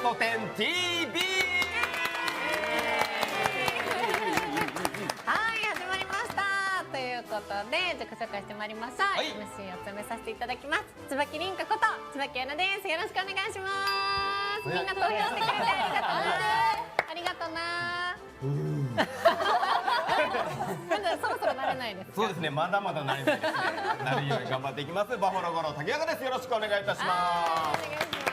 ト10 TV。 はい、始まりましたということで自己紹介してまいりました、はい、 MC を務めさせていただきます椿凛香こと椿彩奈です。よろしくお願いします。みんな投票してくれてありがとうな。なんだそろそろ慣れないですか。そうですね、まだまだなりないですね。なるように頑張っていきます。バファロー五郎竹山です。よろしくお願いいたします。お願いします。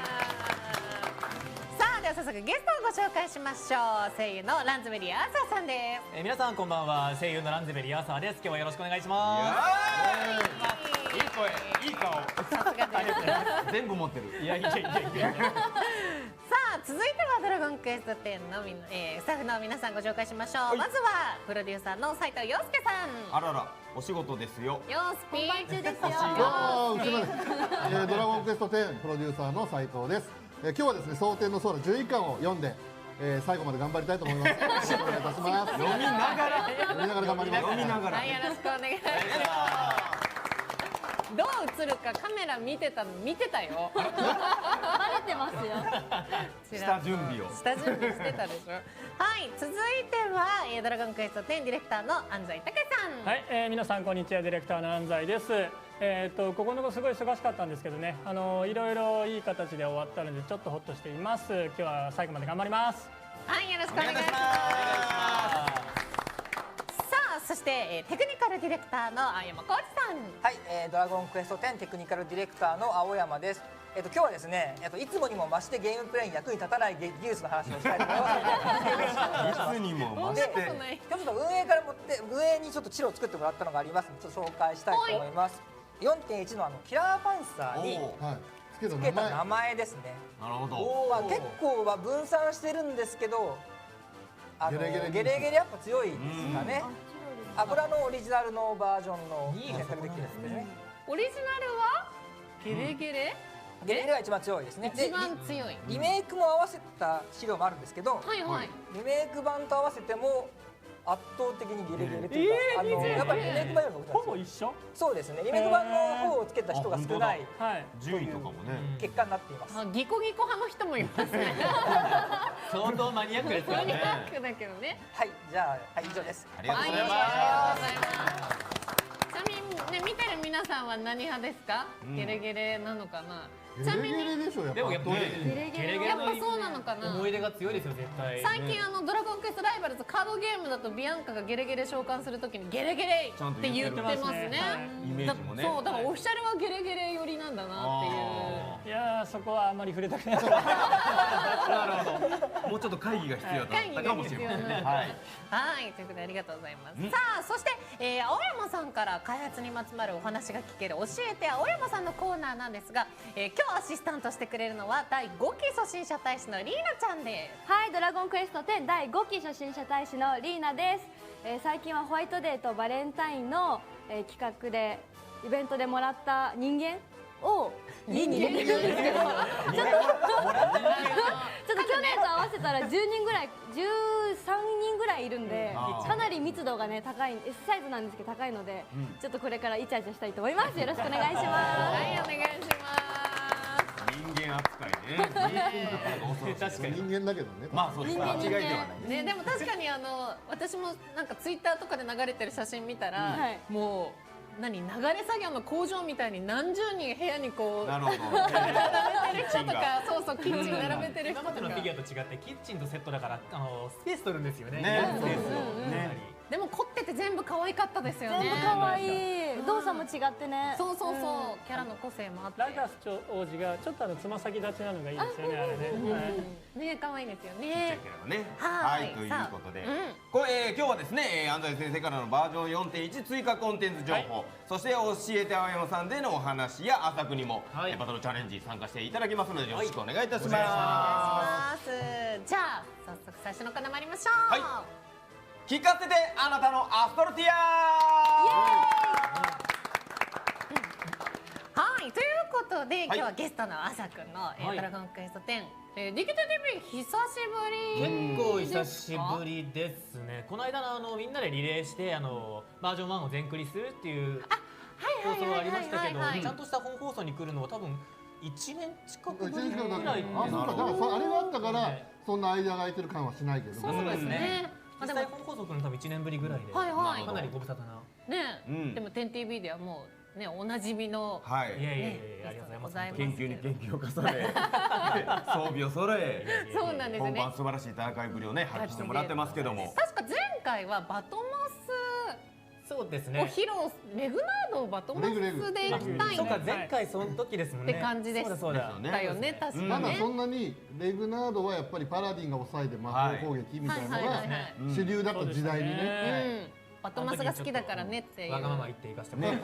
さあ、では早速ゲストをご紹介しましょう。声優のランズベリーアーサーさんです。皆さんこんばんは、声優のランズベリーアーサーです。今日はよろしくお願いしまいい声、いい顔。さすがです。全部持ってる。す。いやいやいやいや。さあ、続いてはドラゴンクエスト10のスタッフの皆さんご紹介しましょう。はい、まずはプロデューサーの斉藤陽介さん。あらら、お仕事ですよ。陽介本番中ですよ。うちまで、ドラゴンクエスト10プロデューサーの斉藤です。今日はですね、蒼天の空11巻を読んで、最後まで頑張りたいと思います。よろしくお願いいたします。読みながら。読みながら頑張ります。読みながら。はい、よろしくお願いします。どう映るかカメラ見てたの見てたよ。バレてますよ。下準備を。下準備してたでしょ。はい、続いてはドラゴンクエスト10ディレクターの安西武さん。はい、皆さんこんにちは、ディレクターの安西です。ここのとこすごい忙しかったんですけどね、いろいろいい形で終わったのでちょっとホッとしています。今日は最後まで頑張ります。はい、よろしくお願いします。さあ、そしてテクニカルディレクターの青山浩二さん。はい、ドラゴンクエスト10テクニカルディレクターの青山です。今日はですね、いつもにも増してゲームプレイに役に立たない技術の話をしたいと思います。いつにも増で、して。今日ちょっと運営にちょっとチロを作ってもらったのがありますので、ちょっと紹介したいと思います。4.1 のキラーパンサーにはい、つけたつけた名前ですね。なるほど。まあ結構は分散してるんですけど、ゲレゲレやっぱ強いですかね。油のオリジナルのバージョンの選択できるんですね。オリジナルはゲレゲレ？ゲレゲレが一番強いですね。一番強い。リメイクも合わせた資料もあるんですけど、はいはい。リメイク版と合わせても圧倒的にゲレゲレというか、やっぱりリメイク版よりもほぼ一緒。そうですね。リメイク版の方をつけた人が少ないはい。順位とかもね。結果になっています。あ、ギコギコ派の人もいますね。相当マニアックですからマニね。アックだけどね。はい、じゃあ、はい、以上です。ありがとうございはい、まありがとうございます。ちなみにね、見てる皆さんは何派ですか？ゲレゲレなのかな。ちなみにゲレゲレでしょ、やっぱ。でもやっぱゲレゲレやっぱそうなのかな。思い出が強いですよ絶対。最近ドラゴンクエストライバルズカードゲームだとビアンカがゲレゲレ召喚するときにゲレゲレって言ってますね。イメージもね。そう、だからオフィシャルはゲレゲレ寄りなんだなっていう。いやー、そこはあんまり触れたくない。なるほど。もうちょっと会議が必要だったかもしれませんね。はい。はい、ということでありがとうございます。さあ、そして、青山さんから開発にまつわるお話が聞ける教えて青山さんのコーナーなんですが、今日アシスタントしてくれるのは第5期初心者大使のリーナちゃんです。はい、ドラゴンクエスト10第5期初心者大使のリーナです。最近はホワイトデーとバレンタインの、企画でイベントでもらった人間を家に入れてるんですけど、ちょっと去年と合わせたら10人ぐらい、13人ぐらいいるんで、かなり密度がね高い、S サイズなんですけど高いので、ちょっとこれからイチャイチャしたいと思います。よろしくお願いします。はい、お願いします。人間扱いね。確かに。人間だけどね。まあそうです。間違いではない。ね、でも確かに私もなんかツイッターとかで流れてる写真見たら、はいもう流れ作業の工場みたいに何十人部屋にこうなるほど。並べてる人とか、そうそう、キッチン並べてる人とか今までのフィギュアと違ってキッチンとセットだからスペース取るんですよね。ねスペースをね。でも凝ってて全部可愛かったですよね。全部可愛い。動作も違ってね。そうそうそう、キャラの個性もあってラガス王子がちょっとつま先立ちなのがいいですよね、あれね。はい。ね、可愛いですよちっちゃいね。ければね。ははいい、ということでさあ、これ今日はですね、安西先生からのバージョン 4.1 追加コンテンツ情報、そして教えて青山さんでのお話や浅くにもバトルチャレンジ参加していただきますのでよろしくお願いいたします。お願いします。じゃあ早速最初のコーナー参りましょう。はい聞かせてあなたのアストロティアはい、ということで、今日はゲストの朝くんの、ドラゴンクエスト10、リキッド TV 久しぶり結構久しぶりですね。この間のみんなでリレーしてバージョン1を全クリするっていう放送がありましたけど、ちゃんとした本放送に来るのは多分1年近く1ぶり年近くだぐらいあ、そうか、だからあれがあったからそんな間が空いてる感はしないけどそうですねね。実際本校則の多分1年ぶりぐらいで、はいはいかなりご無沙汰な。ね、でも 10TV ではもうねおなじみのはいいやいやいやありがとうございます。研究に研究を重ね装備を揃えそうなんですよね本番。素晴らしい戦いぶりをね発揮してもらってますけども、確か前回はバトマそうですスをね。披露レグナードをバトマスで行きたいそうかっ前回その時ですもんね。て感じでしそうだそうだ。たよね確うんかねまだそ。んなにレグナードはやっぱりパラディンが抑えて魔法攻撃みたいなのが主流だった時代にねバトマスが好きだからねっていう。わがまま言っていかせてもらっ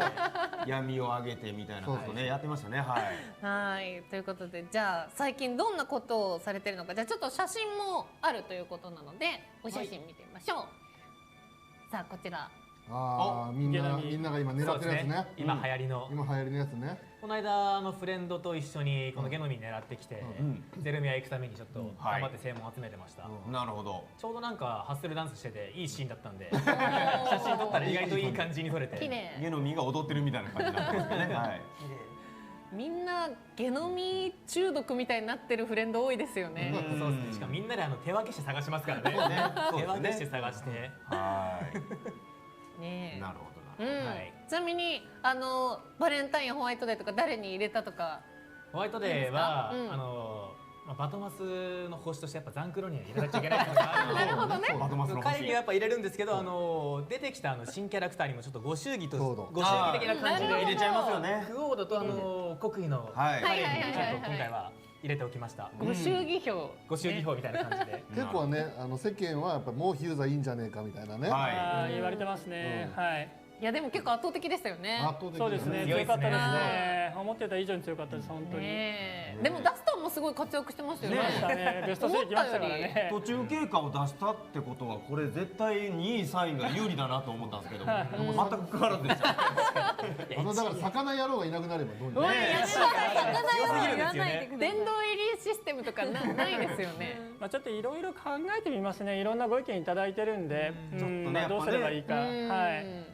て。闇を上げてみたいなことねやってましたね。はいはいということでじゃあ最近どんなことをされてるのかじゃあちょっと写真もあるということなのでお写真見てみましょう。さあこちら。ああみんなが今狙ってるやつね今流行りの。今流行りのやつねこの間フレンドと一緒にこのゲノミ狙ってきて、ゼルミア行くためにちょっと頑張って正門集めてました。なるほど。ちょうどなんかハッスルダンスしてていいシーンだったんで写真撮ったら意外といい感じに撮れて。綺麗。ゲノミが踊ってるみたいな感じになってますね。はい。みんなゲノミ中毒みたいになってるフレンド多いですよね。そうですね。しかもみんなで手分けして探しますからね。手分けして探して。はいねえ。なるほどはいちなみにバレンタインホワイトデーとか誰に入れたとか。ホワイトデーはバトマスの星としてやっぱザンクロには入れなきゃいけないのがあるので。なるほどね。バトマスの彼にはやっぱ入れるんですけど、出てきた新キャラクターにもちょっとご祝儀的な感じで入れちゃいますよね。クオードと国威のはい彼にちょっと今回は入れておきました。ご祝儀票。ご祝儀票みたいな感じで。結構ね世間はやっぱもうヒューザーいいんじゃねえかみたいなねあー言われてますね。はい。いやでも結構圧倒的でしたよね。圧倒的そうですね。強いですね強かったですね。思ってた以上に強かったです本当に。ねえでもダスタンもすごい活躍してましたよね。ましたね。ベスト3来ましたからね。途中経過を出したってことはこれ絶対2位3位が有利だなと思ったんですけど全く変わらずでした。だから魚野郎がいなくなればどうにおいかやめなさい。強すぎるんですよね。殿堂入りシステムとかないですよね。まあちょっといろいろ考えてみますね。いろんなご意見いただいてるんで、ちょっとねどうすればいいか。はい。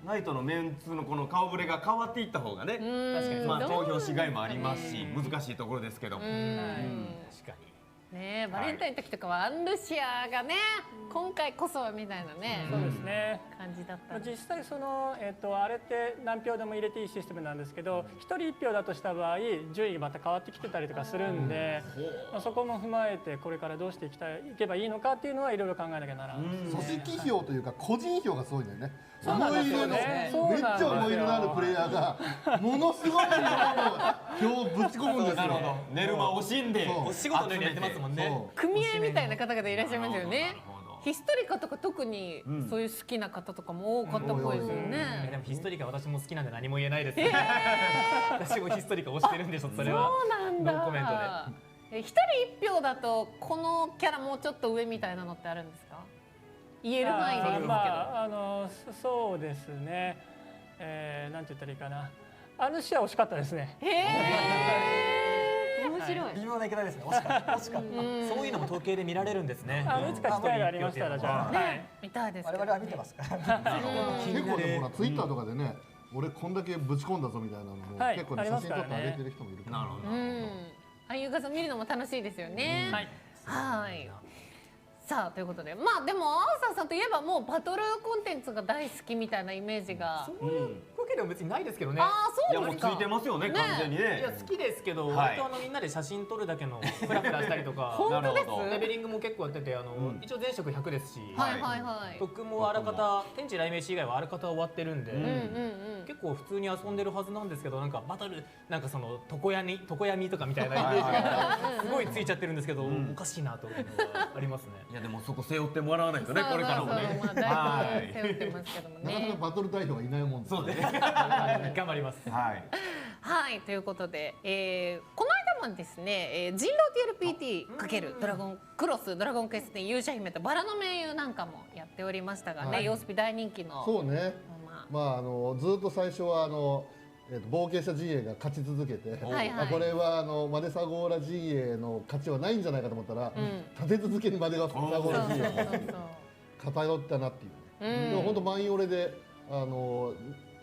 ナイトのメンツのこの顔ぶれが変わっていった方がね、確かにまあ投票しがいもありますし難しいところですけども。確かに。ねえバレンタインの時とかはアンルシアがね今回こそはみたいなねそうですね。感じだったんで。実際あれって何票でも入れていいシステムなんですけど、1人1票だとした場合順位がまた変わってきてたりとかするんで、そこも踏まえてこれからどうしていけばいいのかっていうのはいろいろ考えなきゃならない。組織票というか個人票がすごいんだよねそうなんですよね。めっちゃ思い入れのあるプレイヤーがものすごい量の票をぶち込むんですよ寝る間を惜しんでそうお仕事のようにやってますもんね。組合みたいな方々いらっしゃいますよねなるほど。ヒストリカとか特にそういう好きな方とかも多かったっぽいですよでね。もヒストリカ私も好きなんで何も言えないです。私もヒストリカ推してるんでしょそれは。そうなんだ。ノーコメントで。一人一票だとこのキャラもうちょっと上みたいなのってあるんですか？言える範囲でいいですけど。そうですね。なんて言ったらいいかな。アルシア惜しかったですね。面白い。微妙な言い方ですね。惜しかった。惜しかった。そういうのも統計で見られるんですね。いつか機会がありましたらじゃあ。はい。みたいですけど。我々は見てますから。結構でもほらツイッターとかでね俺こんだけぶち込んだぞみたいなのもはい結構ね写真撮ってあげてる人もいるからなるほど。ああいう画像見るのも楽しいですよね。はい。はい。さあということでまあでもアーサーさんといえばもうバトルコンテンツが大好きみたいなイメージが。そういうわけでも別にないですけどね。ああいやもうつそうですか。いてますよね完全にいやね。好きですけど、はい割とみんなで写真撮るだけのフラフラしたりとか本当ですなるほどレベリングも結構やってて一応全色100ですし、はいはいはい。特訓もあらかた天地雷鳴士以外はあらかた終わってるんで、うんうんうん。結構普通に遊んでるはずなんですけどなんかバトルなんかその床闇とかみたいなイメージがすごいついちゃってるんですけど、おかしいなというのがありますね。いやでもそこ背負ってもらわないとねこれからもね。そうそうそうまあだいぶ背負ってますけどもなかなかね。バトル代表がいないもんですそうですね。頑張ります。はい。はいということで、この間もですね、人狼 TLPT かけるドラゴンクロスドラゴンクエストで勇者姫とバラの盟友なんかもやっておりましたがね、ヨースピ大人気の。そうねまずっと最初は冒険者陣営が勝ち続けて、はいはいこれはマデサゴーラ陣営の勝ちはないんじゃないかと思ったら、立て続けにマデサゴーそうラ陣営がそうそうそう。偏ったなっていうね、でも本当満員俺で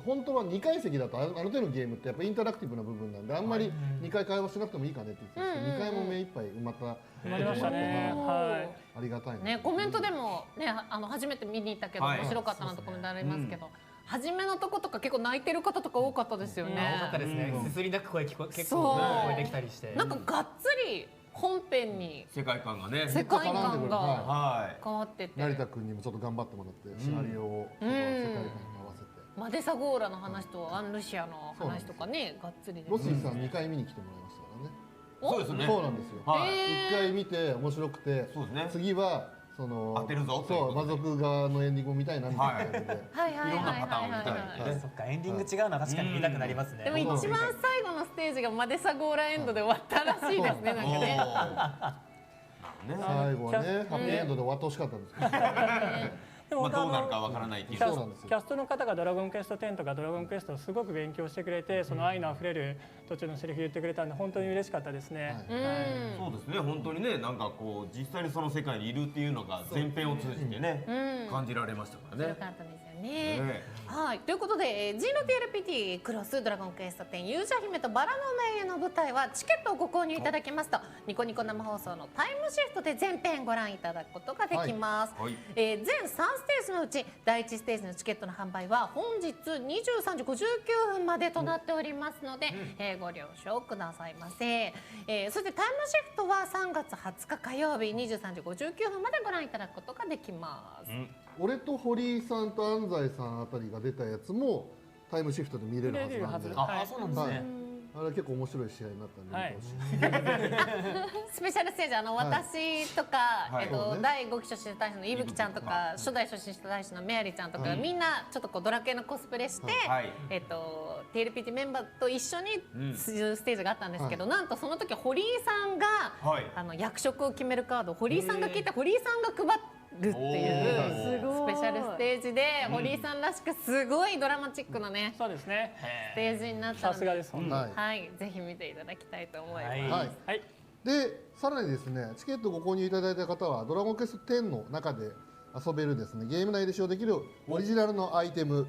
本当は2階席だとあの手のゲームってやっぱインタラクティブな部分なんであんまり2回会話しなくてもいいかねって言ってたんですけど、2回も目いっぱい埋まった埋まりましたね。はい。ありがたいなね、コメントでもね、初めて見に行ったけど面白かったなとコメントありますけど、初めのとことか結構泣いてる方とか多かったですよね。多かったですね。すすり泣く声結構聞こえてきたりして。なんかがっつり本編に世界観がね。世界観がは変わってて、成田君にもちょっと頑張ってもらってシナリオを世界観に合わせて。マデサゴーラの話とアンルシアの話とかね、がっつりで。ロシーさん2回見に来てもらいましたからね。そうですね。そうなんですよ。1回見て面白くて、次はその当てるぞ。そう魔族側のエンディングを見たいなみたいな感じで、いろんなパターンを見たい。そっかエンディング違うのは確かに見たくなりますね。でも一番最後のステージがマデサゴーラエンドで終わったらしいですね。なんかね。最後はねハッピーエンドで終わってほしかったんですけど。どうなるかわからないっていう。キャストの方がドラゴンクエスト10とかドラゴンクエストをすごく勉強してくれて、その愛のあふれる途中のセリフ言ってくれたんで本当に嬉しかったですね。そうですね。本当にね、なんかこう実際にその世界にいるっていうのが前編を通じてね感じられましたからね。よかったですよね。はい。ということで G の TLPT クロスドラゴンクエスト10勇者姫とバラの名への舞台はチケットをご購入いただきますとニコニコ生放送のタイムシフトで全編ご覧いただくことができます。全3ステージのうち第1ステージのチケットの販売は本日23時59分までとなっておりますので、ご了承くださいませ。そしてタイムシフトは3月20日火曜日23時59分までご覧いただくことができます。俺と堀井さんと安西さんあたりが出たやつもタイムシフトで見れるはずなんで、あ、そうなんですね。あれ結構面白い試合になったんで見てほしい。スペシャルステージ私とか第5期初心者大使のいぶきちゃんとか初代初心者大使のメアリちゃんとかみんなちょっとこうドラクエのコスプレしてTLPT メンバーと一緒にするステージがあったんですけど、なんとその時堀井さんが役職を決めるカードを堀井さんが聞いて堀井さんが配ってるっていうスペシャルステージで堀井さんらしくすごいドラマチックなねそうですねステージになったので、さすがです本当にはい、ぜひ見ていただきたいと思います。はい。でさらにですねチケットご購入いただいた方はドラゴンクエスト10の中で遊べるですねゲーム内で使用できるオリジナルのアイテム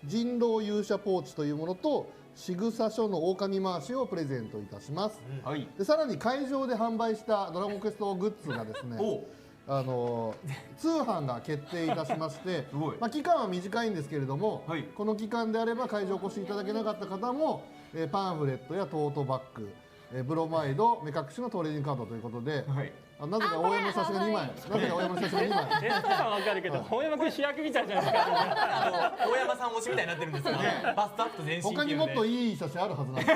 人狼勇者ポーチというものと仕草書の狼回しをプレゼントいたします。でさらに会場で販売したドラゴンクエストグッズがですね通販が決定いたしまして期間は短いんですけれども、この期間であれば会場お越しいただけなかった方もパンフレットやトートバッグブロマイド目隠しのトレーディングカードということで、なぜか大山の写真が2枚なぜか大山の写真が2枚わかるけど大山君主役みたいじゃないですか。大山さん推しみたいになってるんですよね。バストアップ全身他にもっといい写真あるはずなんです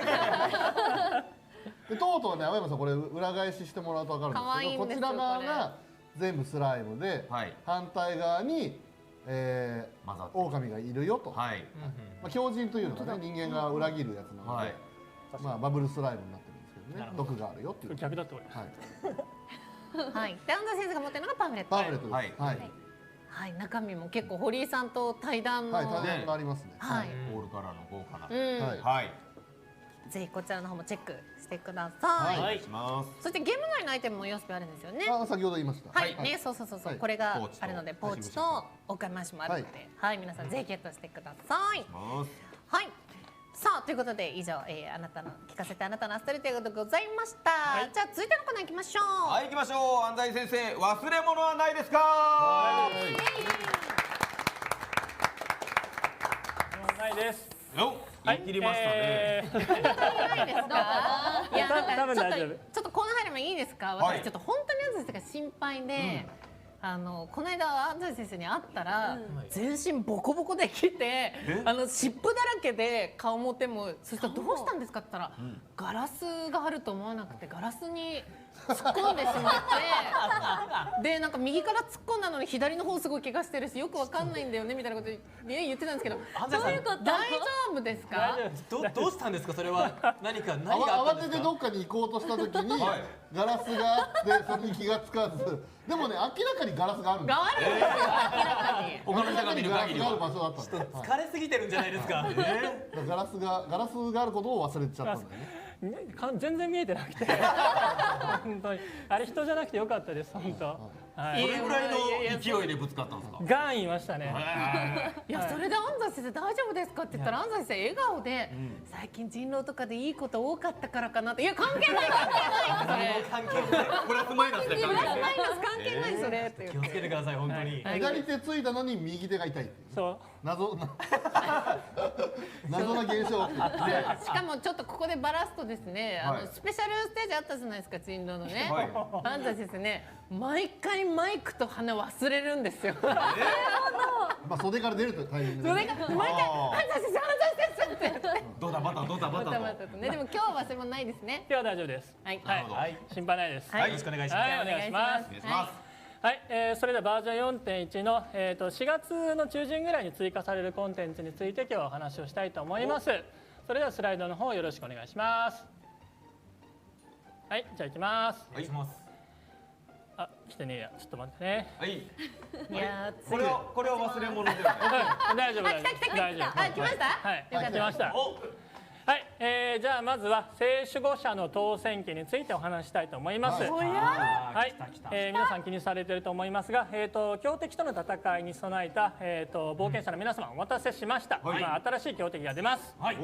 でとうとうね青山さんこれ裏返ししてもらうと分かるんですけどこちら側が全部スライムで、反対側に狼がいるよと、狂人というのはね人間が裏切るやつなので、バブルスライムになってるんですけどね毒があるよっていう逆だと思います。はい。で安藤先生が持ってるのがパンフレット。パンフレットです。はい。中身も結構堀井さんと対談の対談がありますね。オールカラーの豪華な。はい。ぜひこちらの方もチェックしてください。お願いします。そしてゲーム内のアイテムもヨスピあるんですよね。先ほど言いました。はい。ね、そうこれがあるのでポーチと狼回しもあるので、はい皆さんぜひゲットしてください。はい。さあということで以上あなたの聞かせてあなたのアストリティでございました。じゃあ続いてのコーナー行きましょう。はい行きましょう。安西先生忘れ物はないですか？ないです。言い切りましたね。ないですか？いや多分大丈夫。ちょっとコーナー入ればいいですか？私ちょっと本当に安西先生が心配で。この間安西先生に会ったら全身ボコボコできて湿布だらけで顔も手もそしたらどうしたんですかって言ったらガラスがあると思わなくてガラスに突っ込んでしまってでなんか右から突っ込んだのに左の方すごい怪我してるしよくわかんないんだよねみたいなこと言ってたんですけど大丈夫ですか？どうしたんですかそれは何が慌ててどっかに行こうとした時にガラスがあってそれに気がつかずでもね明らかにガラスがあるんですよ。明らかに他の人が見る限りガラスがある場所だったんです。疲れすぎてるんじゃないですか。ガラスがあることを忘れちゃったんだよね。全然見えてなくて本当にあれ人じゃなくてよかったです本当。はいそれぐらいの勢いでぶつかったんですか。ガン言いましたね。いやそれで安西先生大丈夫ですかって言ったら安西先生笑顔で最近人狼とかでいいこと多かったからかなって。いや関係ない関係ない関係ないプラスマイナスで関係ない。関係ないそれって気をつけてください本当に。左手ついたのに右手が痛いっていうそう。謎な現象が起きてる。しかもちょっとここでバラすとですね、はいスペシャルステージあったじゃないですか人狼のね、はい安西先生ね毎回マイクと鼻忘れるんですよ。まあ袖から出るとタイミングでね。それが毎回安西先生安西先生って言ってドタバタドタバタバタバタとね。でも今日は忘れ物ないですね。今日は大丈夫です。はいなるほどはい。心配ないです。はいよろしくお願いします。はい、お願いします。お願いします。はい、それではバージョン 4.1 の、4月の中旬ぐらいに追加されるコンテンツについて今日はお話をしたいと思います。それではスライドの方よろしくお願いします。はい、じゃあ行きます。お願いします。あ、来てねえや。ちょっと待ってね。はい。いやーこれは忘れ物ではない。はい、大丈夫あ来た来た来た大丈夫。来たあ来ました。はい、よかった来ました。はい、じゃあまずは聖守護者の当選期についてお話したいと思います。はい、皆さん気にされていると思いますが、強敵との戦いに備えた、冒険者の皆様お待たせしました。はい今新しい強敵が出ます。はい。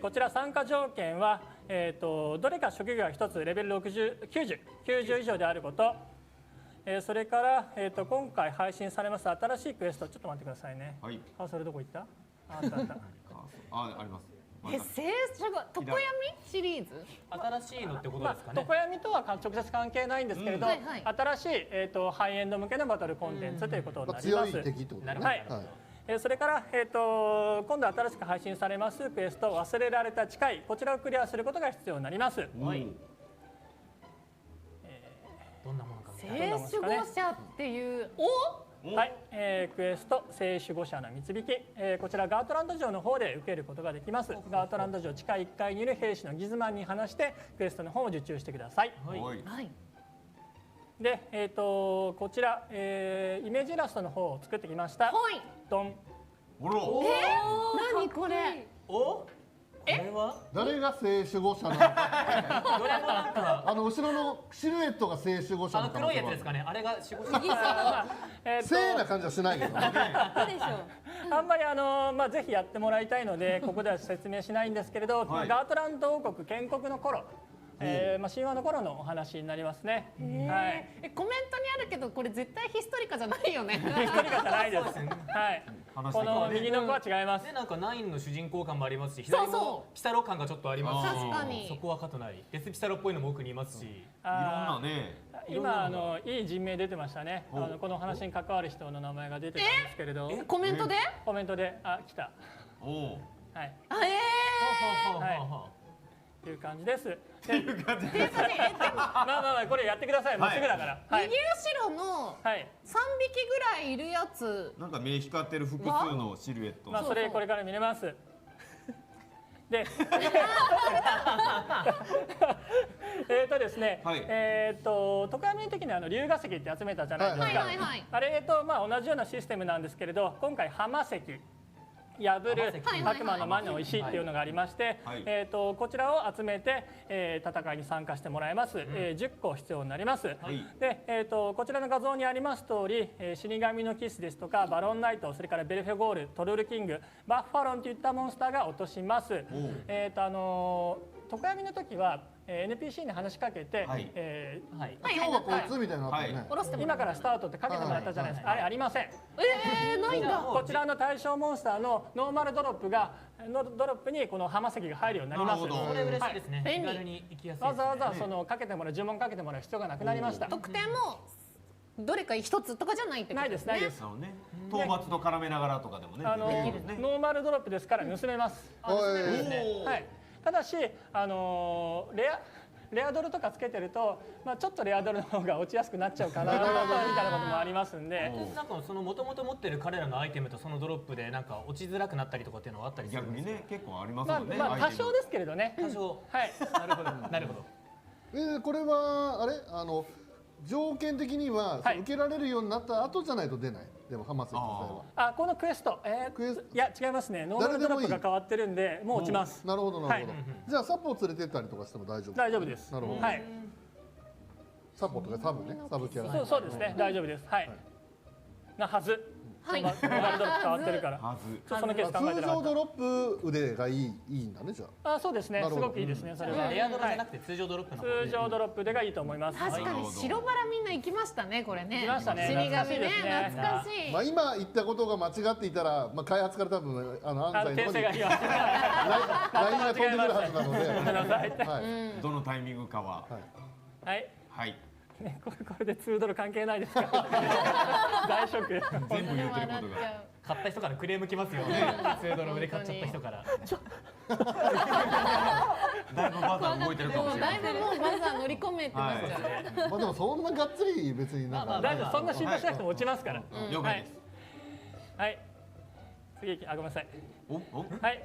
こちら参加条件は、どれか職業が1つレベル90以上であること、それから、今回配信されます新しいクエストちょっと待ってくださいね。はい。カーソルどこ行った？あったあった。あります。聖書が常闇シリーズ。新しいのってことまあ、ですかね。常闇とは直接関係ないんですけれど、はいはい新しい、ハイエンド向けのバトルコンテンツということにまあなります。強い敵ってことね。なるほどはいそれから、今度新しく配信されますクエスト忘れられた誓い、こちらをクリアすることが必要になります。はい。どんなものかみたいな。聖守護者っていうはい、クエスト聖守護者の導き、こちらガートランド城の方で受けることができます。ガートランド城地下1階にいる兵士のギズマンに話してクエストの方を受注してください。はい。はいで、こちら、イメージイラストの方を作ってきました。はいドン。ほら。何これお？これは？誰が聖守護者なのか。どれかなったら。後ろのシルエットが聖守護者の可能黒い性もあるやつですかね。あれが仕事。聖な感じはしないけどね。そうでしょう。あんまりぜひやってもらいたいのでここでは説明しないんですけれど、はいガートランド王国建国の頃、神話の頃のお話になりますね。はい。コメントにあるけどこれ絶対ヒストリカじゃないよね。ヒストリカじゃないです。はい。この右の子は違います。でなんか9の主人公感もありますし、そうそう左もピサロ感がちょっとありますし、確かにそこはかとないデスピサロっぽいのも奥にいますし、いろんなね。今いい人名出てましたね。この話に関わる人の名前が出てたんですけれど、コメントで？コメントで来た。おお。はい。あという感じです。でままあこれやってください。もうすぐだから。はい。右後ろのはい。 3匹ぐらいいるやつ。なんか目光ってる複数のシルエット。まあそれこれから見れます。で、ですね、はい常闇の時に龍河石って集めたじゃないですか。はいはいはい。あれとまあ同じようなシステムなんですけれど、今回浜石破る悪魔の魔の石っていうのがありまして、はいこちらを集めて、戦いに参加してもらいます。10個必要になります。はいで、こちらの画像にあります通り、死神のキスですとかバロンナイト、それからベルフェゴール、トルールキング、バッファロンといったモンスターが落とします。常闇の時は NPC に話しかけて、はいはい。はい今日はこいつみたいなのあったよね。下ろしてもら今からスタートってかけてもらったじゃないですか。あれありません。ないんだ。こちらの対象モンスターのノーマルドロップにこの浜石が入るようになります。なるほどこれ嬉しいですね。便利気軽に行きやすいですね。わざわざそのかけてもらう呪文かけてもらう必要がなくなりました。得点もどれか一つとかじゃないってことないですないです。なのね。討伐と絡めながらとかでもね。できるね。ノーマルドロップですから盗めます。おいはい。ただしレアドルとかつけてると、まあちょっとレアドルの方が落ちやすくなっちゃうかなみたいなこともありますんで。なんかその元々持ってる彼らのアイテムとそのドロップでなんか落ちづらくなったりとかっていうのはあったりするんですか？逆にね結構ありますまあもんね。まあ多少ですけれどね。多少。はい。なるほど。なるほど。これはあれ条件的には、はい受けられるようになった後じゃないと出ない。でも浜瀬自体は。このクエスト、クエスいや違いますね。ノーマルドロップが変わってるんで、もう落ちます。なるほどなるほど。はいじゃあサポを連れてったりとかしても大丈夫。大丈夫です。なるほど。はい。サポとかサブね、サブキャラ。そうですね、大丈夫です。はい。なはず。はいワールド変わってるから。はず。ちょっとそのケース考えて通なかった。常ドロップ腕がいいんだねじゃあ。あ、そうですね。すなるほどごくいいですね。それは。レアドロじゃなはいくて通常ドロップの方通常ドロップでがいいと思います。確かに白バラみんな行きましたねこれね。行きましたね死神ね懐かしいですね懐かしい。まあ今言ったことが間違っていたら、まあ開発から多分安西の訂方に正がいいわ。ラインが飛んでくるはずなので、ごめんなさい。はい。どのタイミングかは。はい。はい。ね、これで2ドル関係ないですか。大ショック。全部言ってることが。買った人からクレーム来ますよね。2ドルで買っちゃった人から。だいぶバザー動いてるかももうだいしれない。ぶもうバザー乗り込めてますよね。まあでもそんながっつり別になんか。大丈夫、そんな心配しなくても落ちますから。了解です。はい。次、ごめんなさい。お、はい。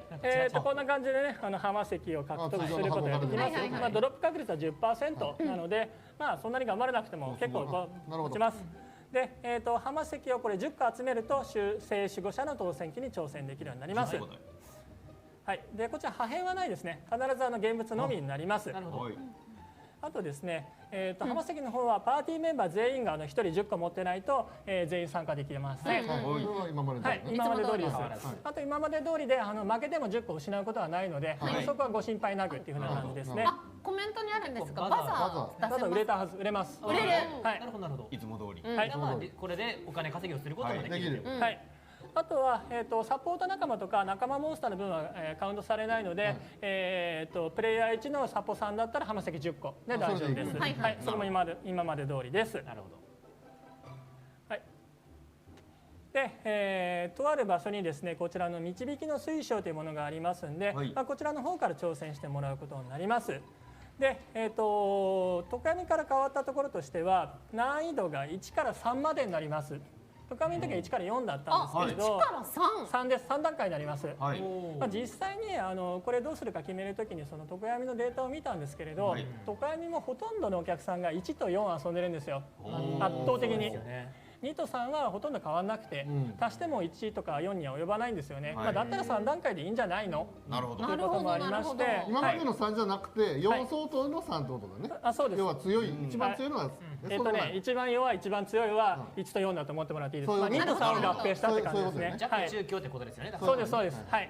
こんな感じでね、浜石を獲得することができます。まあドロップ確率は 10% なので、まあそんなに頑張らなくても結構落ちます。で、浜石をこれ10個集めると正守護者の当選機に挑戦できるようになります。はい。で、こちら破片はないですね。必ず現物のみになります。なるほど。あとですね、浜崎の方はパーティーメンバー全員が1人10個持ってないと、全員参加できません。今まではい、今まで通りです。いつもあと今まで通りで負けても10個失うことはないので、そこはご心配なくっていうふうな感じですね。あコメントにあるんですがバザーただ売れたはず、売れます。売れる。はいなるほどなるほど。いつも通り。はい。まあこれでお金稼ぎをすることもできる。はい。あとは、サポート仲間とか仲間モンスターの分は、カウントされないので、プレイヤー1のサポさんだったら浜崎10個で大丈夫です。はい、それも今まで通りです。なるほど。はい。で、とある場所にですね、こちらの導きの水晶というものがありますんで、まあ、こちらの方から挑戦してもらうことになります。で、常闇から変わったところとしては、難易度が1から3までになります。常闇の時は1から4だったんですけれど、1から3。3です。3段階になります。はい。まあ、実際にこれどうするか決めるときにその常闇のデータを見たんですけれど、常闇もほとんどのお客さんが1と4遊んでるんですよ。圧倒的に。2と3はほとんど変わらなくて、足しても1とか4には及ばないんですよね。まあ、だったら3段階でいいんじゃないの？なるほど。ということもありまして、今までの3じゃなくて4相当の3ってことだね。あ、そうです。要は強い、一番強いのは一番弱い一番強いは1と4だと思ってもらっていいです。まあ2と3を合併したって感じですね。弱中強ってことですよね。そうですそうです。はい。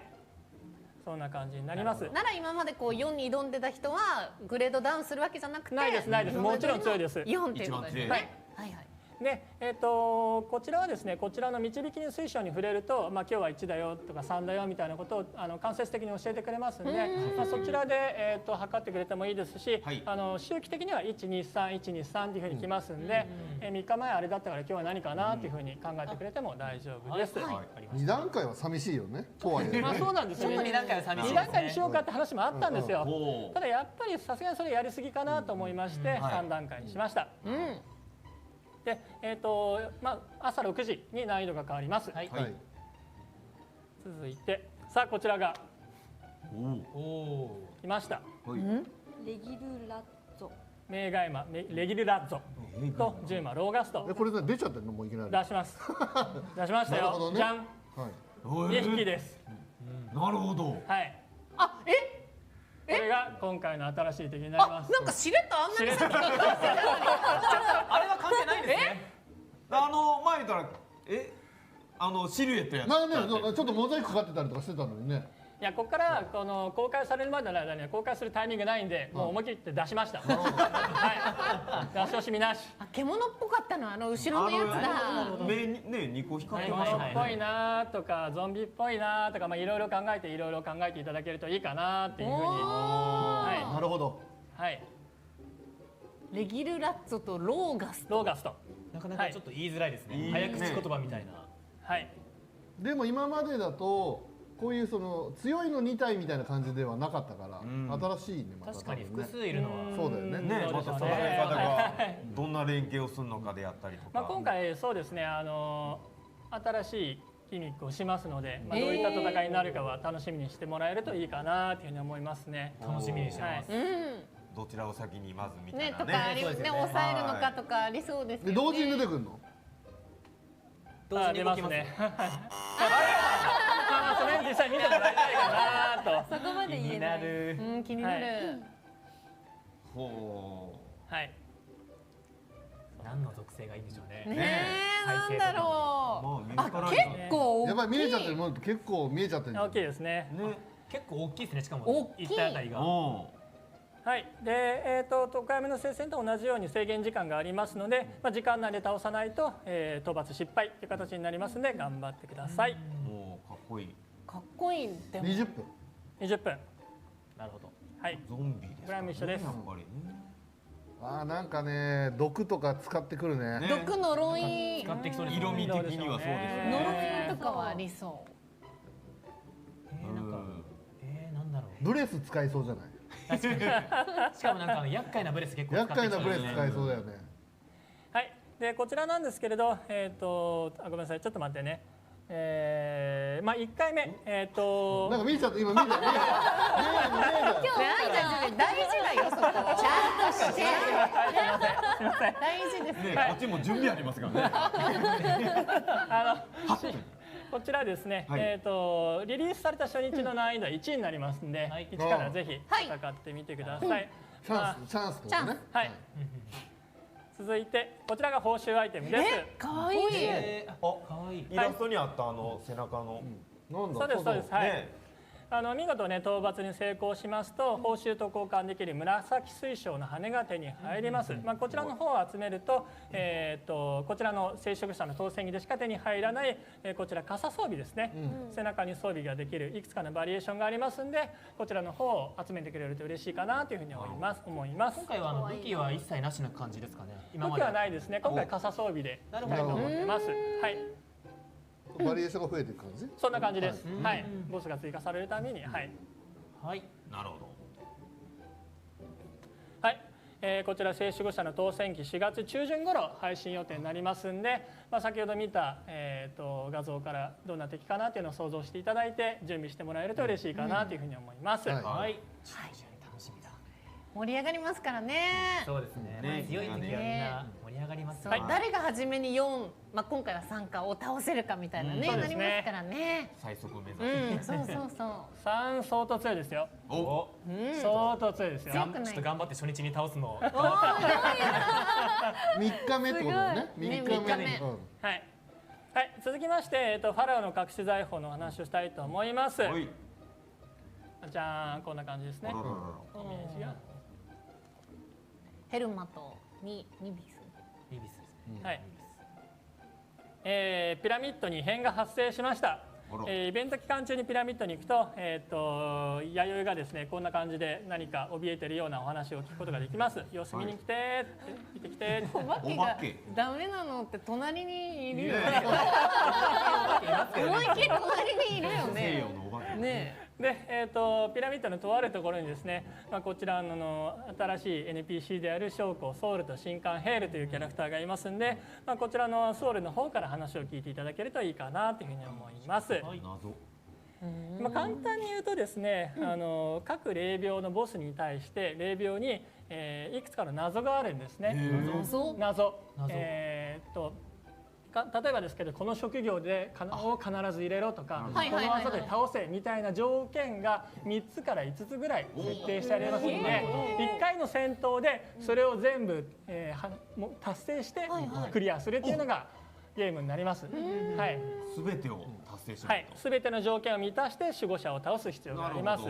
そんな感じになります。なら今までこう4に挑んでた人はグレードダウンするわけじゃなくてないですないです。もちろん強いです。4っていうことですね。はいはい。で、こちらはですね、こちらの導きの水晶に触れると、まあ、今日は1だよとか3だよみたいなことを間接的に教えてくれますので、まあ、そちらで、測ってくれてもいいですし、周期的には123というふうにきますんで、3日前あれだったから今日は何かなというふうに考えてくれても大丈夫です。2段階は寂しいよね。とはいえ。まあそうなんですよね。2段階は寂しいですね。2段階にしようかって話もあったんですよ。ただやっぱりさすがにそれやりすぎかなと思いまして3段階にしました。で、まあ、朝6時に難易度が変わります。はい。続いて、さあこちらが来ました。レギルラッツォ。メガイマ、レギルラッゾとジューマ、ローガスト。これ出ちゃってるのもういきなり。出します。出しましたよ。じゃん。2匹です。なるほど。はい。あ、これが今回の新しい敵になります。なんかしれっとあんなに先にあれは関係ないんですね。前言ったらシルエットやった。まあね、ちょっとモザイクかかってたりとかしてたのにね。いや、ここからこの公開されるまでの間には公開するタイミングないんで、もう思い切って出しました。はい。出し惜しみなし。獣っぽかったの後ろのやつだ。目にね2個光ってましたね。獣っぽいなとかゾンビっぽいなとか、まあいろいろ考えていただけるといいかなっていうふうに。なるほど。はい。レギルラッツォとローガスト。ローガスト。なかなかちょっと言いづらいですね。早口言葉みたいな。はい。でも今までだとこういうその強いの2体みたいな感じではなかったから新しいね。確かに複数いるのはそうだよね。ね、またその方がどんな連携をするのかであったりとか。まあ今回そうですね、新しいギミックをしますので、まあどういった戦いになるかは楽しみにしてもらえるといいかなというふうに思いますね。楽しみにしてます。どちらを先にまずみたいねなとかありね、抑えるのかとかありそうですよね。同時に出てくるの？同時に動きますね。それ実際見てもらいたいかなと。そこまで言えない。気になる。ほはい。何の属性がいいんでしょうね。ねえ、なんだろう。まあ見つからない結構やっぱ大きい。り見えちゃってるものと結構見えちゃってるんじゃない大きいですね。ね。結構大きいですね。しかも大きい一体あたりが。はい、で、東海目の聖戦と同じように制限時間がありますので、時間内で倒さないと、討伐失敗という形になりますので頑張ってください。もうかっこいい。かっこいいって。 20分20分。なるほど。はい。ゾンビですこれはも一緒ですやっぱりね。なんかね毒とか使ってくるね。毒呪い。使ってきそうですね。色味的にはそうですよ呪ね。いとかはありそなんかなんだろう。ブレス使いそうじゃない。しかもなんか厄介なブレス結構使って厄介きそうですね。なブレス使いそうだよね。はい。でこちらなんですけれど、ごめんなさい、ちょっと待ってね。1回目なんか見えちゃった今見えちゃった。う。大事だよそこ。ちゃんとして。大事です。ね、こっちも準備ありますからね。こちらですね、はいリリースされた初日の難易度は1になりますんで、はい1からぜひ戦ってみてください。チャンスチャンスってことね。はい。続いてこちらが報酬アイテムです。可愛い。可愛い。イラストにあった背中の。なんだ。そうですそうです。はい。ね。見事ね討伐に成功しますと報酬と交換できる紫水晶の羽が手に入ります。こちらの方を集めると、こちらの聖職者の当選着でしか手に入らない、こちら傘装備ですね、背中に装備ができるいくつかのバリエーションがありますんで、こちらの方を集めてくれると嬉しいかなというふうに思います。今回は武器は一切なしな感じですかね。今まで武器はないですね。今回傘装備でいきたいと思ってます。はい。バリエーションが増えていく感じ。そんな感じです。はい。ボスが追加されるために、はい。はい。なるほど。はい。こちら聖守護者の当選期4月中旬頃配信予定になりますんで、先ほど見た、画像からどんな敵かなというのを想像していただいて準備してもらえると嬉しいかなというふうに思います。はいはい。はい。楽しみだ。盛り上がりますからね。そうですね。ね強い時はみんな盛り上がりますそうね。誰が初めに4、今回は3かを倒せるかみたいなね、そうなですねりますからね。最速目指す。そうそうそう。 3相当強いですよ。お。相当強いですよ。強くないちょっと頑張って初日に倒すのを。 3日目ってことだよね。すごいね3日三日目目。うんはい。はい。続きまして、ファラオの隠し財宝のお話をしたいと思います。はい。じゃーん、こんな感じですね。イメージが。ヘルマとニビス。リビスですね。はい。ピラミッドに異変が発生しました。あらイベント期間中にピラミッドに行くと、弥生がですねこんな感じで何か怯えてるようなお話を聞くことができます。様子見に来てーって見てきてーって。お化けがお化けダメなのって隣にいるよね。ね思いっきり隣にいるよ西ね洋。のお化け。ねで、ピラミッドのとあるところにですね、こちらの新しい NPC である将校ソウルと神官ヘールというキャラクターがいますんで、こちらのソウルの方から話を聞いていただけるといいかなというふうに思います。謎。簡単に言うとですね、各霊廟のボスに対して霊廟に、いくつかの謎があるんですね。謎。謎。例えばですけどこの職業でを必ず入れろとかこの技で倒せみたいな条件が3つから5つぐらい設定してありますので1回の戦闘でそれを全部達成してクリアするっていうのがゲームになります。はい。すべてを達成しはい。すべての条件を満たして守護者を倒す必要があります。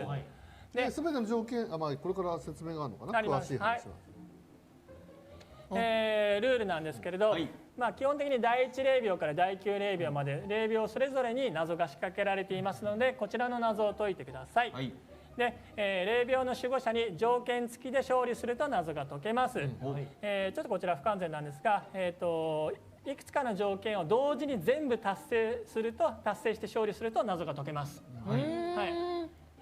で、すべての条件、これから説明があるのかな。あります詳しい話は。ルールなんですけれど、基本的に第1霊廟から第9霊廟まで霊廟それぞれに謎が仕掛けられていますのでこちらの謎を解いてください。はい。で、霊廟の守護者に条件付きで勝利すると謎が解けます。ちょっとこちら不完全なんですが、いくつかの条件を同時に全部達成して勝利すると謎が解けます。はい。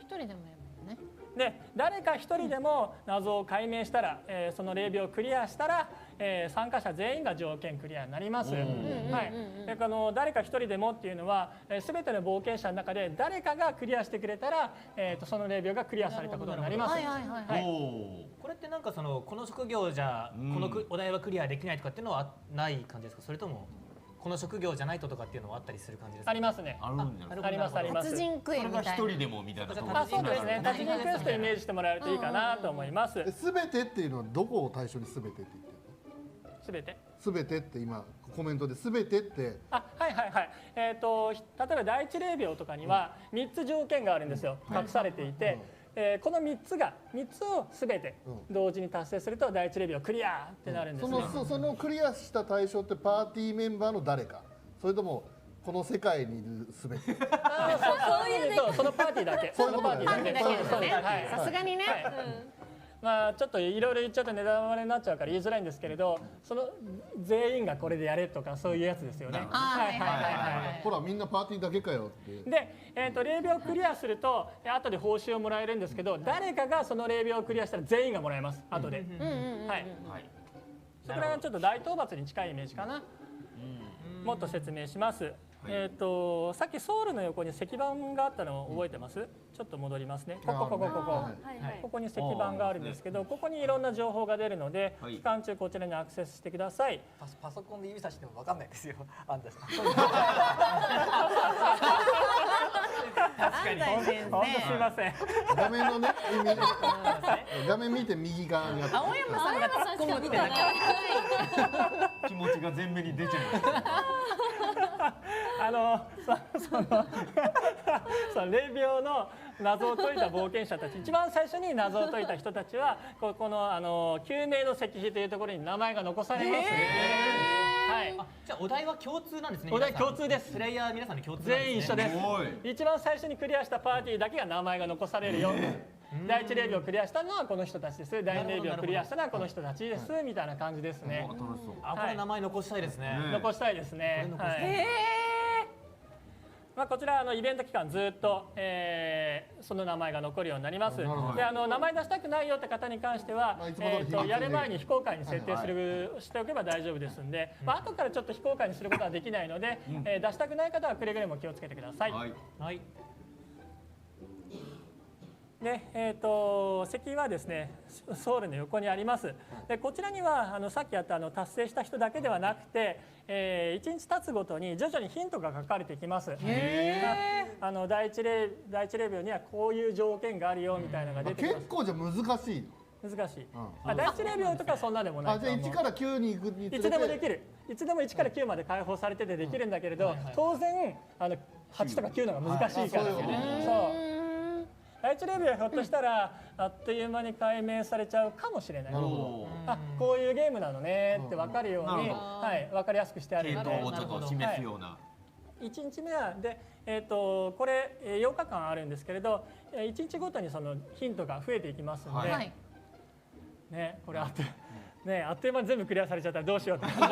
一人でもやるもんね。で誰か一人でも謎を解明したら、その霊廟をクリアしたら、参加者全員が条件クリアになります。はい。で誰か一人でもっていうのは、全ての冒険者の中で誰かがクリアしてくれたら、その霊廟がクリアされたことになります。これってなんかこの職業じゃこのお題はクリアできないとかっていうのはない感じですか。それともこの職業じゃないととかっていうのはあったりする感じですか。ありますね。あるんじゃない。ありますあります。達人クエみたいな。一人でもみたいなところ。そうですね。達人クエストイメージしてもらえるといいかなと思います。すべてっていうのはどこを対象にすべてって言ってるの？すべて。すべてって今コメントですべてってはいはいはい。例えば第一霊廟とかには3つ条件があるんですよ。隠されていて、この3つをすべて同時に達成すると第一霊廟クリアってなるんですね。そのクリアした対象ってパーティーメンバーの誰か、それともこの世界にいるすべて。そういうそのパーティーだけ。そのパーティーだけ。だけですね。さすがにね。まあちょっといろいろ言っちゃうとネタバレになっちゃうから言いづらいんですけれど、その全員がこれでやれとかそういうやつですよね。ほらみんなパーティーだけかよって。で、霊廟をクリアすると後で報酬をもらえるんですけど、誰かがその霊廟をクリアしたら全員がもらえます後で。はい。それはちょっと大討伐に近いイメージかな。もっと説明します。さっきソウルの横に石板があったのを覚えてます？ちょっと戻りますね。ここに石板があるんですけど、ここにいろんな情報が出るので、期間中こちらにアクセスしてください。パソコンで指差しても分かんないですよ。安西さん。確かに。本当すみません。画面のね、画面見て右側にあって。青山さんが突っ込むってなか気持ちが前面に出ちゃいます。その霊廟の謎を解いた冒険者たち、一番最初に謎を解いた人たちはこの救命の石碑というところに名前が残されます。はい。じゃあお題は共通なんですね。お題共通です。プレイヤー皆さんの共通なんですね。全員一緒です。一番最初にクリアしたパーティーだけが名前が残されるよ。第一霊廟をクリアしたのはこの人たちです。第二霊廟をクリアしたのはこの人たちです。みたいな感じですね。これ名前残したいですね。残したいですね。まあこちらイベント期間ずっと、その名前が残るようになります。で名前出したくないよって方に関しては、やる前に非公開に設定しておけば大丈夫ですんで、後からちょっと非公開にすることはできないので、出したくない方はくれぐれも気をつけてください。はい。で、石はですね、ソウルの横にあります。で、こちらにはさっきやった達成した人だけではなくて、1日経つごとに徐々にヒントが書かれてきます。第一霊廟にはこういう条件があるよみたいなのが出てきます。結構じゃ難しい。難しい。第一霊廟とかそんなでもない。じゃあ1から9に行くにつれていつでもできる。いつでも1から9まで解放されててできるんだけれど、当然8とか9のが難しいからですよね。そう。第一霊廟はひょっとしたらあっという間に解明されちゃうかもしれない。こういうゲームなのねって分かるように、分かりやすくしてあるので、系統をちょっと示すような。1日目はで、これ8日間あるんですけれど、1日ごとにそのヒントが増えていきますので、ね、これあっという間に全部クリアされちゃったらどうしようって感じだ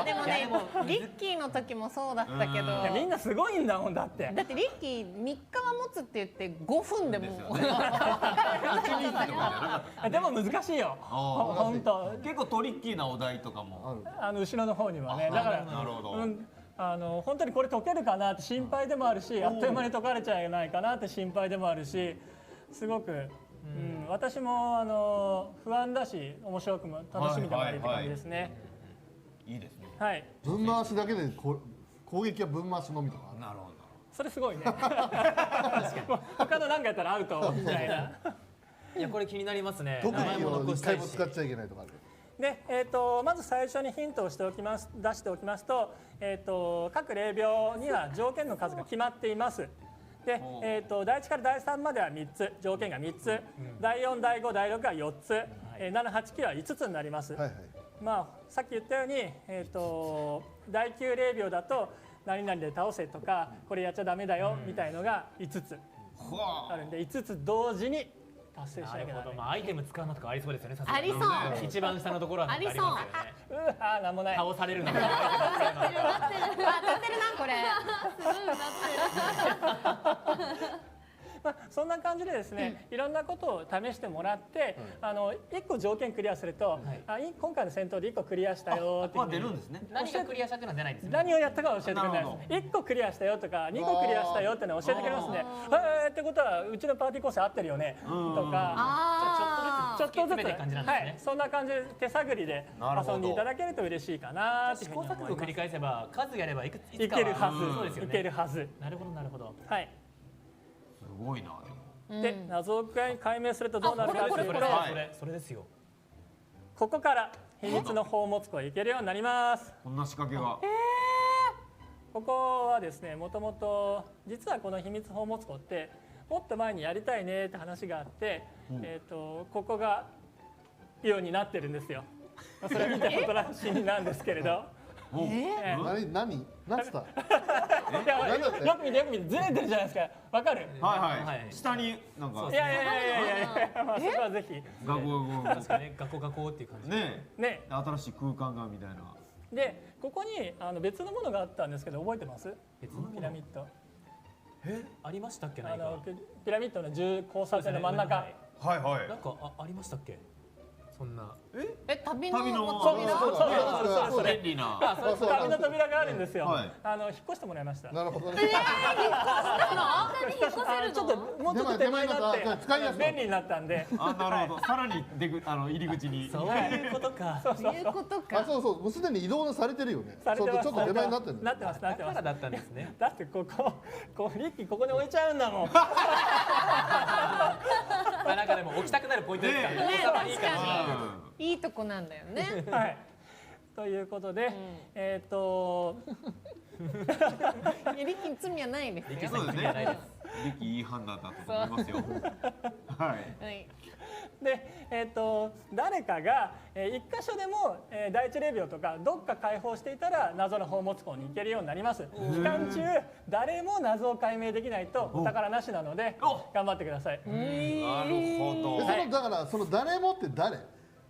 けど。でもね、リッキーの時もそうだったけど、みんなすごいんだもん。だってリッキー3日は持つって言って5分でもでも難しいよ。本当結構トリッキーなお題とかも後ろの方にはね。だから本当にこれ解けるかなって心配でもあるし、あっという間に解かれちゃいないかなって心配でもあるし、すごく私も不安だし面白くも楽しみでもありって感じですね。いいですね。はい。分回しだけで攻撃は分回しのみとか。なるほど。それすごいね。他の何かやったらアウトみたいな。いやこれ気になりますね。特に一回も使っちゃいけないとか。で、まず最初にヒントを出しておきますと、各霊廟には条件の数が決まっています。で、第1から第3までは3つ、条件が3つ、第4、第5、第6が4つ、7、8、9は5つになります。まあ、さっき言ったように、第9霊廟だと何々で倒せとか、これやっちゃダメだよみたいのが5つあるんで、5つ同時に達成しなきゃダメ。アイテム使うのとかありそうですよね。ありそう。一番下のところはありますよね。なんもない。倒されるの。立ってるなこれ。そんな感じでですね、いろんなことを試してもらって、1個条件クリアすると、今回の戦闘で1個クリアしたよって出るんですね。何がクリアしたっていうのは出ないんですね。何をやったかは教えてくれないです。1個クリアしたよとか2個クリアしたよってのは教えてくれますね。ってことはうちのパーティー構成合ってるよねとか、ちょっとずつそんな感じで手探りで遊んでいただけると嬉しいかなっていうふうに思います。試行錯誤を繰り返せば数やればいけるはず。いけるはず。なるほどなるほど。はい。すごいな。で、謎を解明するとどうなるかというと、それですよ。ここから秘密の宝物庫へ行けるようになります。こんな仕掛けが。ここはですね、もともと実はこの秘密宝物庫ってもっと前にやりたいねって話があって、ここがようになってるんですよ。それ見ておとなしいなんですけれど。何つった？いやよく見てずれてるじゃないですか。わかる？はいはい。下になんか。いやまあそこはぜひ。ガコ確かね、ガコガコっていう感じ。ね。新しい空間がみたいな。でここに別のものがあったんですけど覚えてます？別のピラミッド。ありましたっけ？ピラミッドの交差点の真ん中。はいはい。なんかありましたっけ？そんな。旅の扉。そう便利な。旅の扉があるんですよ。引っ越してもらいました。なるほどね。ちょっともうちょっと手前になって便利になったんで。なるほど。さらに入り口に。そういうことか。そういうことか。そうもうすでに移動されてるよね。されてます。ちょっと手前になってる。なってます。だからだったんですね。だってリッキーここに置いちゃうんだもん。なんかでも置きたくなるポイントですからね。いい感じ。いいとこなんだよね。はい。ということで、リッキー罪はないですよ。そうですね。リッキー違反だったと思いますよ。はい。で、誰かが一箇所でも第一レビューとかどっか解放していたら謎の宝物庫に行けるようになります。期間中誰も謎を解明できないとお宝なしなので頑張ってください。なるほど。だからその誰もって誰？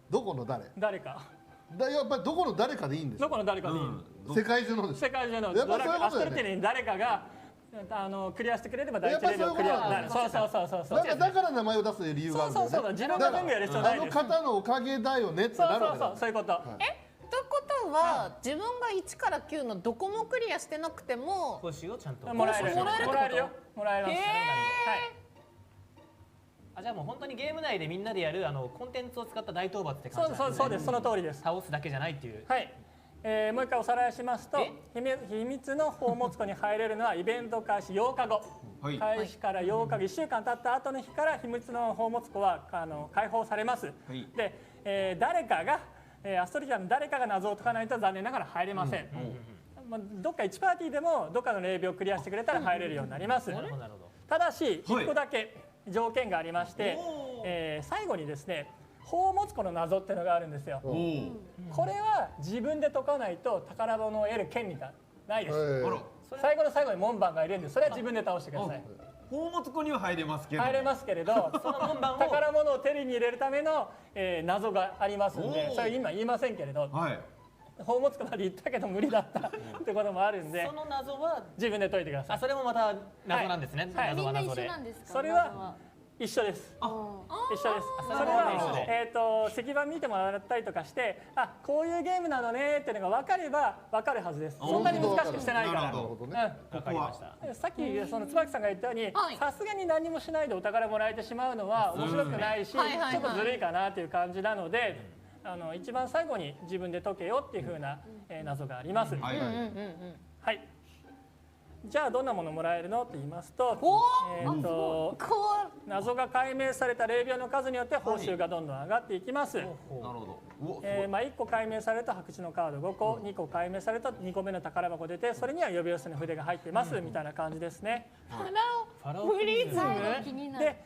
どこの誰？誰か。やっぱりどこの誰かでいいんです。どこの誰かでいい。世界中のです。世界中の。アストルティに誰かがクリアしてくれれば第一レベルクリアになる。そう。だから名前を出す理由があるんだよね。そう自分が全部やる必要ないです。あの方のおかげだよねってなるわけだ。そういうこと。ということは自分が1から9のどこもクリアしてなくても報酬をちゃんともらえるよ。もらえます。はい。じゃあもう本当にゲーム内でみんなでやるコンテンツを使った大討伐って感じなんですね。そうです。その通りです。倒すだけじゃないっていう。はい。もう一回おさらいしますと、秘密の宝物庫に入れるのはイベント開始8日後、開始から8日後1週間経った後の日から秘密の宝物庫は開放されます。で、誰かがアストリティアの誰かが謎を解かないと残念ながら入れません。どっか1パーティーでもどっかのレビューをクリアしてくれたら入れるようになります。ただし1個だけ条件がありまして、最後にですね宝物庫の謎っていうのがあるんですよ。これは自分で解かないと宝物を得る権利がないです。最後の最後に門番がいるんで、それは自分で倒してください。宝物庫には入れますけど。入れますけれど、その門番を宝物を手に入れるための謎がありますんで、それ今言いませんけれど。宝物庫まで行ったけど無理だったってこともあるんで、その謎は自分で解いてください。それもまた謎なんですね。謎は謎で。それは一緒です。一緒です。それは石板見てもらったりとかして、こういうゲームなのねっていうのが分かれば分かるはずです。そんなに難しくしてないから。わかりました。さっき椿さんが言ったように、さすがに何もしないでお宝もらえてしまうのは面白くないし、ちょっとずるいかなっていう感じなので、一番最後に自分で解けよっていう風な謎があります。はい。じゃあどんなものもらえるのって言いますと、謎が解明された霊廟の数によって報酬がどんどん上がっていきます。なるほど。1個解明されると白地のカード5個、2個解明されると2個目の宝箱出て、それには呼び寄せの筆が入ってますみたいな感じですね。ファラオプリズムで、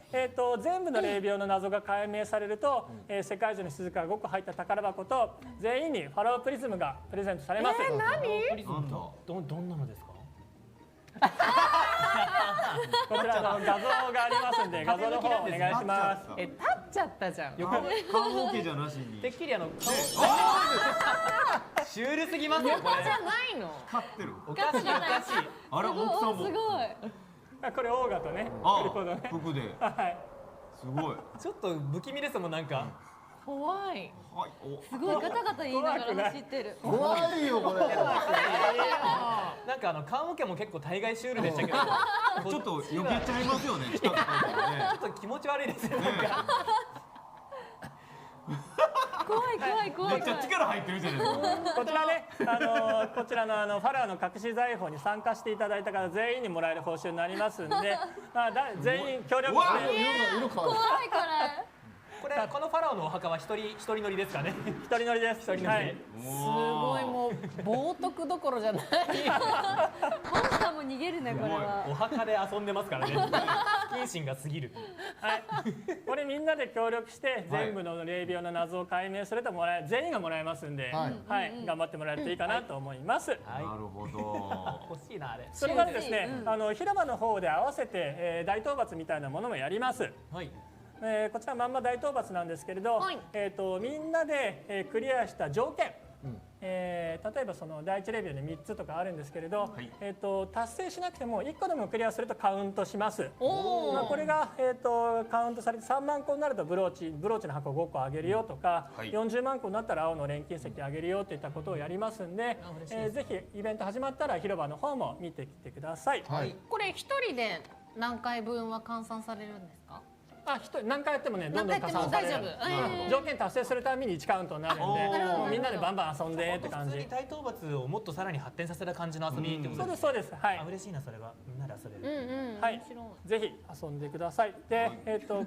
全部の霊廟の謎が解明されると、世界中の鈴が5個入った宝箱と全員にファラオプリズムがプレゼントされます。どんなのですか？こちらの画像がありますんで、画像の方お願いします。立っちゃったじゃん。顔ボケじゃなしに。てっきりシュールすぎますよこれ。じゃないの。勝ってる。おかしい。あれ奥さんも。すごい。これオーガとね。服で。はい。すごい。ちょっと不気味ですもんなんか。怖い。すごいガタガタ言いながら走ってる。怖いよこれ。なんか棺桶も結構大概シュールでしたけど、ちょっと避けちゃいますよね。ちょっと気持ち悪いですね。怖い。めっちゃ力入ってるじゃないですか。こちらね、こちらのファラオの隠し財宝に参加していただいた方全員にもらえる報酬になりますんで、全員協力して。怖いこれ。これさあこのファラオのお墓は一人乗りですかね。一人乗りです。一人乗りではい。すごいもう冒涜どころじゃない。モンスターも逃げるねこれは。お墓で遊んでますからね。不謹慎が過ぎる。はい。これみんなで協力して全部の霊廟の謎を解明すると全員がもらえますんで、はいはい、頑張ってもらえるといいかなと思います。はい。なるほど。欲しいなあれ。それからですね、広場の方で合わせて、大討伐みたいなものもやります。はい。こちらまんま大討伐なんですけれど、はいみんなで、クリアした条件、例えばその第一レベルで3つとかあるんですけれど、達成しなくても1個でもクリアするとカウントします。まあ、これが、カウントされて3万個になるとブローチの箱5個あげるよとか、はい40万個になったら青の錬金石あげるよといったことをやりますんで、ぜひイベント始まったら広場の方も見てきてください。はい。これ一人で何回分は換算されるんですか？一人何回やってもねどんどん加何回やっても算される大丈夫。条件達成するたびに1カウントになるんで、もうみんなでバンバン遊んでって感じ。普通に大討伐をもっとさらに発展させた感じの遊びってことそうでですすそうです。はいあ、嬉しいなそれは。みんなで遊べる。はい、ぜひ遊んでください。で、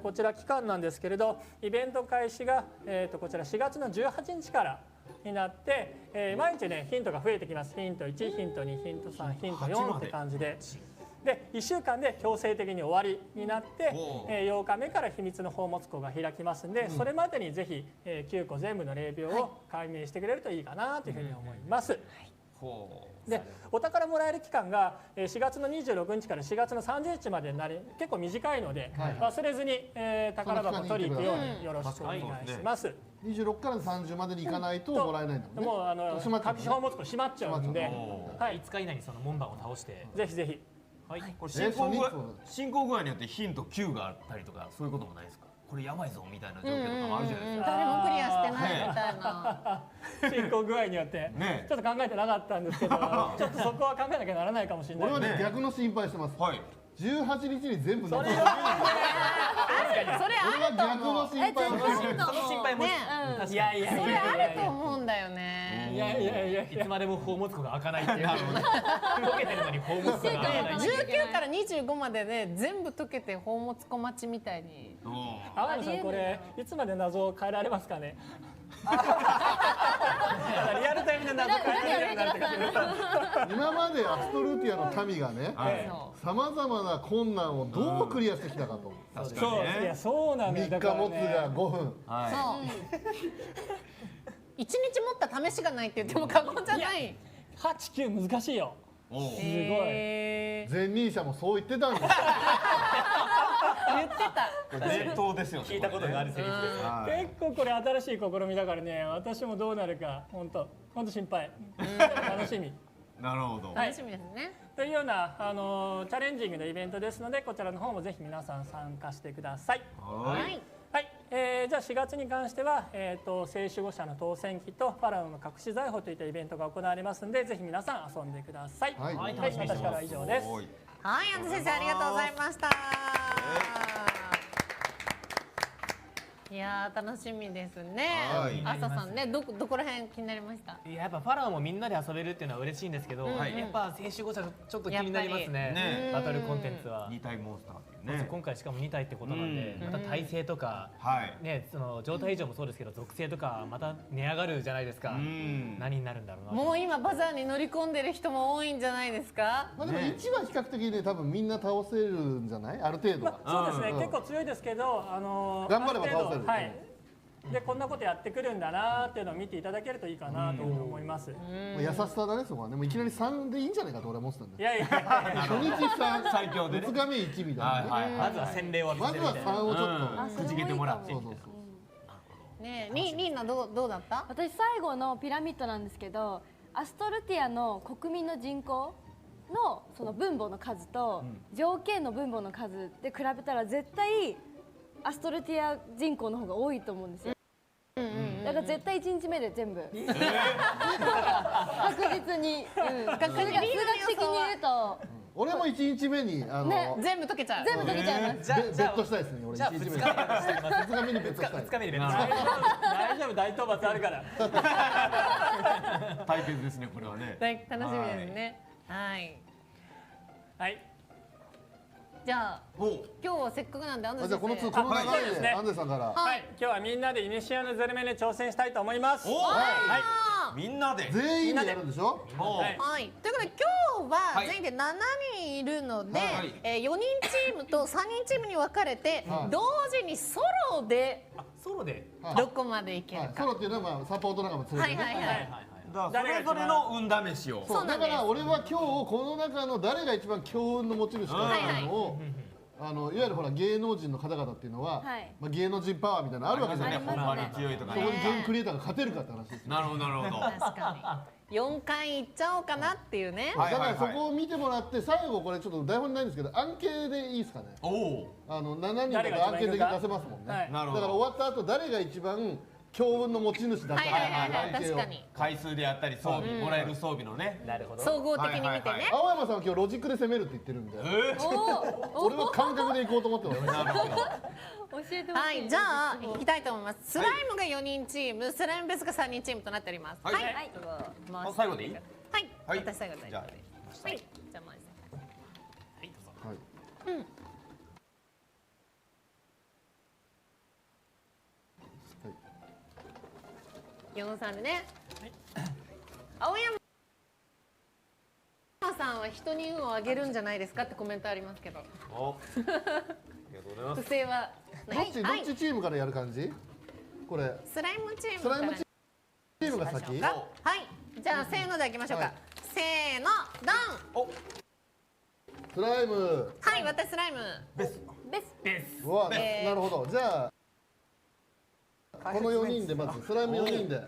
こちら期間なんですけれど、イベント開始が、こちら4月の18日からになって、毎日ねヒントが増えてきます。ヒント1、ヒント2、ヒント3、ヒント4って感じで。で1週間で強制的に終わりになって、8日目から秘密の宝物庫が開きますんで、それまでにぜひ、9個全部の霊廟を解明してくれるといいかなというふうに思います。でお宝もらえる期間が4月の26日から4月の30日までになり結構短いので、忘れずに、宝箱を取りに行くようによろしくお願いします。 26から30までに行かないともらえないんだもんね。もう閉まっちゃう隠し宝物庫閉まっちゃうんで、はい、 5日以内にその門番を倒して。ぜひぜひ。はい。これ進行具合によってヒント9があったりとかそういうこともないですか？これやばいぞみたいな状況とかもあるじゃないですか。誰もクリアしてないみたいな。進行具合によってねちょっと考えてなかったんですけど、ちょっとそこは考えなきゃならないかもしれない俺はねね逆の心配してます。はい。 18日に全部残る。それ俺は逆の心配をしてる。その心配もねいやいやいそれやいやあると思うんだよね。いやいやいやいつまでも宝物庫が開かないっていう。溶けてるのに宝物庫が開かない。 19から25までで全部解けて宝物庫待ちみたいに。天野さんこれいつまで謎を変えられますかね。リアルタイムで謎変えられるようになってくる。今までアストルティアの民がね、そさまざまな困難をどうクリアしてきたかと。確かそうにね。いやそうなんだ3よ。だから日持つがね。 5分。はそう。一日持った試しがないって言っても過言じゃない。 8、9難しいよ。い。おうすごい。前任者もそう言ってたんです。言ってた。伝統ですよね。聞いたことがあるセリフです。はい結構これ新しい試みだからね、私もどうなるか本当心配。楽しみ。なるほど。楽しみですね。というようなチャレンジングなイベントですので、こちらの方もぜひ皆さん参加してください。はい。はい。はい、じゃあ4月に関しては、聖守護者の当選記とファラオの隠し財宝といったイベントが行われますので、ぜひ皆さん遊んでください。はいはい、私からは以上です。おいはい、安藤先生ありがとうございました。いやー楽しみですねはい。朝さんね、どこら辺気になりました？いややっぱファラオもみんなで遊べるっていうのは嬉しいんですけど、はいやっぱ聖守護者ちょっと気になりますね。ねバトルコンテンツは。二体モンスターっていうね。今回しかも2体ってことなんで、また体勢とか、はい。ね、その状態異常もそうですけど属性とかまた値上がるじゃないですか。うん。何になるんだろうな。もう今バザーに乗り込んでる人も多いんじゃないですか？まあでも1は比較的ね多分みんな倒せるんじゃない？ある程度は。そうですね、うん結構強いですけど、頑張ればある程度倒せるはい。でこんなことやってくるんだなっていうのを見ていただけるといいかなというふうに思います。もう優しさだねそこはね。もういきなり3でいいんじゃないかと俺は思ってたんだよ。いやいやいやいや。初日3、最強でね2日目1みたいなね。はいまずは洗礼を浴びまずはせるみたいな。 3をちょっと。くじけてもらってそうそうそう。ねえ、リーナどうだった？私最後のピラミッドなんですけど、アストルティアの国民の人口のその分母の数と条件の分母の数で比べたら絶対アストルティア人口の方が多いと思うんですよ。だから絶対1日目で全部確実に、数学的に言うと俺も1日目にね全部解けちゃう。全部解けちゃいます。じゃあベッドしたいですね俺じゃあ1 2日目日目に。にしてきます。 2日目にベッドしたい。 2日目に別に。大丈夫大討伐あるから。対決ですねこれはね。楽しみですね。はい。はい。じゃあおう今日はせっかくなんで安藤じゃあこの先生この流れでそうですね安西さんから。はい、今日はみんなでイニシアのゼルメに挑戦したいと思います。おはい。みんなで全員でやるんでしょ。おうはいはい、ということで今日ははい全員で7人いるので、はい4人チームと3人チームに分かれて、はい同時にソロであソロではいどこまでいけるはい、か。ソロっていうのはまあサポート仲間連れてね。はいはいはいだからそれぞれの運試しをそうなんですだから俺は今日この中の誰が一番強運の持ち主かっていうのを、いわゆるほら芸能人の方々っていうのは、はいまあ、芸能人パワーみたいなのあるわけじゃないありますねほんまに強いとかそこにねゲームクリエイターが勝てるかって話ですよ。なるほどなるほど確かに4回いっちゃおうかなっていうね。はいだからそこを見てもらって最後これちょっと台本にないんですけどアンケーでいいですかね。おお7人とかアンケートで出せますもんね。はいなるほどだから終わった後誰が一番強運の持ち主だったかはいはいはいはい、っていうアンケートを確かに回数であったり装備もらえる装備のねなるほど総合的に見てね。はいはいはい青山さんは今日ロジックで攻めるって言ってるんでお俺は感覚でいこうと思ってます。なるほど教えてほしい。はい、じゃあ行きたいと思います。スライムが4人チーム、スライムベースが3人チームとなっております。はいはい、ちょっと回してあ最後でいいはい、はい私最後で大丈夫じです。はい、じゃあ回して。はい43でね。青山さんは人に運をあげるんじゃないですかってコメントありますけど、おありがとうございます不正はない。どっはいちチームからやる感じ？これスライムチームからスライムチームが先？はい、じゃあせーのでいきましょうか。はいせーの、ドン。スライム。はい、私スライム。ベス。うわ、えーなるほど。じゃあこの4人でまずスライム4人で。はい、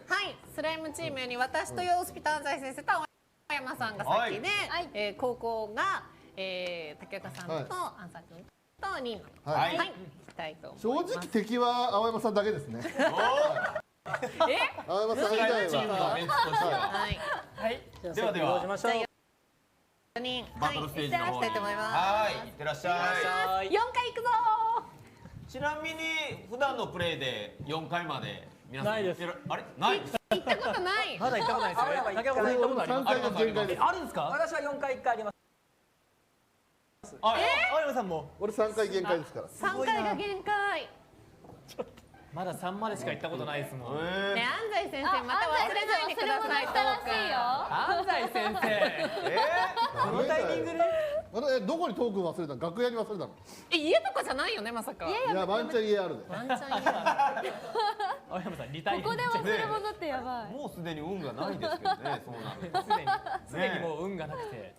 スライムチームに私とヨースピタンザイ先生と青山さんが先で、はい高校が、竹岡さんと、はいアンサ君とニーナ。はいはい、いきたいと正思います。直敵は青山さんだけですね。青山さん以外チームのは。メンツとしてははい、はい。ではではどうしましょう。 4人、バトルステージの方にはい、行きたいと思います。はいいってらっしゃい4回行くぞちなみに普段のプレイで4回まで皆さんないです行ってるあれないー。行ったことない。まだ行ったことないです青山ね竹岡さん行ったことあり3ます回が限界です。あるんですか私は4回1回あります。あ青山さんも俺3回限界ですから。 3回が限界。まだ3までしか行ったことないですもんね、安西先生、また忘れないでください。安西先生このタイミングであれどこにトークン忘れたの？楽屋に忘れたの？家とかじゃないよね、まさか。いやワンチャン家あるで。ワンチャン家。青山さんリタイアここで忘れ物ってやばい。もうすでに運がないですけどねそうなるとすでにもう運がなくて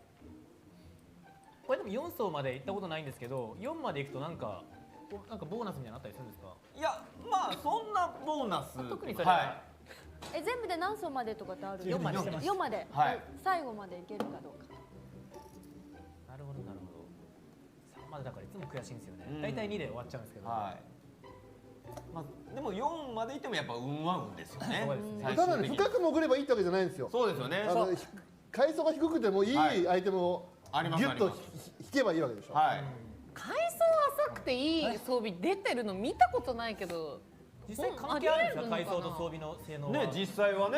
これでも4層まで行ったことないんですけど4まで行くとなんかボーナスみたいなのあったりするんですかいやまあそんなボーナス特にそれはは全部で何層までとかってある4までしてます4まで、はい最後までいけるかどうか。なるほどなるほど3までだからいつも悔しいんですよねうん大体2で終わっちゃうんですけどはいまあでも4までいってもやっぱ運は運ですよねそうですね最ただね終的に深く潜ればいいってわけじゃないんですよ。そうですよね階層が低くてもいいはいアイテムをありますギュッとあり引けばいいわけでしょ。はい階層浅くていい装備出てるの見たことないけど。実際関係あるんですかうん階層と装備の性能はね実際はね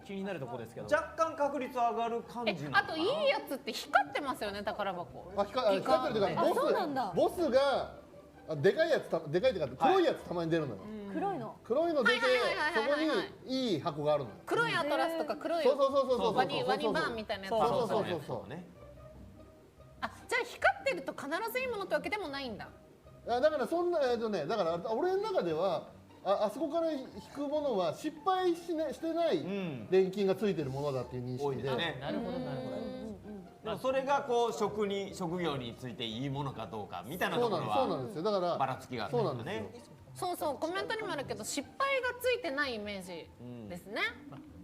気になるところですけど若干確率上がる感じなのかなあといいやつって光ってますよね、宝箱。光ってるというかあそうなんだボスがでかいやつでかいっていうか黒いやつたまに出るのよ。黒いの。黒いの出てはいはいはいはいはいそこにいい箱があるのよ。黒いアトラスとか黒いそうそうそうそうワニバーンみたいなやつ。そうそうそうそうねあ、じゃあ光ってると必ずいいものってわけでもないんだ。だからそんなだから俺の中ではあそこから引くものは失敗してないん錬金がついてるものだっていう認多い識で。ですねなるほどなるほどでもそれがこう職業についていいものかどうかみたいなところそうなはんですよだからばらつきがあるそうなんですよねそうそう、コメントにもあるけど失敗がついてないイメージですね。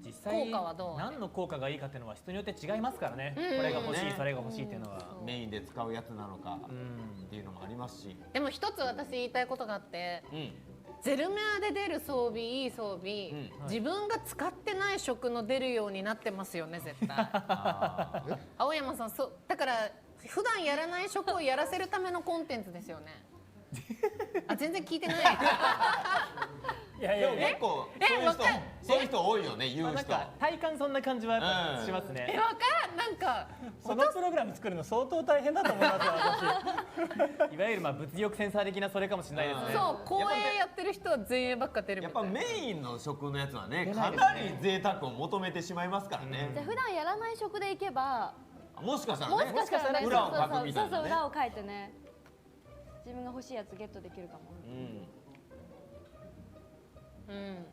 実際効果はどう何の効果がいいかっていうのは人によって違いますからねこうんれが欲しいねそれが欲しいっていうのはメインで使うやつなのかうんっていうのもありますしでも一つ私言いたいことがあって、うんゼルメアで出る装備いい装備、ん自分が使ってない食の出るようになってますよね絶対。青山さん、そうだから普段やらない食をやらせるためのコンテンツですよね。あ、全然聞いてない。いやいでもやいや結構そういう人多いよね、言う人。なんか体感そんな感じはやっぱしますね。わからん、なんかそのプログラム作るの相当大変だと思いますよ私。いわゆるまあ物欲センサー的なそれかもしれないですね。そう公営やってる人は前衛ばっか出るやっみたいな。ぱメインの食のやつはね、か出ないですねなり贅沢を求めてしまいますからねじゃあ。普段やらない職でいけばもしかしたらね、もしかしたらね裏を書くみたいなね。そう裏を書いてね自分が欲しいやつゲットできるかも。うん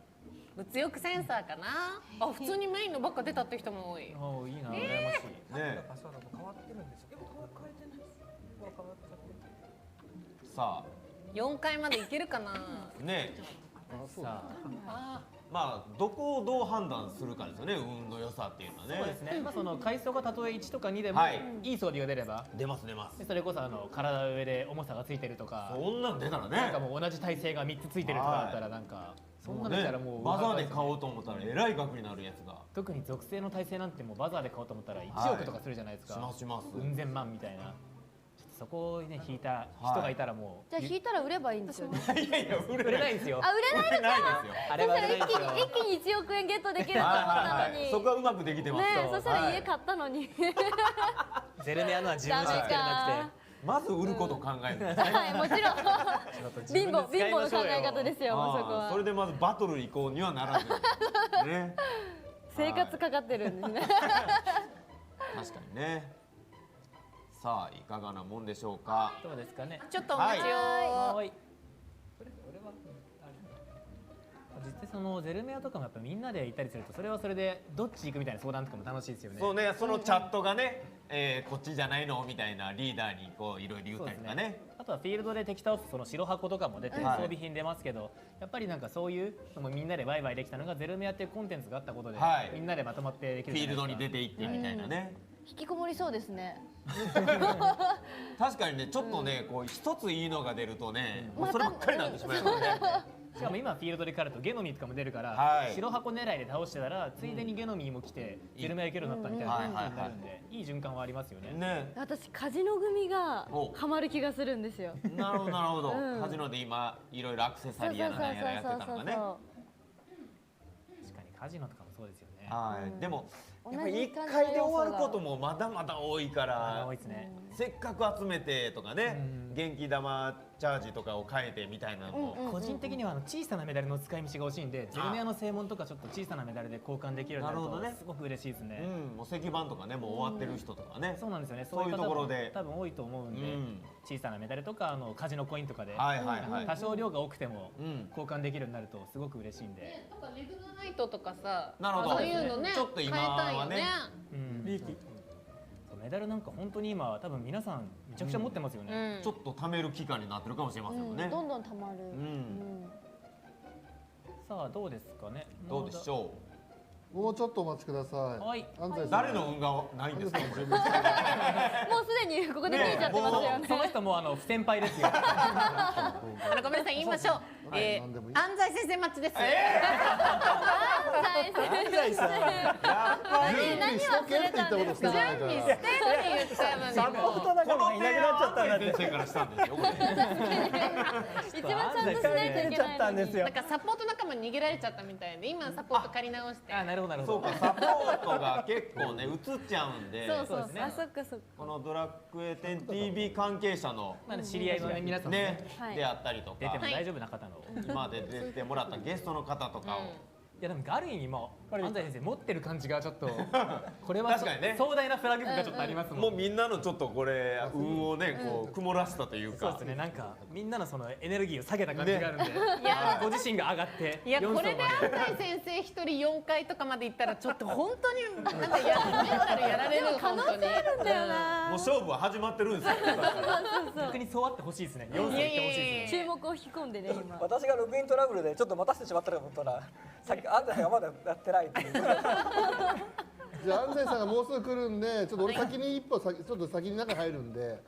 物欲センサーかな。あ普通にメインのばっか出たって人も多い。おーいいな、羨ましい。ね、パスワードも変わってるんですよ。変えてないです。変わっちゃってる。さ4階までいけるかな。あね、さあ、まあどこをどう判断するかですよね、運の良さっていうのはね。そうですね。まあその階層がたとえ1とか2でもはいいい装備が出れば、出ます出ます。でそれこそ体上で重さがついてるとか、そんなん出たらなんかね、もう同じ体勢が3つついてるとかだったらなんかそんなの出たらもうバザーで買おうと思ったらえらい額になるやつが特に属性の体勢なんてもうバザーで買おうと思ったら1億とかするじゃないですか。しますします。うん千万みたいな。そこをね引いた人がいたらもう、じゃあ引いたら売ればいいんですよね。いやいや売売れないんですよ。あ売れない売れないですよ。あれは売れないですよ。一気に1億円ゲットできると思ったのに。そこはうまくできてます。ねえそしたらはい家買ったのに。ゼルメアのは自分しか作れなまず売ることを考える。はいもちろん。くて、貧乏の考え方ですよもうそこは。それでまずバトル移行にはならず。ね。生活かかってるんですね。確かにね。さあいかがなもんでしょうか。どうですかね。ちょっとお待ちを。はい。実際そのゼルメアとかもやっぱみんなでいたりするとそれはそれでどっち行くみたいな相談とかも楽しいですよね。そうね、そのチャットがね、こっちじゃないのみたいなリーダーにこういろいろ言ったりとかね。あとはフィールドで敵倒すその白箱とかも出て装備品出ますけど、やっぱりなんかそういうのもみんなでワイワイできたのがゼルメアっていうコンテンツがあったことで、はいみんなでまとまってできフィールるじゃないですか。ドに出て行ってみたいなね。引きこもりそうですね。確かにね、ちょっとね、こう一ついいのが出るとね、もうそればっかりになってしまいますね。しかも今フィールドで狩るとゲノミーとかも出るから、はい白箱狙いで倒してたらついでにゲノミーも来てゼルメアいけるようになったみたいなうん感じになるんで、いい循環はありますよね。ね。私カジノ組がおハマる気がするんですよ。なるほどなるほど。うんカジノで今いろいろアクセサリーやらなんやらやってたのがね。確かにカジノとかもそうですよね。はい。でもやっぱ同じり一感じの回で終わることもまだまだ多いかあら多い。ですね。せっかく集めてとかね、元気玉チャージとかを変えてみたいなのも、個人的には小さなメダルの使い道が欲しいんで、ゼルメアの正門とかちょっと小さなメダルで交換できるようになるなるほどねとすごく嬉しいですね。もう石板とかねもう終わってる人とかね、そうなんですよね。そういうところで多分多いと思うんで、うん小さなメダルとかカジノコインとかで、はいはいはい、多少量が多くてもうん交換できるようになるとすごく嬉しいんで。とかレグナナイトとかさ、なるほどそういうのね、ちょっと今はね変えたいよね。うん利益。そうメダルなんか本当に今多分皆さんめちゃくちゃ持ってますよね。ちょっと貯める期間になってるかもしれませんよね、どんどん溜まる。さあどうですかね。どうでしょもうちょっとお待ちください。はいう安西さん誰の運がないんですか安西さん準備してるもうすでにここで見えちゃってますよね。その人も不先輩ですよ。ごめんなさい言いましょう。何でもいい安西先生マッチです。安西先生。何しとけって言ったことしてないから。準備してって言ったのにサポート仲間がいなくなっちゃったんだって。先生からしたんですよこれ一番ちゃんとしないといけちゃっないのに。たんですよなん。かサポート仲間に逃げられちゃったみたいで、今サポート借り直して。あなるほどなるほど。そうかサポートが結構ね映っちゃうんでそうそうですねあそっかそっか。このドラクエ 10TV 関係者のまだ知り合いの皆さんもねね、はいであったりとか出ても大丈夫な方の。今まで出てもらったゲストの方とかを、いやでもある意味もう安西先生持ってる感じがちょっとこれは確かにね壮大なフラグがちょっとありますもん。もうみんなのちょっとこれ運をねこう曇らせたというかそうですね。なんかみんなのそのエネルギーを下げた感じがあるんで、いやご自身が上がっていや4これで層まで。安西先生一人4回とかまで行ったらちょっと本当になんかメンタルやられる本当に。だよな。もう勝負は始まってるんですよ逆にそうあってほしいですね。4層行ってほしいですね。注目を引き込んでね今。私がログイントラブルでちょっと待たせてしまったと思ったら、さっき安西さんがまだやってないっていう。じゃあ安西さんがもうすぐ来るんで、ちょっと俺先に一歩先、ちょっと先に中入るんで、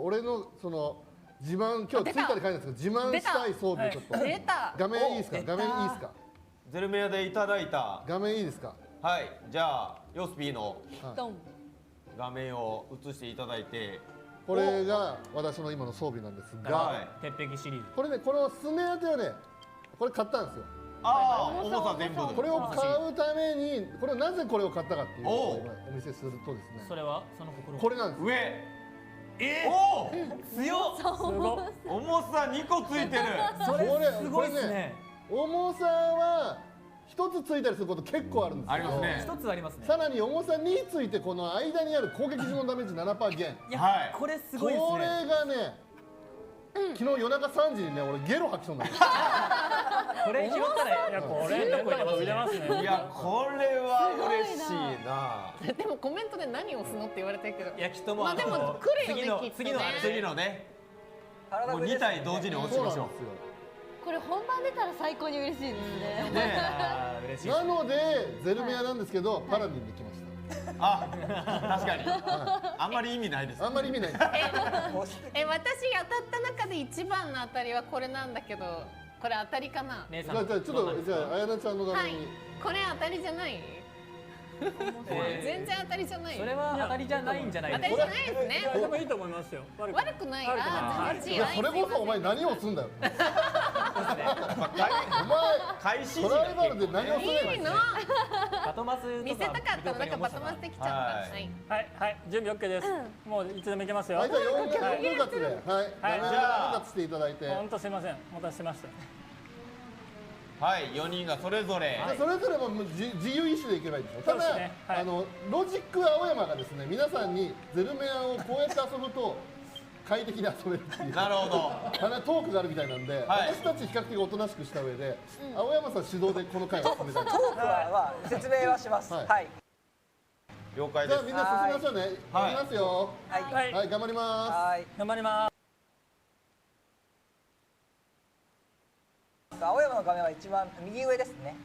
俺のその自慢今日ツイッターで書いたんですけど、自慢したい装備をちょっと出た。画面いいですか？画面いいですか？ゼルメアでいただいた画面いいですか？はいじゃあヨスピーのドン。画面を映していただいてこれが私の今の装備なんですが、は鉄壁シリーズ。これねこのスネ当てはねこれ買ったんですよ。ああ、重さ全部。これを買うためになぜこれを買ったかっていうのを今お見せするとですね、それはその心これなんです。上。おお、強っ。すごい。重さ2個ついてる。それこれすごいですね。重さは一つついたりすること結構あるんですけど、ありますね。一つありますね。さらに重さ2ついてこの間にある攻撃時のダメージ 7% 減。いや、はいこれすごいですこね。れがね、昨日夜中3時にね俺ゲロ吐きそうになった。これ拾ったらいやこれ変な声飛び出ますね。いや、これは嬉しいな。でもコメントで何を押すのって言われてるけど、いやきっともうまあでも来るよねきっとね。次のあれ次のね、もう2体同時に押しましょう。これ本番出たら最高に嬉しいですね。ねあー嬉しい。なのでゼルメアなんですけど、パラディンできましあ、確かに。あんまり意味ないですた。あんまり意味ないんです。私当たった中で一番の当たりはこれなんだけど、これ当たりかな。姉さん。じゃあちょっとじゃあ綾菜ちゃんの画はい面に。、これ当たりじゃない全然当たりじゃないそれは当たりじゃないんじゃない当たりじゃないですね。でもいいと思いますよ。悪悪くない。悪くないあ、全然違う。いやそれこそお前何をすんだよ。お開始前トライバルで何をすんだよ。いいの。バトマスとか見せたかったのなんかバトマスできちゃった。ははいい。はいはい、準備 OK です。もういつでもいけますよ。はい、じゃあ4月で、はい、画面じゃあ4月していただいて、本当すいません、お待たせしました。はい、4人がそれぞれ。それぞれも自由意志でいけばいいんですよ。たそうですだ、ねはいロジック青山がですね、皆さんにゼルメアをこうやって遊ぶと快適に遊べるっていう。なるほど。トークがあるみたいなんで、はい私たち比較的おとなしくした上で、青山さん主導でこの回を進めたい。トークは説明はします。はいはい。了解ですじゃあ。みんな進みましょうね。はいいきますよ。はい。はい、はい、頑張りまはい。頑張ります。青山の画面は一番右上ですね。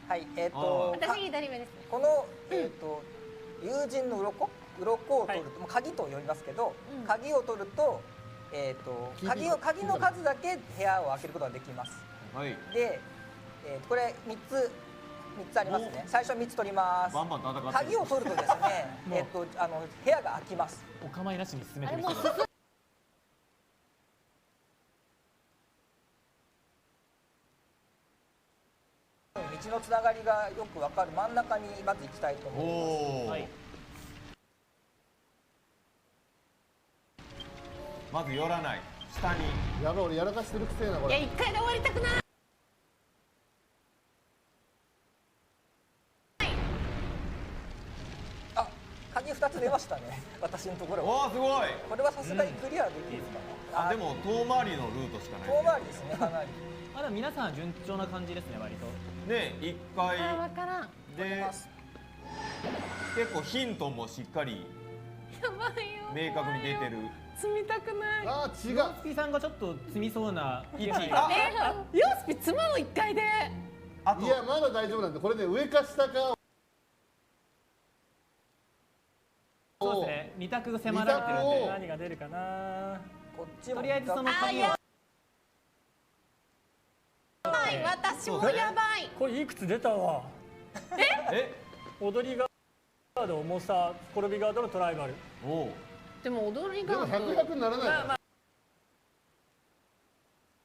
はい。私左目ですね。この友人の鱗を取ると、もう鍵と呼びますけど、鍵を取ると鍵の数だけ部屋を開けることができます。はい。で、これ3つありますね。最初3つ取ります。バンバン戦ってる。鍵を取るとですね、部屋が開きます。お構いなしに進めてる。道のつながりがよくわかる真ん中にまず行きたいと思います。おお、はい。まず寄らない。下に。す。やばい、俺やらかしてるくせえなこいやれ。一回で終わりたくない。あ、鍵2つ出ましたね。私のところは。おお、すごい。これはさすがにクリアできるかな。あ、でも遠回りのルートしかない。遠回りですね、かなり。あ、でも皆さん順調な感じですね、割と。ね、一回あ、わからん。で結構ヒントもしっかりやばいよ。明確に出てる。積みたくない。あー、違う。スピさんがちょっと積みそうな位置。あ、ヨスピ積むの一回で。あといや、まだ大丈夫なんで、これね、上か下か。そうですね。二択迫られてるんで。何が出るかな。こっちも。とりあえずそのあ、鍵を。やばい。私もやばい。これいくつ出たわ。え、踊りガード、重さ、転びガードのトライバル。おお、でも踊りでもが。 100にならないか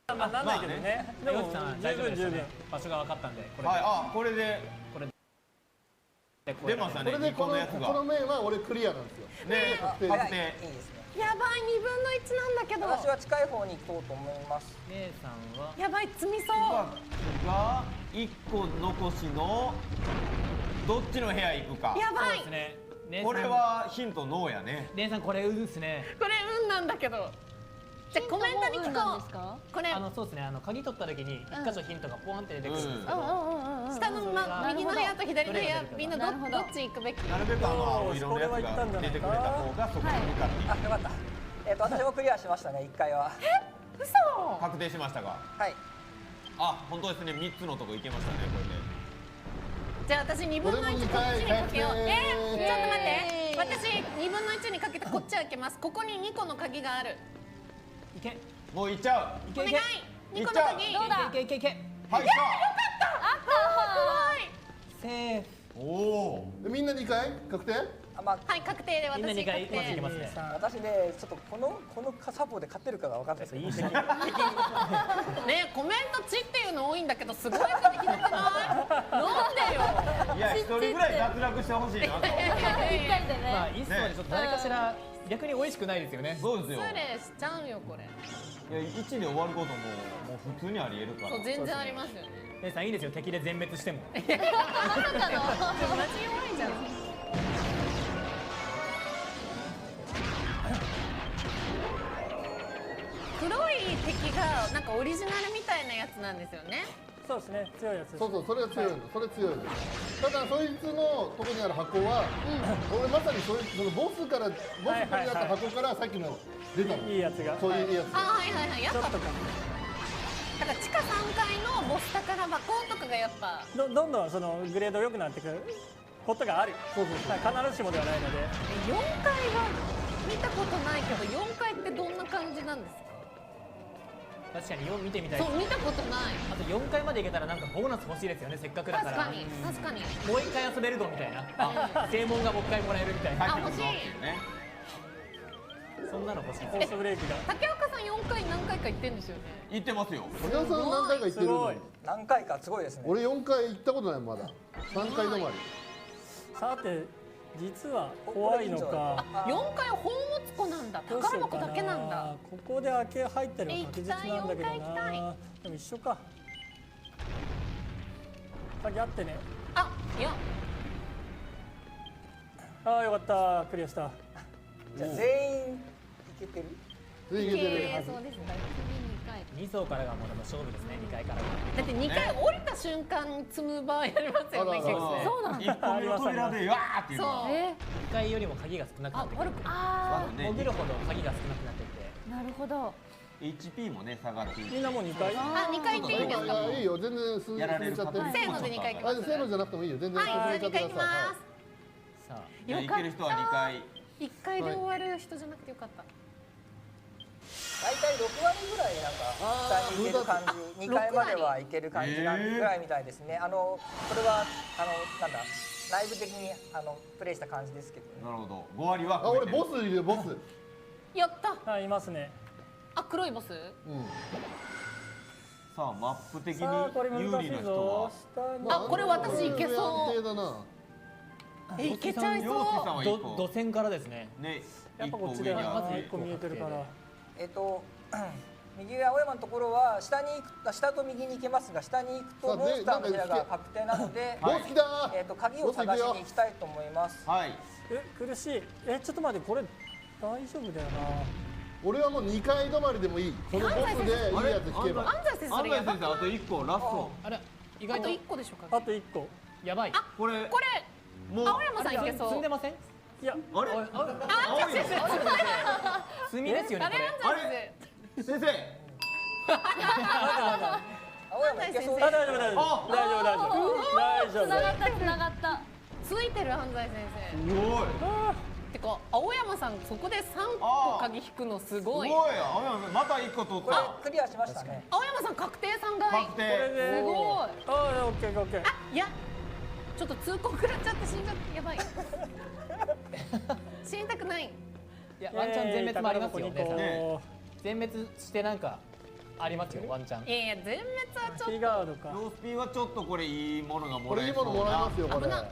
ら。まあなんないけどね。でもヨシさん大十分十分丈夫ですね。。場所が分かったんで。これはい、あ、これでで出ましたね。2これでこの個のやつこのが。ね面は俺クリアなんですよ。ね、あ、確早い。定。いいですね。やばい、2分の1なんだけど。私は近い方に行こうと思います。姉さんは。やばい、積みそう。が1個残しのどっちの部屋行くか。やばいそうです。ね。姉さんこれ。はヒントノーやね。姉さんこれ運ですね。これ運なんだけど。じゃあコメントに聞こう。か？これそうですね。鍵取った時に一箇所ヒントがポンって出てくるんですけど。下の右の部屋と左の部屋、みんなどなるほどっち行くべき？なるべく青色のやつが出てくれた方がそこに向かっていあ、よかった。私もクリアしましたね、1回は。嘘。く。確定しましたが。はい。あ、本当ですね。3つのとこ行けましたね。これで。じゃあ私2分の1こっちにかけよう。ちょっと待って。私2分の1にかけてこっち開けます。ここに2個の鍵がある。いけ。もう行っちゃう。お願い。2個の鍵。どうだ。いけいけいけ。はい、さセーフ。あ。おお。みんな2回確定？あ、まあ、はい、確定でみんな私2回確定。まずいけますね。私ね、ちょっとこのサポで勝てるかが分かんないです。いい席。ね、コメント「ち」っていうの多いんんだけどすごいことできなくない？なんでよ。いや一人ぐらい脱落してほしいなと。一回でまあね。いいっすよね。ちょっと誰かしら逆に美味しくないですよね。そうですよ。失礼しちゃうよこれ。いや1で終わることも普通にありえるから。そう全然ありますよね。姉さんいいですよ。敵で全滅しても。まさかのマジ弱いじゃん。黒い敵がなんかオリジナルみたいなやつなんですよね。そうですね、強いやつです。そうそう、それが強いの、それ強いの。ただそいつのとこにある箱は、俺まさにそのボスからボスになった箱からさっきの出たの。いいやつが。そういうやつ。あはいはいはいやっぱ。ちょっとか。だから地下3階のボス宝箱とかがやっぱどんどんそのグレード良くなってくることがある。そうそうそう。必ずしもではないので。 4階は見たことないけど4階ってどんな感じなんですか？確かに4見てみたい。そう見たことない。あと4回までいけたらなんかボーナス欲しいですよね。せっかくだから。確かに確かに。もう1回遊べるぞみたいな。正門がもう1回もらえるみたいな。あ欲しい。ね。そんなの欲しいコースブレーキが。竹岡さん4回何回か行ってんですよね。行ってますよ。お客さん何回か行ってるのすごい。何回かすごいですね。俺4回行ったことないまだ。3回止まり。さて実は怖いのか。 4階本持つ子なんだ。宝箱だけなんだ。ここで開け入ったら確実なんだけど行きたいな。でも一緒か。鍵あってね。あいやああよかったクリアした。じゃあ全員いけてる？全員行けてる。そうですね。2層からがもうでも勝負ですね。2回からが。だって2回降りた瞬間積む場合ありますよね。あら結構。そうなんだ。一本目の扉でわーっていうのは。そう。 1回よりも鍵が少なくなってくる。あね潜るほど鍵が少なくなっていって。あ、なるほど。 HP もね下がっていみんなもう2回。あ2回行っていいですか？あいいよ、全然進やられるめちゃってる。方せーので2回行きます。あ、せーのじゃなくてもいいよ、全然進はい2めちゃってください。回行きます。さあいやよかったいける人は2回。 1回で終わる人じゃなくてよかった。大体6割ぐらいなんか下に行ける感じ、2回まではいける感じなんぐらいみたいですね。これはなんだ内部的にプレイした感じですけどね。なるほど。5割はあ、超えてる。俺ボスいるよ、ボス。やった。はいいますね。あ黒いボス？うん。さあマップ的にさあこれ難し有利ない人ぞは。。下にあこれ私いけそう安定だな。えいけちゃい陽介さんそは土1個線からですね。ねやっ1ぱこっちで個上にあまずって1個見えてるから。右上青山のところは下と右に行けますが、下に行くとさあモンスターの部屋が確定なので、ボス来たー。鍵を探しに行きたいと思います。はい。苦しい。ちょっと待ってこれ大丈夫だよな。俺はもう2回止まりでもいい。そのボスでいいやつ引けば。安西先生そ安西れやばくない？先生あと1個ラスト。あれ意あと外と1個でしょうか？あと1個。やばい。これこれもう青山さんいけそう。積んでません？いやあれおい青いの積みですよねあれこれ。安西先生。先生。青山行けそうあです。大丈夫大丈夫大丈夫大丈夫つながったつながった。ついてる安西先すごい。生。てか青山さんそこで3個鍵引くのすすごい。ごい。青山さんまた1個取っこれた。クリアしましたね。青山さん確定3階。確これ定。ですごい。ああオッケーオッケー。いやちょっと通行食らっちゃって死んじゃってやばい。死にたくない。いやワンチャン全滅もありますよ。宝箱ね二個全滅してなんかありますよワンチャン。いやいや全滅はちょっキーガードか。ロースピーはちょっとこれいいものがもこらえそうれいいものもらえますよ、これ。危な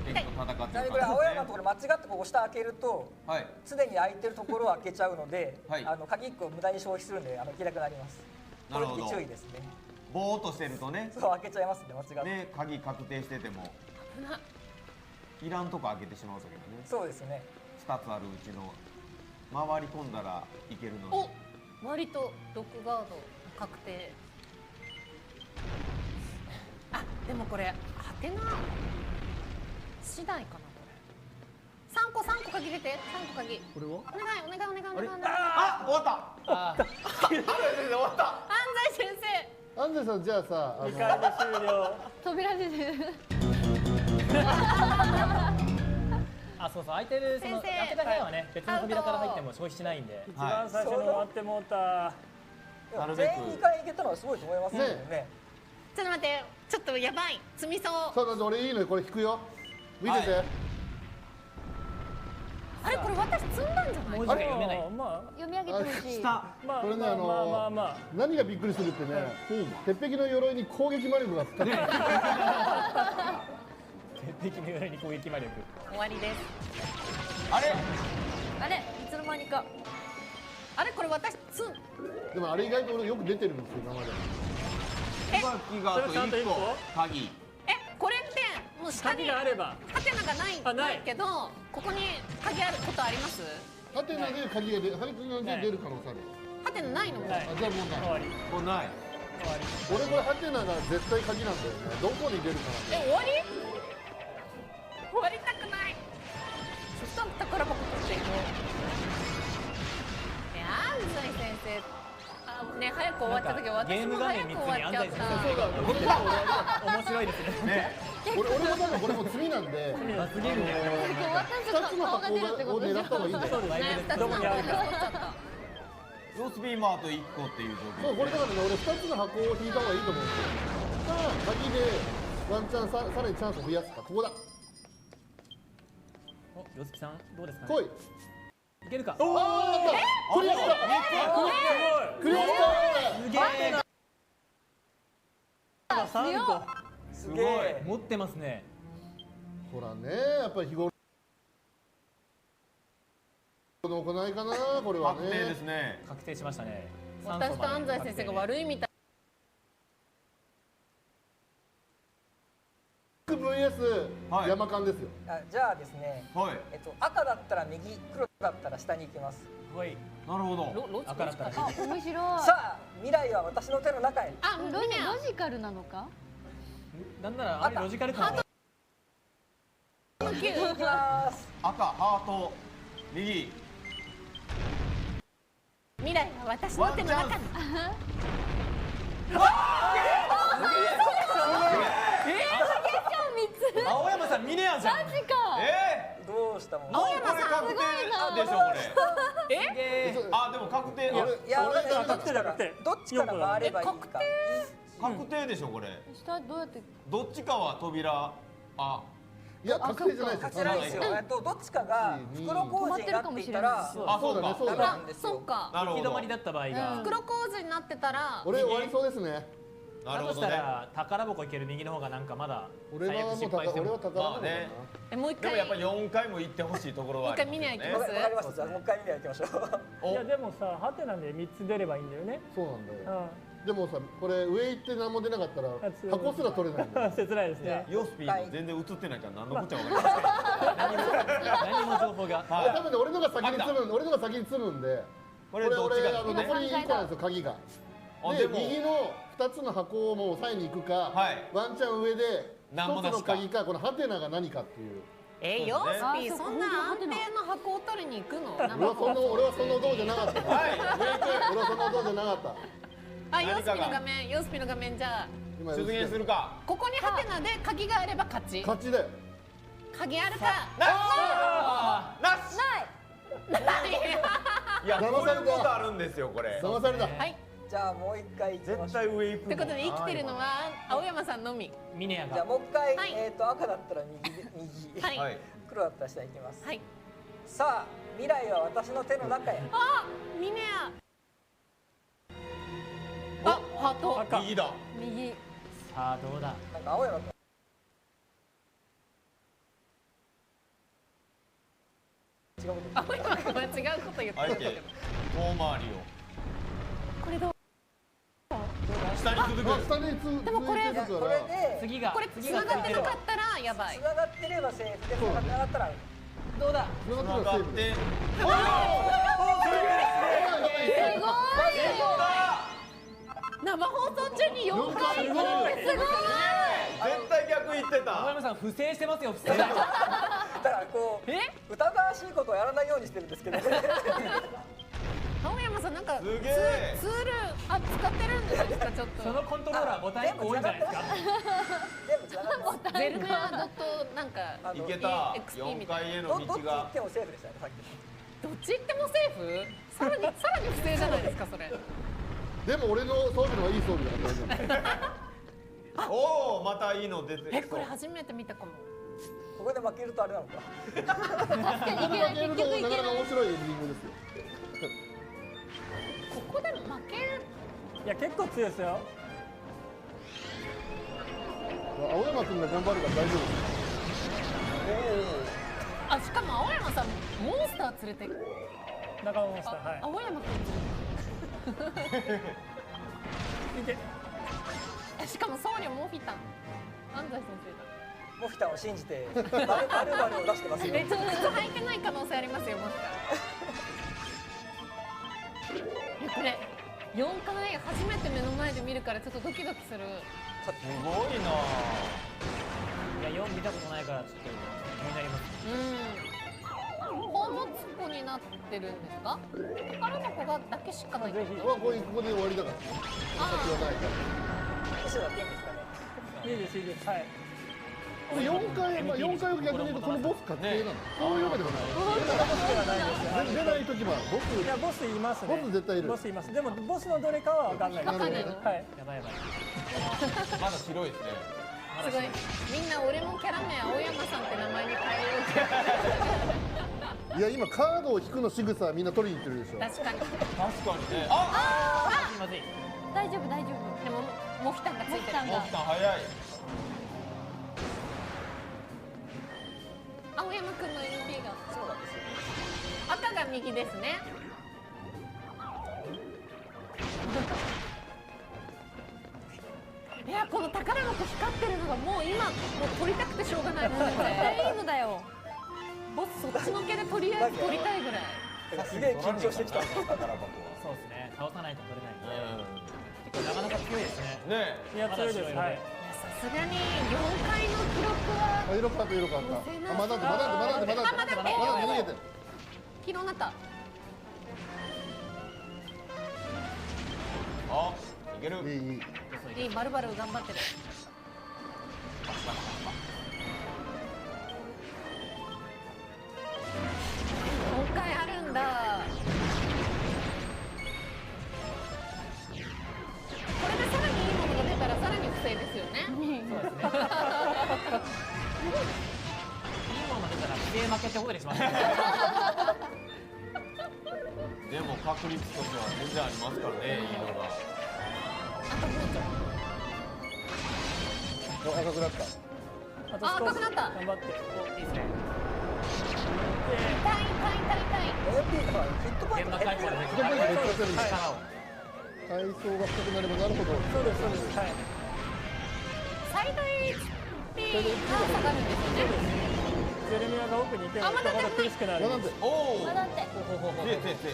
敵と戦ってるちなみにこれ青山のところ間違ってここ下開けると、はい。すでに開いてるところを開けちゃうので、はい鍵1個無駄に消費するんで開けなくなります。なるほどこれ注意ですね。ぼーっとしてるとね。そう開けちゃいますね間違って。ね鍵確定してても危ないらんとこ開けてしまうときどね。そうですね。 2つあるうちの回り込んだらいけるのおに。割とロックガード確定。あでもこれハテナ次第かなこれ。3個鍵出て3個鍵。これはお願いお願いお願いお願いお願い。あ終わった。あー安西先生終わった。安西先生。安西さん、じゃあさ、2回で終了。扉出てる。あそうそう空いてるその先生開けた部屋はね別の扉から入っても消費しないんで。一番最初に終わってもうた。でもなるべく全員2回行けたのはすごいと思いますけどね。ちょっと待ってちょっとやばい積みそう。そうだ、俺いいのよ、これ引くよ。見てて。あれこれ私積んだんじゃない文字が読めない。ま読み上げてほしい。あまあこれねまあまあまあまあ何がびっくりするってね、鉄壁の鎧に攻撃魔力が使ってる。鉄壁のように攻撃魔力。終わりです。あれあれ、いつの間にか。あれこれ私積んでもあれ意外と俺よく出てるんですよ今まで。椿があとそれちゃんと1個一個鍵。これってもう下に鍵があればハテナがないあないけどここに鍵あることあります？ハテナで鍵が出る、ハテナで出る可能性ある。ハテナないの？ないあ、じゃあもうない。終わりもうない。終わり俺これハテナが絶対鍵なんだよね。どこに出るかな。終わり？終わりたくない。そしたら宝箱取っていこう。安西先生、ね早く終わった時私ゲームも画面3つ早く終わっちゃっに安西先た。そうだ、生。僕は面白いですね。ね。俺も多分これも罪なんで。罰ゲームみたいな。二つの箱を狙った方がいいんだよ。どこにあるかロースビーマーと1個っていう状況。そう、これだからね、俺二つの箱を引いた方がいいと思うんですよ。さあ、鍵でワンチャンさらにチャンスを増やすか。ここだ。お、よすきさんどうですか。来い。いけるか。ああ、クリアした。クリアした。すげえ。3個。すげえ持ってますね。ほらね、やっぱり日頃の行いかな、これはね。確定ですね。確定しましたね。私と安西先生が悪いみたい。VS はい山間ですよ。あじゃあですね、はい。赤だったら右、黒だったら下に行きます。はい。なるほど。ロ赤だったらあ、面白い。さあ未来は私の手の中へ。ロあみんなジカルなのか？なんならあれロジカル感は。行きます。赤、ハート、右。未来は私の手の中に。青山さんミネアじゃん。どうしたもん。もうこれ確定でしょこれ。あ、でも確定。いや、俺が確定だ確定どっちから回ればいいか。確定でしょこれ。下どうやって？どっちかは扉。あ、いや、確定じゃないですよ。勝ちないですよ。どっちかが袋小路になっていたら、あ、そうか。そうだね。なんですよ。そっか。なるほど。行き止まりだった場合が。袋小路になってたら。俺終わりそうですね。だとしなるほどね。たら宝箱行ける右の方がなんかまだ俺はもう最悪失敗しても。俺は宝物だまあねな。もう一回。でもやっぱり4回も行ってほしいところはありますよね。もう一回見に行きますわかりました。じゃあもう一回見に行きましょう。いやでもさハテナで3つ出ればいいんだよね。そうなんだよ。うでもさ、これ上行って何も出なかったら箱すら取れないんだよ。ん。切ないですね。ヨスピー全然映ってないから何のこっちゃ分かりません。何も情報が。はい多分ね、俺のが先に積むんで、俺のが先に積むんで。これどっちが俺残り1個なんですよ、鍵が。で、あでも右の2つの箱をもう抑えに行くか、はいワンチャン上で1つなんもなしかの鍵か、このハテナが何かっていう。ヨースピーあそんな安定の箱を取りに行くの？俺はその道じゃなかった。はい俺はその道じゃなかった。あ、ヨースピーの画面、ヨースピーの画面じゃあ今出現するか。ここにハテナで鍵があれば勝ち。勝ちだよ。鍵あるか。なし。ない。いや、こういうことあるんですよこれ。騙された。はい。じゃあもう一回行きましょう。絶対上行くもんな。ということで生きてるのは青山さんのみ。ミネアじゃあが。もう一回、はい赤だったら右、はい。はい。黒だったら下行きます。はい。さあ未来は私の手の中へ。あ、ミネア。あ、ハート。右だ。右。さあどうだ。なんか青山君。違うこと青山君は違うこと言ってあえてるけど。遠回りこれどう？を。下に続く。下に続いてるこれから。で次が。これ繋がってなかったらやばい。繋がってればセーフで繋がってなかったらどうだ。繋が上がっってるらセーフ。て。生放送中に4回。すごい。絶対逆言って青た。山さん不正してますよ不正。だからこうえ？疑わしいことをやらないようにしてるんですけど青山さんなんかすげえツール使ってるんじゃないですかちょっと。そのコントローラーボタン1個多いんじゃないですか。全部繋がってますゼルダドットなんかいけた。 XP み4たい回へのどっち行道がっ。てもセーフでしたねさっき。どっち行ってもセーフ？さらに不正じゃないですかそれ。でも俺の装備の方がいい装備だから大丈夫。おお、またいいの出てきそう。これ初めて見たかも。ここで負けるとあれなのか。確かにいけない、負けると結局いけないなかなか面白いエンディングですよ。ここで負ける。いや結構強いですよ。青山君が頑張るから大丈夫です。あ、しかも青山さんモンスター連れて。仲間モンスター、は青山君連れて。い。いけ。しかも僧侶モフィタン。安西先モフィタンを信じてバルバルを出してますよ。生だ。ちょっと靴履いてない可能性ありますよ、モフィタン。いやこれ4回初めて目の前で見るからちょっとドキドキする。すごいな。いや4見たことないからちょっと気になります。宝物庫になってるんですか？宝の子がだけしかない。ぜひ。ここで終わりだから。先はないから。一緒だけいいんですかね。いいですいいです。はい。これ4回、まあ、4回を逆に言うとこのボス確定なの。そういうわけではない。出ない時はボス。いやボスいますね。ボス絶対いる。ボスいます。でもボスのどれかは分かんないです。なるほどね。はい。やばいやばい。まだ白いですね。すごい。みんな俺もキャラ名青山さんって名前に変えようって。いや今カードを引くの仕草はみんな取りに行ってるでしょ。確かに。確かにね。あ、まずい。大丈夫大丈夫。でもモフィタンがついてる。モフィタンがモフタン早い。青山くんの MP がそうなんですよ。赤が右ですね。いやこの宝箱光ってるのがもう今もう取りたくてしょうがないもん絶対いいね。のだよ。ボスそっちのけでとりあえず取りたいぐらい。すげえ緊張してきた。そうですね。倒さないと取れないんで。結構なかなか強いですね。ねいや強いです。はい。いやさすがに4回の記録はあ、色変わった色変わった。あ、まだって逃げて。黄色になった。あ、いける。いいいい。いいバルバル頑張ってる。4回あるんだ。これでさらにいいものが出たらさらに不正ですよね。そうですね。いいものが出たら不正負けってことにしますね。でも確率としては全然ありますからね、いいのが。あともうちょい。赤くなった。あとあ、赤少しくなった。頑張って。いいですね。痛い痛い痛い痛い。 MP とかヒットポイン現ト場解放でね。人前でめっちゃ強い力を。体操が深くなればなるほど。そうですそうです。はい。最大 HP が下がるんですよね。ゼレミアが奥にいてもほど苦しくなる。なんで。おお。まだって。せいせいせい。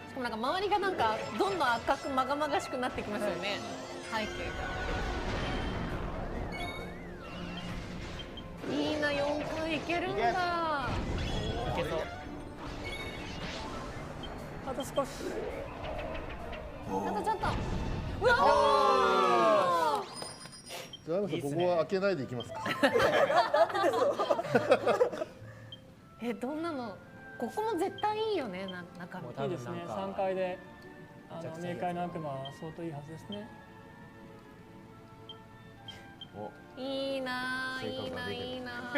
しかもなんか周りがなんかどんどん赤くまがまがしくなってきますよね。背景が。いいな4回いけるんだ。いけそう。あと少し。あとちょっと。うわじゃあ、ここは開けないでいきますか。どんなの。ここも絶対いいよね。中身。いいですね。3回で冥界の悪魔は相当いいはずですね。いいなぁ、いいなぁ、いいな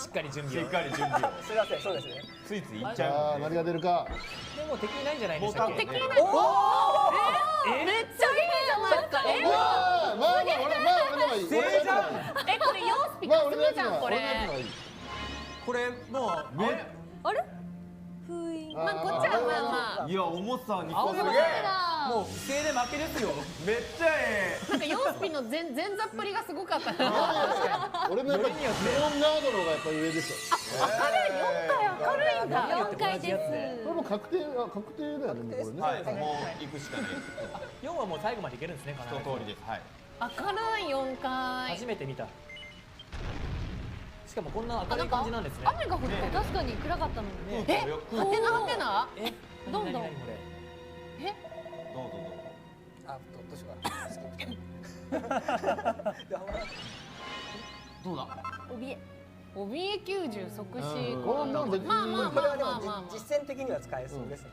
しっかり準備を。しっかり準備を。すいません、そうですね。ついついいっちゃああ、うんで。何が出るか。でも敵いないんじゃないですか。もう多分ね敵いない。おお。めっちゃいいじゃないですか。まあ、俺のはいい。正じゃん。これヨースピまあ、カす俺のやつは、るじゃんこれ。俺のやつはいい。これもうあれ？封印。まあこっちはまあまあ。いや、重さ2個すげえ。もう不正で負けですよ。めっちゃえなんかヨースピの前座っぷりがすごかった。俺のやっぱり、レモンガードの方がやっぱり上でしょ。明るい4回明るいんだ。 4回です。これも確定だよね、もうこれね。え。はい、もう行くしかない。 4はもう最後までいけるんですね。一通りです。はい。明るい4回。初めて見た。しかもこんな明るい感じなんですね。雨が降ってる。確かに暗かったのにね。え、はてなはてな。え、どんどん何これ。え、どうぞどうぞ。あ、どうしようかな。スキップ。どうだ。怯え。怯え90即死。こんなの別にまあまあこれはでまあまあまあも実践的には使えそうですね。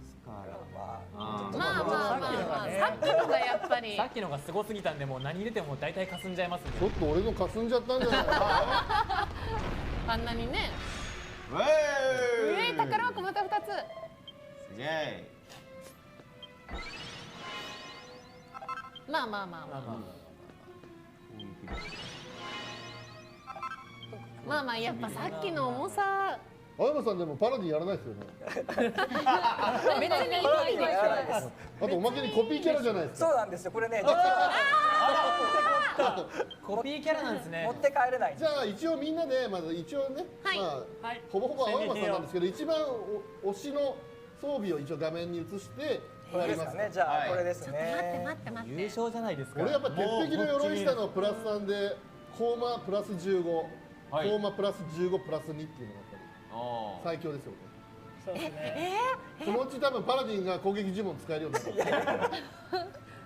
スカまあさっきのがやっぱりさっきのがすごすぎたんでもう何入れても大体霞んじゃいますんでちょっと俺の霞んじゃったんじゃないかあんなにね。ウェーイ宝箱また2つ。すげえ。まあまあやっぱさっきの重さ。青山さんでもパラディやらないですよね。別にいいでしあとおまけにコピーキャラじゃないですか。そうなんですよ。これね、実はコピーキャラなんですね持って帰れない。じゃあ一応みんなでまず一応ね、はいまあほぼほぼ青山さんなんですけど、一番推しの装備を一応画面に映してやりますね。じゃあこれですね。待って優勝じゃないですか俺やっぱ鉄壁の鎧下のプラス3でコーマプラス15、コーマプラス15プラス2っていうのがやっぱり最強ですよね。そうですね。そのうち多分パラディンが攻撃呪文使えるようになる。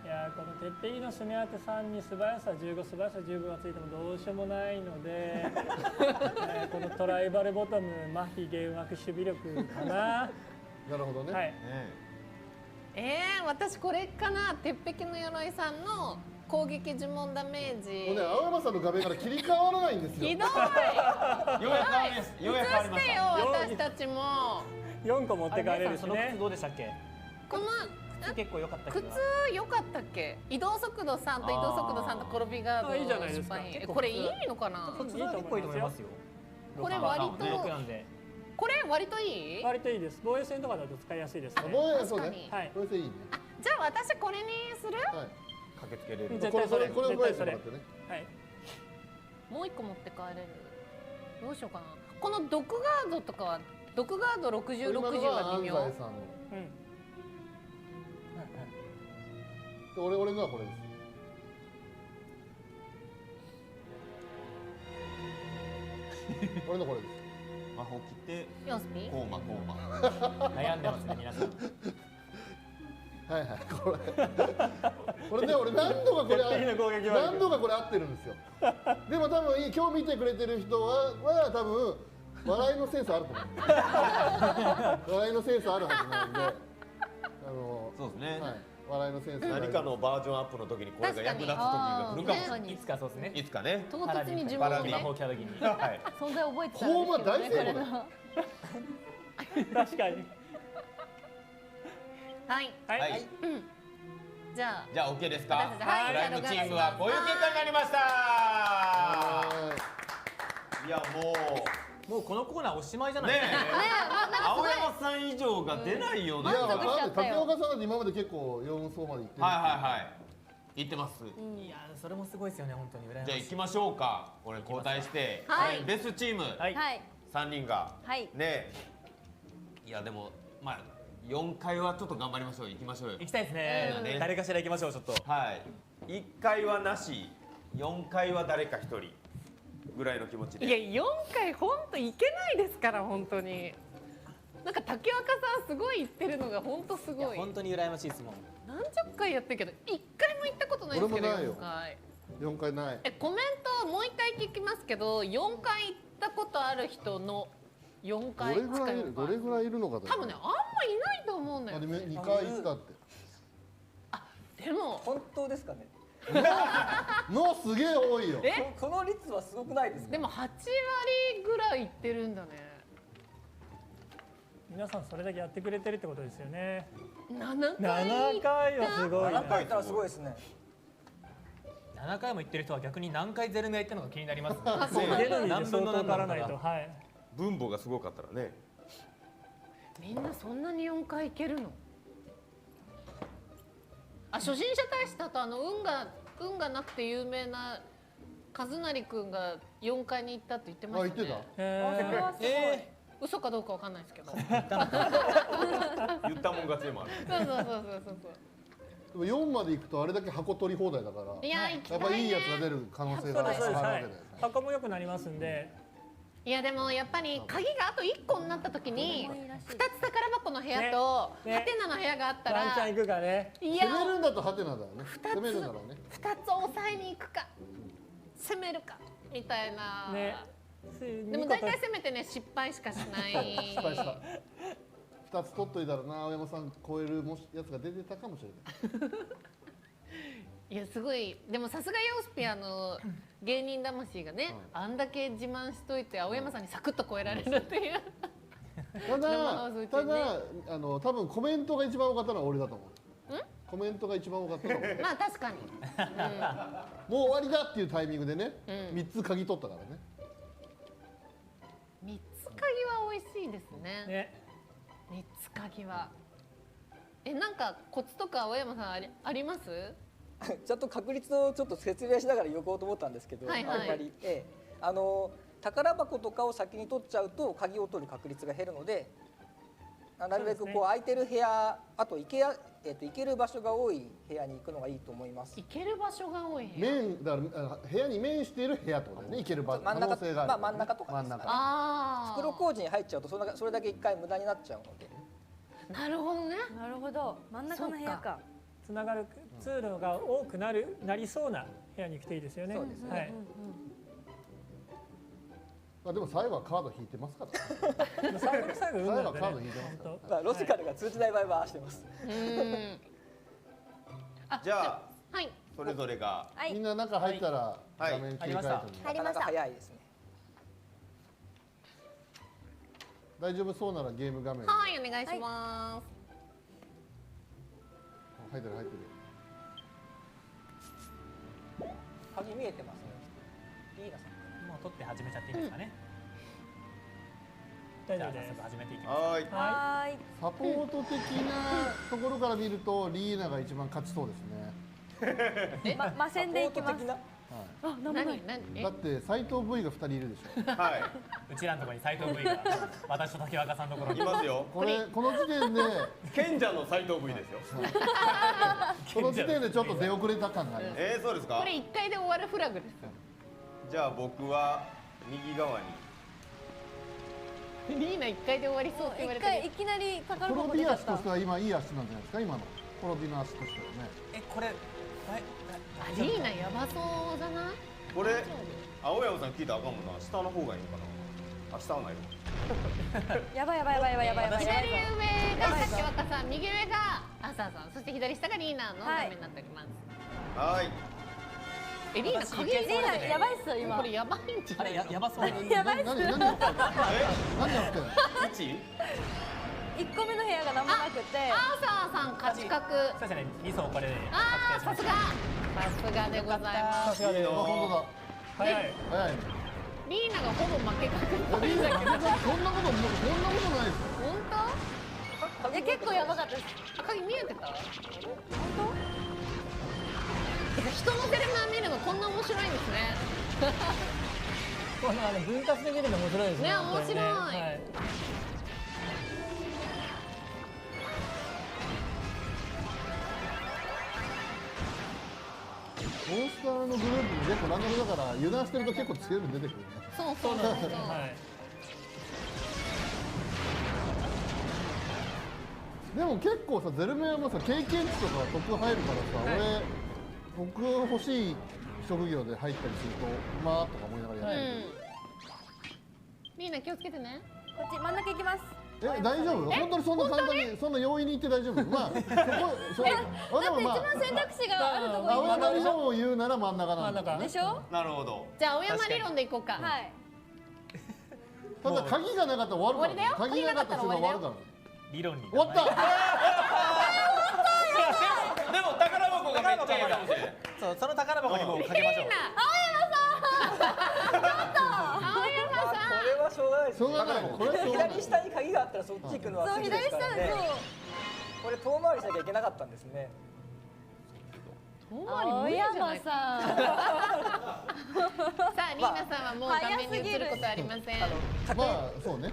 いやこの鉄壁の攻め当て3に素早さ15、素早さ15がついてもどうしようもないので、このトライバルボトム、マフィゲーム枠守備力かな。なるほどね。はい。私これかな。鉄壁の鎧さんの攻撃呪文ダメージ。もうね、青山さんの画面から切り替わらないんですよ。ひどい。ようやく変わります。ようやく変わりま映してよした。私たちも。 4個持って帰れるしその靴ね。どうでしたっけこの靴結構良かったけ靴ど良かったっけ？移動速度3と移動速度3と転びガードあいいじゃないですかスパイン結構これいいのかな？靴は結構いいと思いますよこれ割と6なんでこれ割といい？割といいです。防衛戦とかだと使いやすいですね。防衛そうね。はい。これでいいね。じゃあ私これにする？はい。駆けつけれる。絶対それ。これ絶対それ。覚えてもらってね。はい。もう一個持って帰れる。どうしようかな。この毒ガードとかは毒ガード60、60は微妙。安西さんの。うん。で俺のはこれです。俺のこれです。魔法切ってヨスピ？コーマ。悩んでますね皆さんはいはい、これね、俺何度かこれ何度かこれ合ってるんですよ。でも多分今日見てくれてる人は多分笑いのセンスあると思う。笑いのセンスあるはずなんで、そうですね。はい、笑いのセンス何かのバージョンアップの時にこれが役立つ時が来るかもしれない。いつかそうですねいつかね。唐突に呪パラディ文をね魔法来た時にはい。存在覚えてたんコーマ大ですけどね、これ成功だよ。の。確かに。はい。はい。じゃあじゃあ OK ですか。私たちはいプライムチームはこういう結果になりました。いやもうこのコーナーおしまいじゃないねですかえ、青山さん以上が出ないような。いや、満足しちゃったよ竹岡さんなんて今まで結構4層まで行ってる。はい。言ってます。いやそれもすごいですよね本当に羨ましいじゃあ行きましょうか。これ交代して、はいベストチームはいはい。 3人がはい。ね。いやでもまあ4回はちょっと頑張りましょう。行きましょうよ。行きたいですねうん誰かしら行きましょうちょっとはい。1回はなし、4回は誰か1人ぐらいの気持ちで。いや4回本当いけないですから本当に。なんか竹若さんすごい言ってるのが本当すごい。本当に羨ましいですもん何十回やってるけど1回も行ったことないですけど俺もないよ4回。 4回ない。コメントもう1回聞きますけど4回行ったことある人の4回どれぐらいいるのかだよ。多分ねあんまいないと思うんだよ。 2回行ったって。でも本当ですかね。のすげえ多いよ。この率はすごくないですか。でも8割ぐらい行ってるんだね。皆さんそれだけやってくれてるってことですよね。 7 7回はすごいな。 7回いったらすごいですね。 7回も行ってる人は逆に何回ゼルメやったのか気になりますねあそうなんだ出る意味何で相分の何当足らないなのかと。はい。分母がすごかったらね。みんなそんなに4回行けるの？初心者大使だと運がなくて有名な和成くんが4回に行ったって言ってましたね。あ言って嘘かどうかわかんないですけど。言ったもん勝ちでもある。そう。でも4まで行くとあれだけ箱取り放題だから。いや行きたいね。やっぱいいやつが出る可能性があるそうですそうです。はいわけだよね。。箱も良くなりますんで。いやでもやっぱり鍵があと1個になった時に2つ宝箱の部屋とねハテナの部屋があったら、ワンチャン行くかね。いや攻めるんだとハテナだよね。攻めるならね。 2つ抑えに行くか攻めるかみたいな。ね。でも大体攻めてね失敗しかしない。失敗した。2つ取っといたらな青山さん超えるやつが出てたかもしれない。いやすごいでもさすがヨースピ芸人魂がね、あんだけ自慢しといて青山さんにサクッと超えられるっていう。ただ多分コメントが一番多かったのは俺だと思う。コメントが一番多かったのは俺。まあ確かに。もう終わりだっていうタイミングでね、3つ鍵取ったからね。3つ鍵は美味しいですね。3つ鍵は。なんかコツとか青山さんあります？ちゃんと確率をちょっと説明しながら言おうと思ったんですけど、あんまり、宝箱とかを先に取っちゃうと鍵を取る確率が減るので、なるべくこう空いてる部屋、あと行ける場所が多い部屋に行くのがいいと思います。行ける場所が多い部屋。だから部屋に面している部屋ってことだよね。行ける場所。真ん中、真ん中とかですね。袋小路に入っちゃうとそれだけ一回無駄になっちゃうので。なるほどね。なるほど。真ん中の部屋か。つながる通路が多くなりそうな部屋に行くといいですよね。そうですね。はい。まあでも最後はカード引いてますから。最後最後はカード引いてますから。ロジカルが通じない場合はああしてます。じゃあはい。それぞれがみんな中入ったら画面切り替えて。入りました。早いですね。大丈夫そうならゲーム画面。はい、お願いします。入ってる。鍵見えてますね。リーナさん。もう取って始めちゃっていいですかね。大丈夫です。じゃあ早速始めていきます。はい。サポート的なところから見るとリーナが一番勝ちそうですね。魔戦でいきます。何？だって斉藤 V が2人いるでしょ。はうちらのところに斉藤 V が私と竹若さんのところにいますよ。この時点で賢者の斉藤 V ですよ。この時点でちょっと出遅れた感があります。そうですか。これ1回で終わるフラグです。じゃあ僕は右側に。リーナ1回で終わりそうって言われてる。いきなり宝転箱出ちゃったび足としては今いい足なんじゃないですか。今の転びの足としてはね。これリーナやばそうじゃない？これ青山さん聞いたらあかんもんな。下の方がいいのかな。下はないよ。やばい。左上が竹若さん、右上が朝さん、そして左下がリーナの画面になっております。はい。リーナ鍵リーナやばいっすよ今。これやばいんじゃない？やばそうな。やばいっす。何やってんの？何やってんの1？ 1個目の部屋が何もなくて。朝さん勝ち確。そうですね。2層これでさすがでございます。さすがです。本当だ。早い。早い。リーナがほぼ負け確っぽいリーナんだけど。そんなことないですよ。本当？いや結構やばかったです。鍵見えてた？本当？人のテレマ見るのこんな面白いんですね。この分割で見るの面白いですね。ね、面白い。はいモンスターのグループも結構ランダムだから油断してると結構強いの出てくるね。そうなんですね。はい。でも結構さゼルメアもさ経験値とか得入るからさ、俺僕欲しい職業で入ったりするとまあとか思いながらやってる。リーナ気をつけてね。こっち真ん中行きます。大丈夫？本当にそんな簡単にそんな容易に言って大丈夫？まあだって一番選択肢があるとこ青ろ山理論を言うなら真ん中なんだ。でしょ？なるほど。じゃあ青山理論でいこうか。はい。ただ鍵がなかったら終わるから。鍵なかったら終わるから。理論に終わった。でも宝箱がめっちゃいいかもしれない。そうその宝箱にもかけましょう。青山さん。これはしょうがないです。しょうがない。これはしょうがない。左下に鍵があったらそっち行くのはそう筋ですからね。これ遠回りしなきゃいけなかったんですね。青山さん。さあリーナさんはもう画面に映ることありません。まあそうね。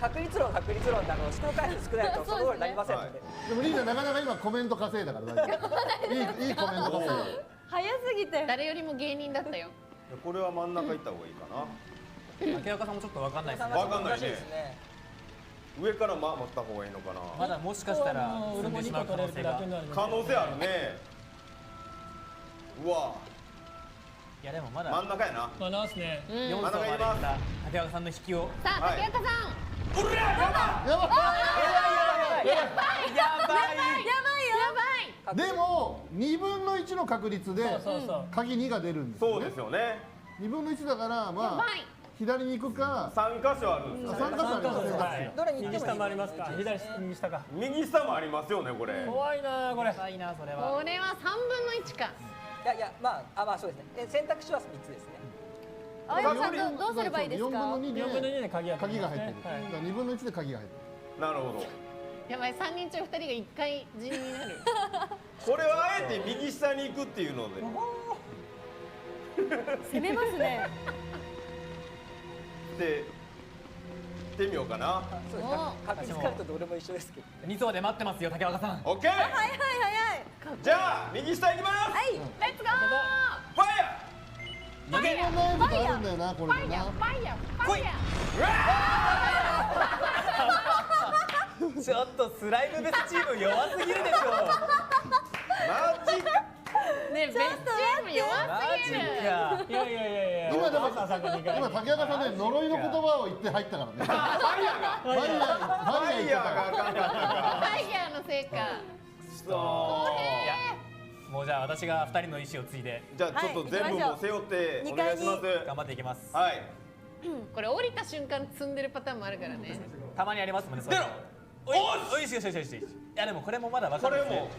確率論で思考回数少ないとそのようになりませんので。でもリーダーなかなか今コメント稼いだから大丈夫。いいコメント稼いだ。早すぎて。誰よりも芸人だったよ。これは真ん中行った方がいいかな。竹岡さんもちょっとわかんないですね。わかんないね難しいですね。上から持った方がいいのかな。まだもしかしたら進んでしまう可能性が。可能性あるね。うわ。いやでもまだ真ん中やな。まあなんすね。 4層までいった竹岡さんの引きを。さあ竹岡さん。やばい。でも2分の1の確率でそうそう鍵2が出るんですよねそうです。よね。 2分の1だからまあ左に行くか3箇所あるんですよね。 3箇所ありますね。はいどれに行ってもいい右下もありますか左右下か右下もありますよねこれ。怖いなこれ怖いなそれは。これは3分の1か。いやいやまあそうですねで選択肢は3つですね青山さんどうすればいいですか？ 4分の2 4分ので2で鍵が鍵が入ってる。はいだから2分の1で鍵が入ってる。なるほど。やばい、3人中2人が1回死になる。これはあえて右下に行くっていうので。攻めますね。でってみようかな。そうです確率からとどれも一緒ですけど2層で待ってますよ竹若さん。オッケー。はいはいじゃあ右下行きます。はい。レッツゴー。ファイヤ投げのないことあるんだよなこれもな。ファイヤー、ファイヤちょっとスライムベスチーム弱すぎるでしょ。ー。マジか。ー。ね、ベスチーム弱すぎる。か。いや今でも朝さんが2回今竹中さんね呪いの言葉を言って入ったからね。ファイヤーが。ファイヤーファイヤーがあかんかったか。ファイヤーのせいか。そう。いやもうじゃあ私が2人の意思を継いでじゃあちょっと全部も背負ってお願いします。頑張っていきます。はい。これ降りた瞬間積んでるパターンもあるからね。たまにありますもんね。そういうのおいおいよしよしよしよし。いやでもこれもまだ分かるんですね。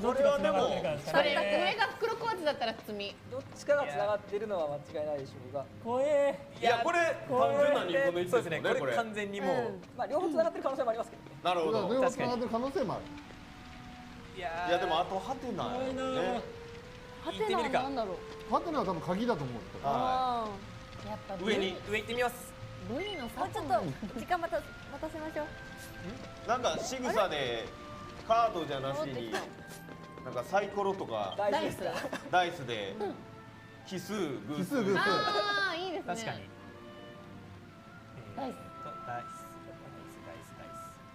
どっちが繋がってるかですそかれ上ねが袋小路だったら積み。どっちかがつながっているのは間違いないでしょうが怖えいやこれ単純な2分の1ですもんねそうですね。ここれ。れ完全にもう。まあ両方つながってる可能性もありますけどねなるほど。両方つながってる可能性もある。いやいやでもあとハテナ怖いなね。ハテナはなんだろう。ハテナは多分鍵だと思う。はやっぱい。上に上行ってみます。 V のも差うちょっと時間待たせましょう。なんか仕草でカードじゃなしになんかサイコロとか大事ですダイスだ。ダイスで奇数偶数奇数偶数ああ、いいですね。確かに。ダイス。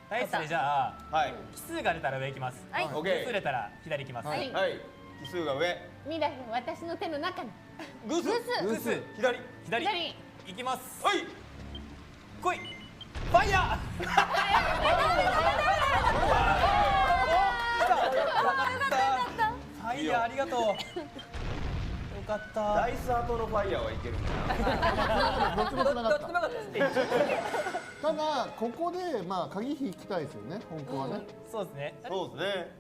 ダイスでじゃあはい。奇数が出たら上行きます。はいオッケ奇数出たら左行きます。はいはい。奇数が上。未来は私の手の中に。偶数。偶数左。左左。行きます。はい。来い。ファイヤー。ファイヤーありがとう。よかった。ダイス後のファイヤーはいけるんだな。どっちもつながった。どっちもなかったですねただここでまあ鍵引きたいですよね本当はね。そうですね。そうですね。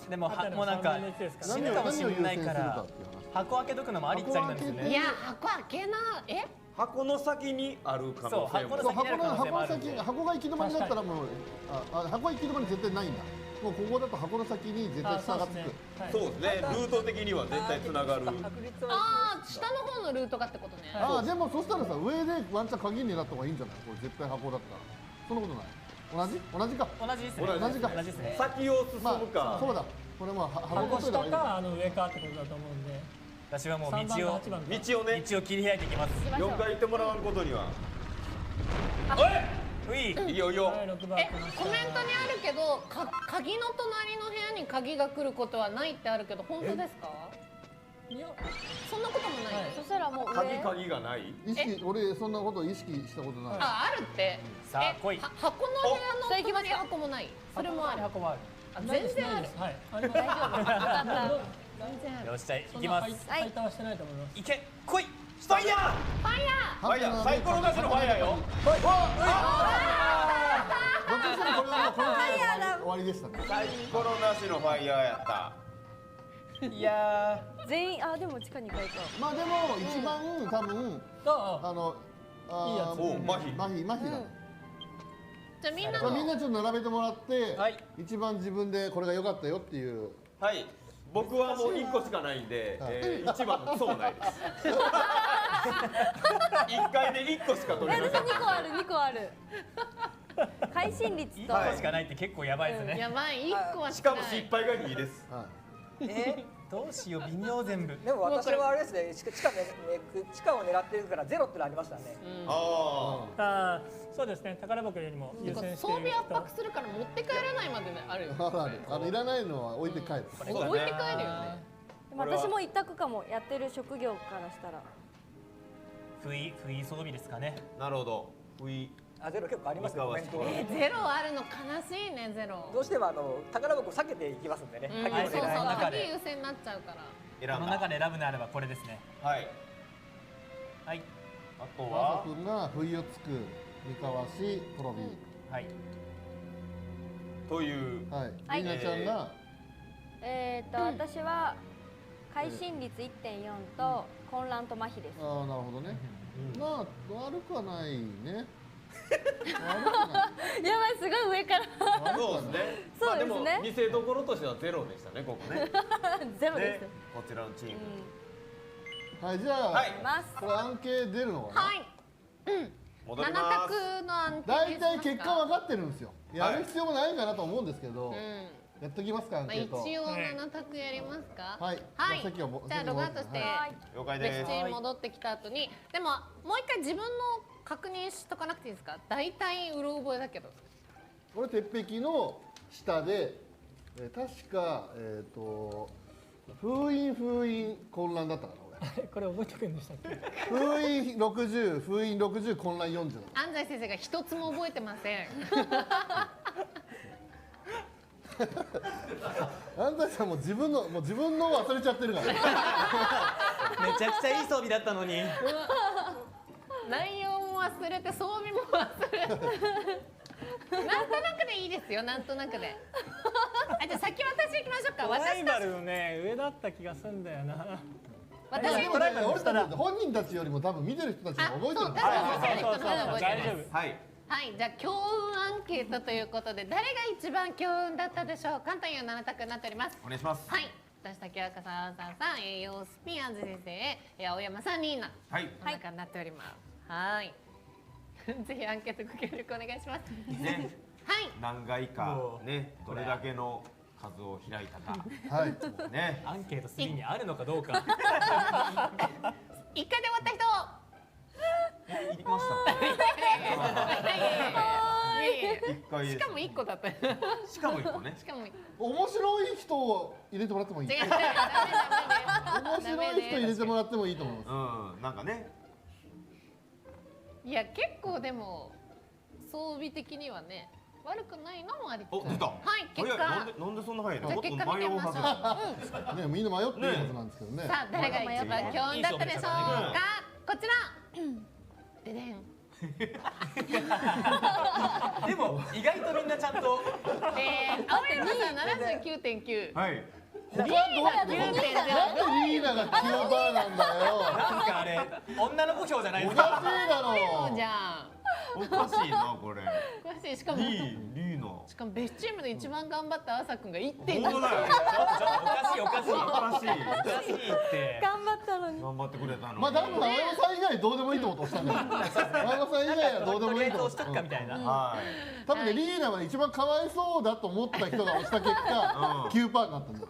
でもはもうなんか3分の1ですか死ぬかもしれないか何を優先するらかっていう話。箱開けとくのもありっちゃありなんですよね。いや、箱開けな。え？箱の先にある可能性も。そう箱の先にある可能性もあるんで。箱が行き止まりだったらもう箱が行き止まり絶対ないんだ。もうここだと箱の先に絶対つながってくる。そうですね。ルート的には絶対つながる。確率はああ、下の方のルートがってことね。でもそしたらさ上でワンチャン鍵になった方がいいんじゃない？これ絶対箱だったら。そんなことない。同じか。同じですね。同じか同じですね。先を進まむか。あそうだ。これも箱箱ごといた方がいいんだ。下か上かってことだと思うんで私はもう3番と道を8番か道をね。道を切り開いていきます。 4回行ってもらうことには。うい。いいよいいよ。はい6番え、コメントにあるけど、鍵の隣の部屋に鍵が来ることはないってあるけど、本当ですか？いやそんなこともない。はいそしたらもう鍵がない。俺そんなこと意識したことない。あ、あるって。さあ来い。箱の部屋の隣箱もない。それもある。箱もある。あ、全然ある。はいあります大丈夫。よかった。全然ある。よしじゃあ行きます。配達はしてないと思います行け来い。ファイヤー。ファイヤファイヤー。サイコロなしのファイヤーよ。どっちにしてもこれはもうこの時間終わりでしたね。サイコロなしのファイヤーやった。いや全員でも地下2階か。まあでも一番多分いいやつお、麻痺。麻痺だね。じゃあみんなこれみんのなちょっと並べてもらって、はい一番自分でこれが良かったよっていう。はい。僕はもう1個しかないんで、1番もそうないです。1回で1個しか取れま私せん。 2個ある2個ある。会心率と1個しかないって結構やばいですね。やばい、一個はしかも失敗が2です。はい。どうしよう微妙全部。でも私はあれですね地下を狙ってるからゼロってのありましたねあそうですね宝箱よりも優先して装備圧迫するから持って帰れないまであるよ。あるいらないのは置いて帰る。置いて帰るよね。でも私も一択かもやってる職業からしたら。不意装備ですかね。あ、なるほど。不意。ゼロ結構ありますね。コメントゼロあるの悲しいねゼロ。どうしても宝箱避けていきますんでね。うん、鍵をそうそう狙いながら鍵優先になっちゃうから。選んだこの中で選ぶならばこれですね。はい。はいあとマサは君が不意をつく三河市コロビはい。というはいはいりなちゃんが私は会心率 1.4 と混乱と麻痺です。ああなるほどねまあ悪くはないね悪くはないやばい、すごい上からそうですね。そうですねまあでも見せどころとしてはゼロでしたねここね。ゼロです。こちらのチーム。はいじゃあ、はいます。これアンケ出るのかな、はい。戻り七ます。択の案件大体結果分かってるんですよやる必要もないかなと思うんですけど、うん。やっときますかアンまあケート一応七択やりますか。はいはい。じゃあ席をもじゃあログアウトしてはい了解別です。地に戻ってきた後に、でももう一回自分の確認しとかなくていいですか。大体うろ覚えだけど。これ鉄壁の下で、確か封印混乱だったかなこれ覚えておくんでしたっけ？封印60封印60混乱40だ安西先生が一つも覚えてません。安西さんも自分の忘れちゃってるからめちゃくちゃいい装備だったのに。内容も忘れて装備も忘れて。なんとなくでいいですよ。なんとなくで。あ、じゃあ先私行きましょうか。ライ私バルのね上だった気がするんだよな。私でもね俺たち本人たちよりも多分見てる人たちが覚えてるんですよあ、そう、確かに人の方が覚えて大丈ます。夫。はい。はい、じゃあ強運アンケートということで誰が一番強運だったでしょうかという7択になっております。お願いします。はい、私竹若さん、栄養スピンアンズ先生、青山さん、ニーナ、はい。この中になっております。はい。ぜひアンケートご協力お願いします。ね。はい。何回かもうねどれだけの数を開いたかはいね。アンケート3にあるのかどうか。一回で終わった人。行きました。一回ですしかも1個だった。ししかも一個ね。かも1面白い人を入れてもらってもいい個。違う、面白い人入れてもらってもいいと思いますうん。なんかね。いや、結構でも装備的にはね悪くないのもありつつ。お出た。はい、結果。なんでそんな早いの？じゃあもっと結果見てみましょう。ねみんな迷ってるはずなんですけどねさあ誰が一番強運だったでしょうか。こちら。ででん。でも意外とみんなちゃんと。青山さん79.9。はい。他どうなんでリーナがキヨバーなんだよなんかあれ女の子票じゃないですおかか。しいだろじゃん。おかしいなこれ。詳しい。しかもリーナ。しかも別チームで一番頑張った朝くんが1.2。本当だよ。ちょっとおかしいおかしい。おかしい。おかしいって。頑張ったのに。頑張ってくれたのに。まあ多分青山さん以外どうでもいいと思って押したんだよ青山さん以外はどうでもいいと思ってとりあえず押しとくかみたいな。はい。多分ねリーナは一番かわいそうだと思った人が押した結果9%になったんだよ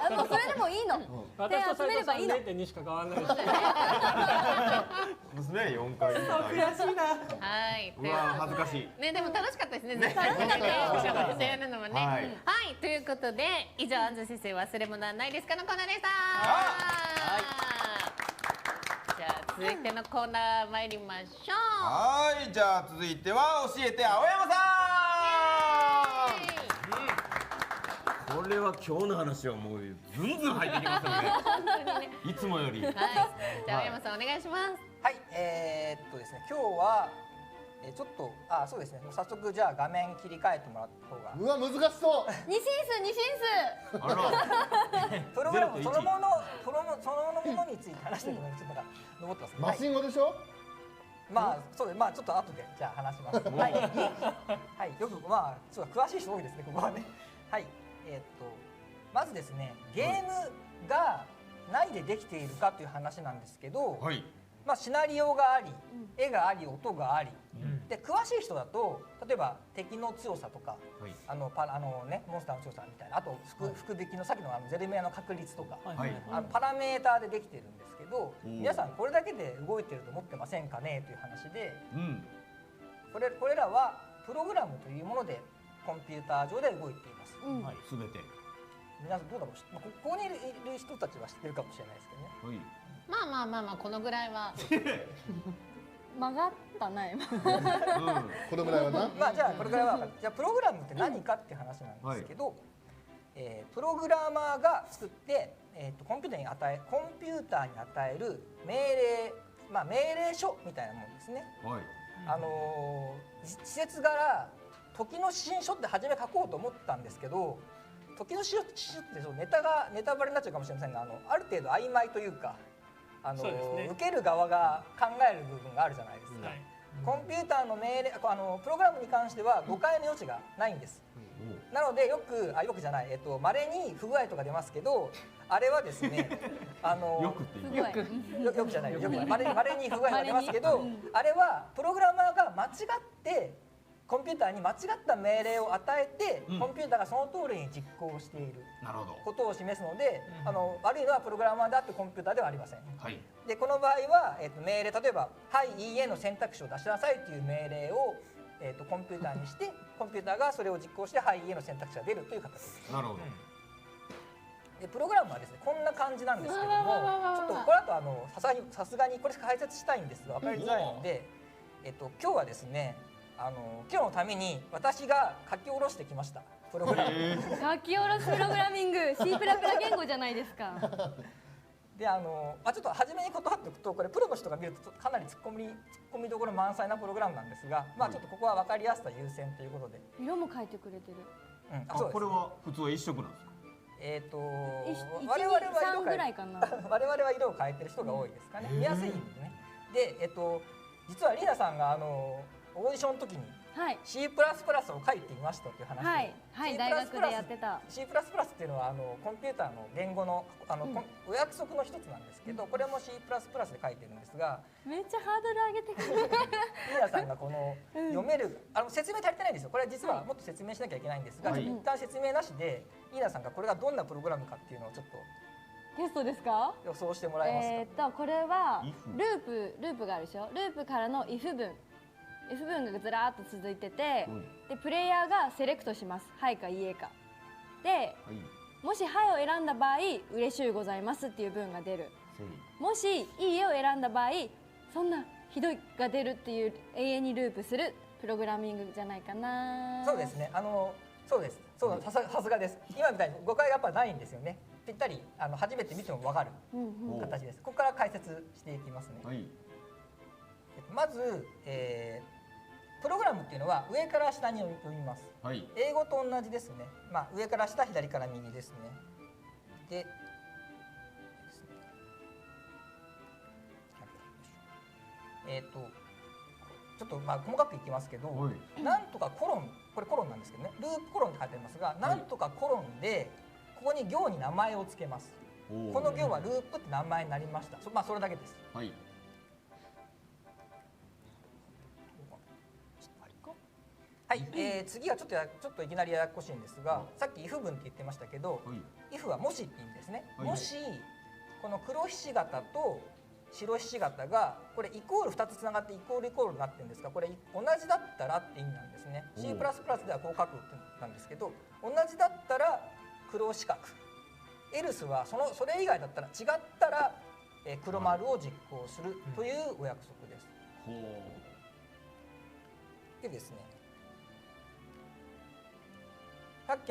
あ、もうそれでもいいの。私と集めればいいの。 0.2しか変わらないです。ですね4回。悔しいな。はい。うわ恥ずかしい。ね、でも楽しかったですね。楽しかったです。やるのもね。ははいい、ということで、以上、安西先生、忘れ物はないですかのコーナーでした。じゃあ、続いてのコーナー参りましょう。はいじゃあ続いては教えて青山さん。これは今日の話はもうずんずん入ってきますよね。本当にね。いつもより。はい。じゃあ、青山さん、お願いします。はい、ですね、今日は、ちょっと、そうですね、早速じゃあ画面切り替えてもらった方が。うわ難しそう二進数、二進数。あら。プログラムそのもの、そのものについて話してるのにちょっとなんか残ってます。マシン語でしょまあそうです。まあちょっと後でじゃあ話します。はい。はい。よくまあそう詳しい人多いですねここはね。はい。まずですねゲームが何でできているかという話なんですけど、はい。まあシナリオがあり、絵があり、音があり。で詳しい人だと例えば敵の強さとかはい。モンスターの強さみたいなあと福引きのさっきのゼルメアの確率とか。はい。パラメーターでできてるんですけどおー皆さんこれだけで動いてると思ってませんかねという話でうん。これらはプログラムというものでコンピューター上で動いていますうん。はい。すべて。皆さんどうだろうここにいる人たちは知ってるかもしれないですけどねはい。まあ、このぐらいは。曲がったな今。このぐらいはな。まあじゃあこれからはじゃあプログラムって何かっていう話なんですけど、プログラマーが作って、コンピューターに与える命令、まあ命令書みたいなものですね。はい。施設柄時の指針書って初め書こうと思ったんですけど、時の指針書ってネタバレになっちゃうかもしれませんが、ある程度曖昧というか、そうですね受ける側が考える部分があるじゃないですか。コンピューターの命令、プログラムに関しては誤解の余地がないんです。なのでよくじゃない、稀に不具合とか出ますけど、あれはですね、よくって言う。よくじゃない、稀に不具合が出ますけど、あれはプログラマーが間違ってコンピューターに間違った命令を与えて、コンピューターがその通りに実行しているなるほど。ことを示すので、悪いのはプログラマーであってコンピューターではありません。はい。でこの場合は、命令、例えば「はい」「いいえ」の選択肢を出しなさいという命令を、コンピューターにして、コンピューターがそれを実行して「はい」「いいえ」の選択肢が出るという形です。なるほど。でプログラムはですねこんな感じなんですけども、ちょっとこれだとさすがにこれ解説したいんですが分かりづらいので、今日はですね今日のために私が書き下ろしてきましたプログラム。書き下ろしプログラミング C++ 言語じゃないですか。でちょっと初めに断っておくと、これプロの人が見るとかなり突っ込みどころ満載なプログラムなんですが、まあちょっとここは分かりやすさ優先ということで、色も書いてくれてる。あ、これは普通は一色なんですか。我々は3ぐらいかな。我々は色を変えてる人が多いですかね。見やすいんですね。で実はリーナさんがオーディションの時にはい C++ を書いていましたという話を、はいはい、大学でやってた。 C++ っていうのはコンピューターの言語のお約束の一つなんですけど、これも C++ で書いてるんですが、めっちゃハードル上げてくる。リーナさんがこの読める説明足りてないんですよ。これは実はもっと説明しなきゃいけないんですが、はいちょっと一旦説明なしでリーナさんがこれがどんなプログラムかっていうのをちょっとテストですか？予想してもらえますか。これは if ループがあるでしょ。ループからの if 文がずらーっと続いてて、でプレイヤーがセレクトします。はいかいいえか。で、はい。もしはいを選んだ場合、嬉しゅうございますっていう文が出る。もしいいえを選んだ場合、そんなひどいが出るっていう永遠にループするプログラミングじゃないかな。そうですね。そうです。さすがです。今みたいに誤解がやっぱないんですよね。ぴったり初めて見ても分かる形です。ここから解説していきますね。はい。まず、プログラムっていうのは上から下に読みます。はい。英語と同じですね。まあ上から下、左から右ですね。で、ちょっとまあ細かくいきますけど、はいなんとかコロン、これコロンなんですけどね、ループコロンって書いてありますが、なんとかコロンでここに行に名前を付けます。この行はループって名前になりました。まあそれだけです。はい。はい、次はちょっといきなりややこしいんですが、さっき if 文って言ってましたけど、if はもしって意味ですね。もしこの黒ひし形と白ひし形がこれイコール2つつながってイコールイコールになってるんですが、これ同じだったらって意味なんですね。C++ ではこう書くなんですけど、同じだったら黒四角、エルスはそれ以外だったら違ったら黒丸を実行するというお約束です。でですね、さっき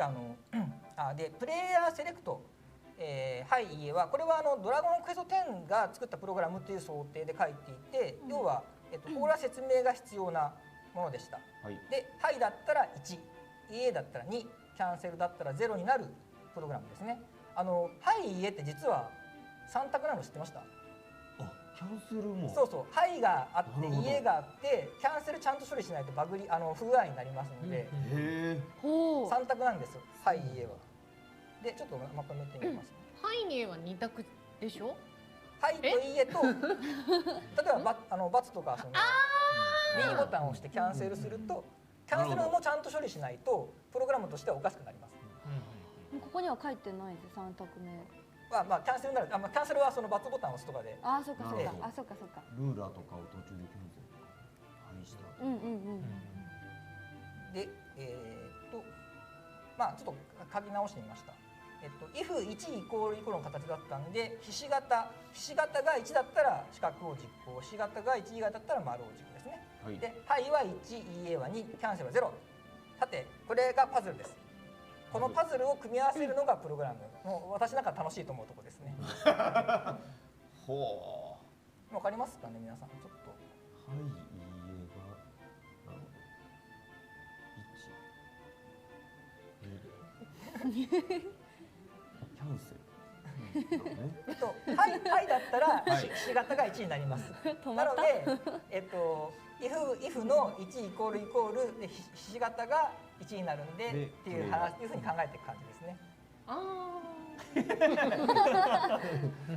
でプレイヤーセレクト、はいいいえはこれはドラゴンクエスト10が作ったプログラムという想定で書いていて、要は、これは説明が必要なものでした。ではいだったら1、いいえだったら2、キャンセルだったら0になるプログラムですね。はいいいえって実は3択なの知ってました？キャンセルも。そうそう、はいがあっていいえがあってキャンセルちゃんと処理しないと不具合になりますので、3択なんですよ、はいいいえは。でちょっとまとめてみます。はいには2択でしょ。はいといいえと例えば×とかB ボタンを押してキャンセルすると、キャンセルもちゃんと処理しないとプログラムとしてはおかしくなります。ここには書いてないです。3択目。まあキャンセルになる、キャンセルはその×ボタンを押すとかで。あ、そっかそっか。あ、そっかそっか。ルーラーとかを途中でキャンセルとかはいした。でまあちょっと書き直してみました。if1 イコールイコールの形だったんでひし形が1だったら四角を実行、ひし形が1以外だったら丸を実行ですね。はいではいは1、EA は2、キャンセルは0。さてこれがパズルです。このパズルを組み合わせるのがプログラム。もう私なんか楽しいと思うところですね。ほわかりますかね皆さん。ちょっとう。はい、いいえが。なるほど。1。キャンセル。はいだったらはいひし形が1になります。なのでif の1イコールイコールでひし形が1になるんででっていう話いうふうに考えていく感じですね。あ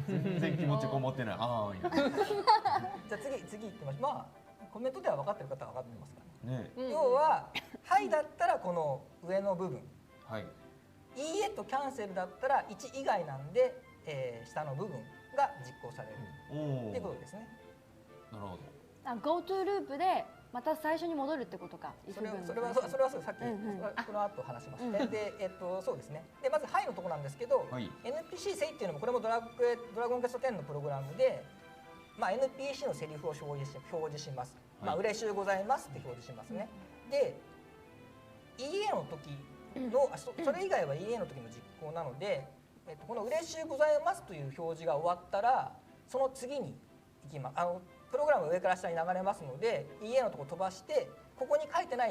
全然気持ちこもってない。ああ、いいじゃあ次行ってみましょう。まあコメントでは分かってる方は分かってますからね。ね。ー、うん要ははいだったらこの上の部分、はい。いいえとキャンセルだったら1以外なんで、下の部分が実行されるおお。っていうことですね。なるほど。あ GoTo ループでまた最初に戻るってことか。それはそうさっき、うんうんこの後話しますね。でそうですね。でまずはいのところなんですけど、はい。 NPC セイっていうのもこれもドラゴンクエスト10のプログラムで、まあ NPC のセリフを表示します。まあはい嬉しゅうございますって表示しますね。で EA の時のそれ以外は EA の時の実行なので、この嬉しゅうございますという表示が終わったらその次に行きます。プログラムが上から下に流れますので EA のところ飛ばしてここに書かれてな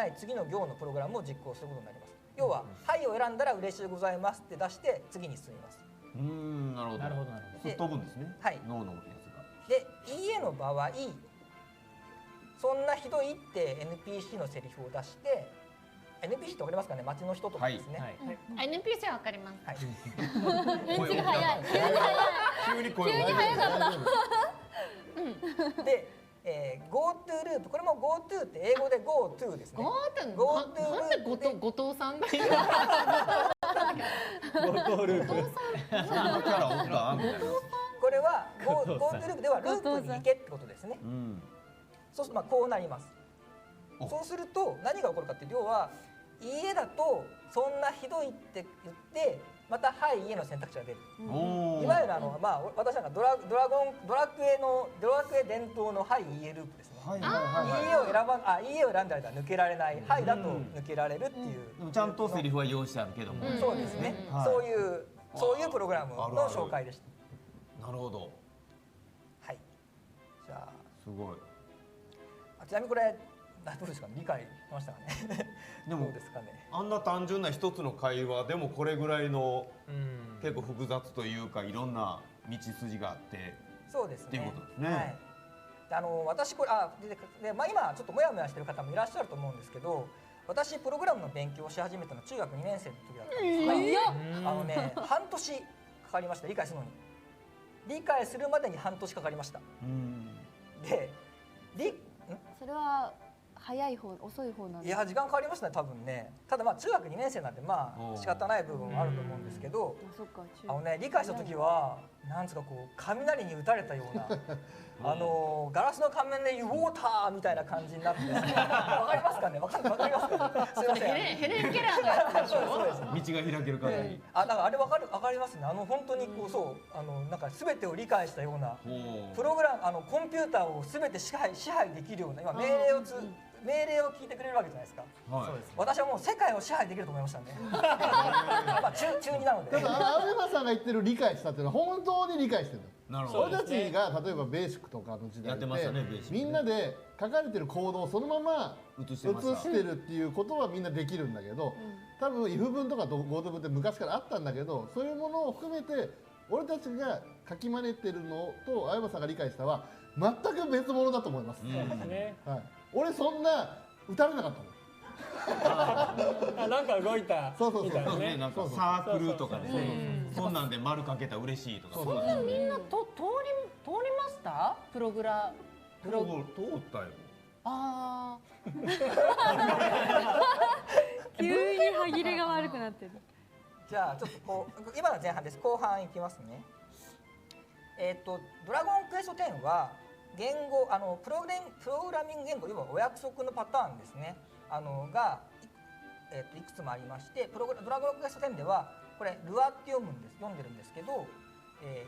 い次の行のプログラムを実行することになります。要は「はい」を選んだら「嬉しゅうございます」って出して次に進みます。なるほど。なるほどなるほど。すっ飛ぶんですね。はい脳のやつが。で EA の場合そんなひどいって NPC のセリフを出して NPC ってわかりますかね、街の人とかですね。はい。 NPC はわかります。はい返事が早い。急に声を上げる。で、GoTo ループこれも GoTo って英語で GoTo ですね。ゴーってGoTo なんで後藤さんがいるゴートループ。そんなキャラおったみたいな。これは GoTo ループではループに行けってことですね。うん。そうするとまあこうなります。おそうすると何が起こるかって要は家だとそんなひどいって言ってまたはい家の選択肢が出る。おお。いわゆるまあ私なんかドラクエ伝統のはい家ループですね。はいはい家を選んだら抜けられないはいだと抜けられるっていう。でもちゃんとセリフは用意してあるけども。そうですね。はいそういうプログラムの紹介でした。なるほど。はい。じゃすごい。あちなみにこれどうですかね、理解しましたかね。でもどうですかね。あんな単純な一つの会話でもこれぐらいのうん。結構複雑というかいろんな道筋があって。そうですね。っていうことですねはい。で私これまあ今ちょっとモヤモヤしてる方もいらっしゃると思うんですけど、私プログラムの勉強をし始めたの中学2年生の時だったんですが、半年かかりました。理解するのに。理解するまでに半年かかりました。で、それは早い方遅い方なんですか。いや時間かかりましたね多分ね。ただまあ中学2年生なんでまあ仕方ない部分はあると思うんですけど、あそっか理解した時はなんつうかこう雷に打たれたようなガラスの仮面でウォーターみたいな感じになってですね。わかりますかね。わかりますかね。すいません。ヘレン・ケラーのやつでしょ。そうです。道が開ける限り。だからあれわかりますね。本当にこうそうなんか全てを理解したようなプログラムコンピューターを全て支配できるような今命令を聞いてくれるわけじゃないですか。はい。私はもう世界を支配できると思いましたね。まあ中2なので。ただアルマさんが言ってる理解したっていうのは本当に理解してるんだよ。なるほど。俺たちが例えばベーシックとかの時代やってましたねベーシックねみんなで書かれてるコードをそのまま映してました。写してるっていうことはみんなできるんだけど、多分 if 文とかGoTo文って昔からあったんだけど、そういうものを含めて俺たちが書き真似てるのと相葉さんが理解したは全く別物だと思います。うんね。はい、俺そんな打たれなかったもん。なんか動いたそうそうそうみたいなそうね、ね。なんかサークルとかでね、そんなんで丸かけたら嬉しいとか。そうそんなみんな通りましたプログラ通ったよ。あ急に歯切れが悪くなってる。じゃあちょっとこう今の前半です。後半いきますね。ドラゴンクエスト10は言語プログラミング言語要はお約束のパターンですね。がいくつもありまして、ドラゴンクエスト10ではこれルアって読んでるんですけど、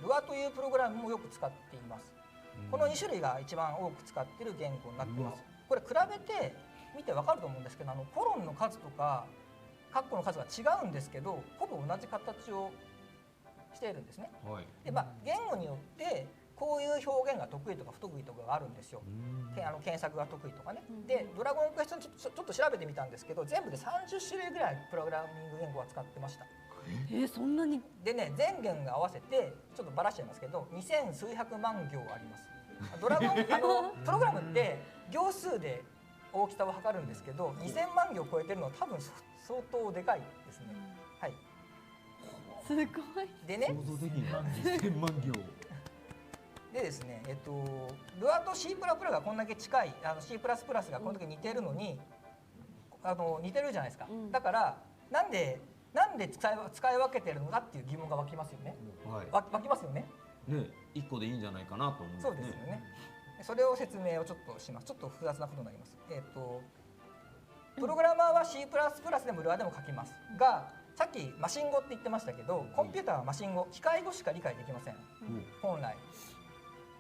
ルアというプログラムもよく使っています。この2種類が一番多く使っている言語になっています。これ比べて見て分かると思うんですけど、コロンの数とかカッコの数が違うんですけど、ほぼ同じ形をしているんですね。はい。で言語によってこういう表現が得意とか不得意とかがあるんですよ。検索が得意とかね。でドラゴンクエストちょっと調べてみたんですけど、全部で30種類ぐらいプログラミング言語は使ってました。そんなに。でね、全言が合わせてちょっとばらしちゃいますけど、2000数百万行あります。ドラゴンプログラムって行数で大きさを測るんですけど、2000万行超えてるのは多分相当でかいですね。はい。すごい。でね。想像できない。2000万行。でですね、ルアと C++ がこんだけ近い、C++ がこんだけ似てるのに、似てるじゃないですか。だからなんで使い分けてるのかっていう疑問が湧きますよね。湧きますよね。ね、1個でいいんじゃないかなと思う。そうですよね。それを説明をちょっとします。ちょっと複雑なことになります。プログラマーは C++ でもルアでも書きますが、さっきマシン語って言ってましたけど、コンピューターはマシン語、機械語しか理解できません。本来。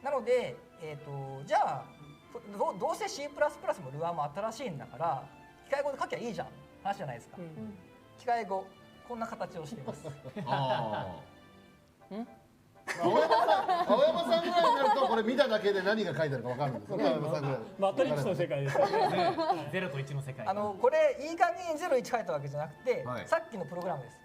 なので、じゃあどうせ C++ もルアも新しいんだから機械語で書きゃいいじゃん話じゃないですか。機械語こんな形をしています。青山さんぐらいになるとこれ見ただけで何が書いてあるか分かるんですよね。青山さんぐらい。マトリックスの世界ですよね。0と1の世界。これいい感じに0、1書いたわけじゃなくて、さっきのプログラムです。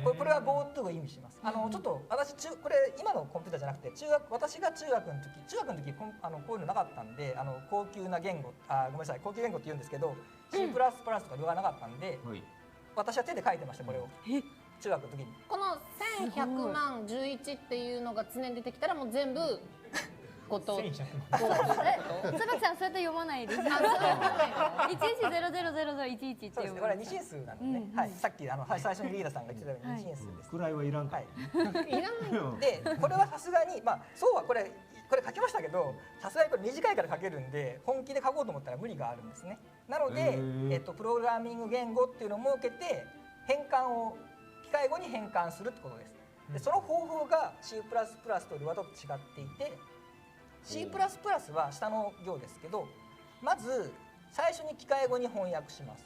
これは GoTo を意味します。ちょっと私これ今のコンピューターじゃなくて私が中学の時こういうのなかったんで、高級な言語ごめんなさい高級言語って言うんですけど C++ とかルアなかったんで、私は手で書いてましたこれを。中学の時にこの1100万11っていうのが常に出てきたらもう全部こと椿さんそうやって読まないです。11000011ってそうですね。これは二進数なんでね。はい。さっき最初にリーダーさんが言ってたように二進数です。位はいらんか。いらない。でこれはさすがにそうはこれ書きましたけど、さすがにこれ短いから書けるんで本気で書こうと思ったら無理があるんですね。なのでプログラミング言語っていうのを設けて変換を機械語に変換するってことです。でその方法が C++ とルアと違っていて、C++ は下の行ですけど、まず最初に機械語に翻訳します。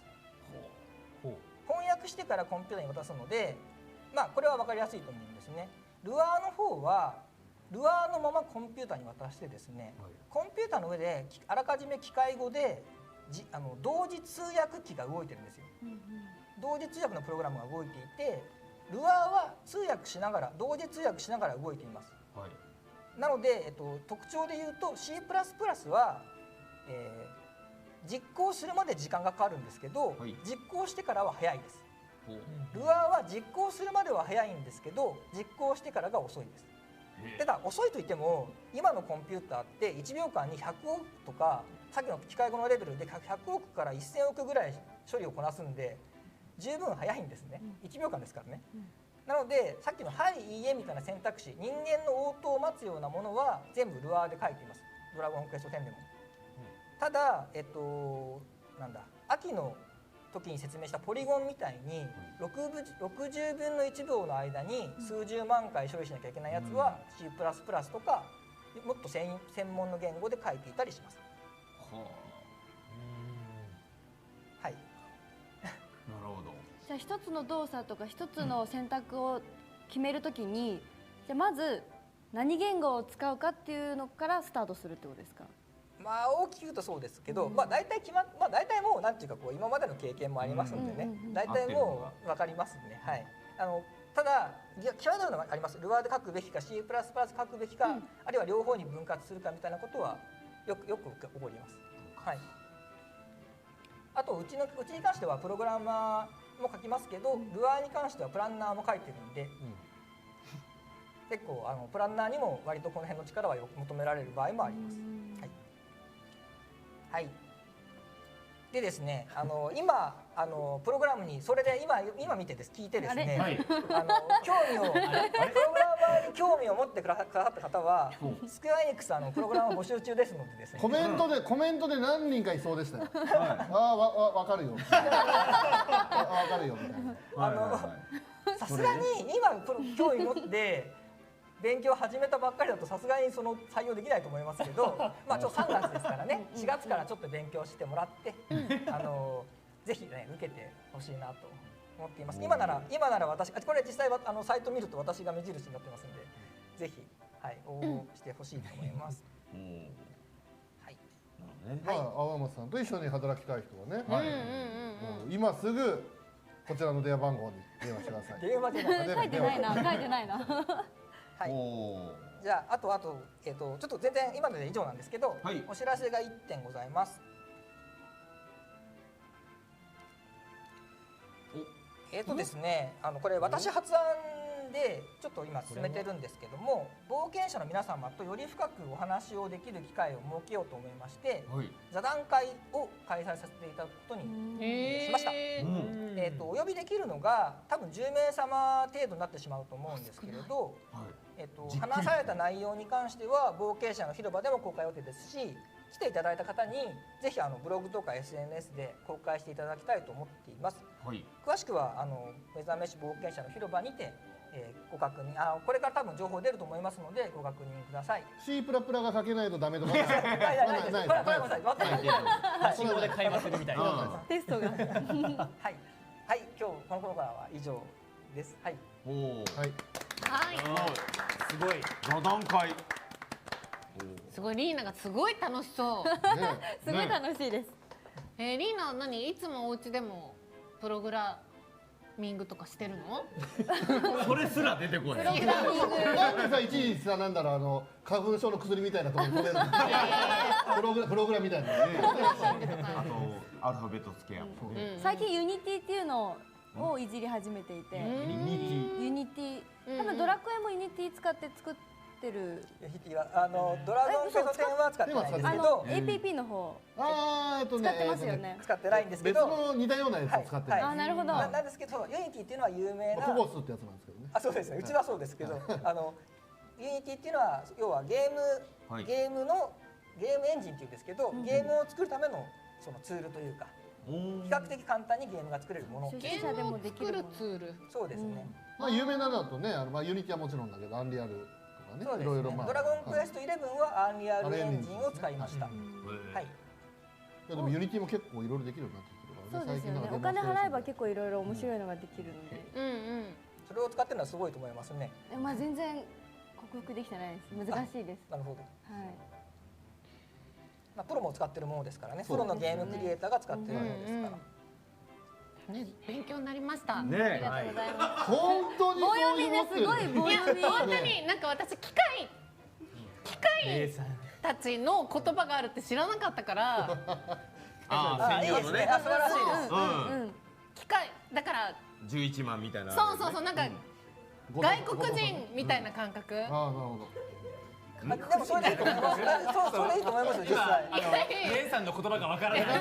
翻訳してからコンピューターに渡すので、これは分かりやすいと思うんですね。ルアーの方はルアーのままコンピューターに渡してですね、コンピューターの上であらかじめ機械語で同時通訳機が動いてるんですよ。同時通訳のプログラムが動いていて、ルアーは同時通訳しながら動いています。なので、特徴で言うと C++ は、実行するまで時間がかかるんですけど、実行してからは早いです。ルアーは実行するまでは早いんですけど実行してからが遅いです。ただ遅いといっても今のコンピューターって1秒間に100億とかさっきの機械語のレベルで100億から1000億ぐらい処理をこなすんで十分早いんですね。1秒間ですからね。なのでさっきの「はい」「いいえ」みたいな選択肢、人間の応答を待つようなものは全部ルアーで書いています。ドラゴンクエスト10でも。ただ秋の時に説明したポリゴンみたいに60分の1秒の間に数十万回処理しなきゃいけないやつは C++ とかもっと専門の言語で書いていたりします。はい。なるほど。じゃあ一つの動作とか一つの選択を決めるときに、じゃあまず何言語を使うかっていうのからスタートするってことですか？大きく言うとそうですけど、大体もうなんていうか今までの経験もありますんでね、大体もう分かりますね。はい。ただ際どいのがあります。ルアーで書くべきか C++ 書くべきか、あるいは両方に分割するかみたいなことはよく起こります。はい。あとうちに関してはプログラマーも書きますけど、ルアーに関してはプランナーも書いてるんで、結構プランナーにも割とこの辺の力は求められる場合もあります。はい。はい、でですね、今プログラムにそれで今見て聞いてですね、興味をプログラマに興味を持ってくださった方はスクエアエニックスプログラムを募集中ですのでですね。コメントで何人かいそうでしたよ。ああわかるよ。わかるよみたいな。さすがに今興味持って勉強を始めたばっかりだとさすがにその採用できないと思いますけど、まあちょっと3月ですからね、4月からちょっと勉強してもらってぜひね受けてほしいなと思っています。今なら私これ実際はサイト見ると私が目印になってますんで、ぜひ応募してほしいと思います。はい。まあ青山さんと一緒に働きたい人はね、今すぐこちらの電話番号に電話してください。電話じゃない。書いてないな。はい。じゃああとちょっと全然今ので以上なんですけど、お知らせが1点ございます。ですね、これ私発案でちょっと今進めてるんですけども、冒険者の皆様とより深くお話をできる機会を設けようと思いまして、座談会を開催させていただくことにしました。お呼びできるのが多分10名様程度になってしまうと思うんですけれど、話された内容に関しては冒険者の広場でも公開予定ですし、来ていただいた方にぜひブログとか SNS で公開していただきたいと思っています。詳しくは目覚めし冒険者の広場にてご確認、これから多分情報出ると思いますのでご確認ください。C++ が書けないとダメとか。ない。これごめんなさい。わかんない。信号で会話するみたいな。テストが。はい。今日この頃からは以上です。はい。すごい。座談会。すごいリーナがすごい楽しそう。すごい楽しいです。リーナいつもお家でもプログラミングとかしてるの？それすら出てこない。なんでさ一時さなんだろう花粉症の薬みたいなところに止めるの。プログラムみたいな。あとアルファベット付けや。最近ユニティっていうのをいじり始めていて、ユニティ多分ドラクエもユニティ使って作ってる。ドラゴンクエスト10は使ってないんですけど、APP の方使ってますよね。使ってないんですけ別ど、の似たようなやつを使ってる。なるほど。なんですけど、ユニティっていうのは有名な。フォボスってやつなんですけどね。そうですね。うちはそうですけど、ユニティっていうのは要はゲームエンジンっていうんですけど、ゲームを作るためのそのツールというか、比較的簡単にゲームが作れるもの。初心者でもできるツール。そうですね。まあ有名なのだとね、ユニティはもちろんだけど、アンリアルとかね、いろいろドラゴンクエスト11はアンリアルエンジンを使いました。はい。でもユニティも結構いろいろできるようになってきてるからね。そうですよね。お金払えば結構いろいろ面白いのができるので。それを使ってるのはすごいと思いますね。まあ全然克服できてないです。難しいです。なるほど。はい。プロも使ってるものですからね。プロのゲームクリエイターが使ってるものですから。勉強になりました。ありがとうございます。本当に棒読みですごい棒読み。本当に私機械たちの言葉があるって知らなかったから。専用のね。素晴らしいです。機械だから11万みたいな。そうなんか外国人みたいな感覚。なるほど。でもそれでいいと思います。それでいいと思いますよ実際。レンさんの言葉がわからない。だ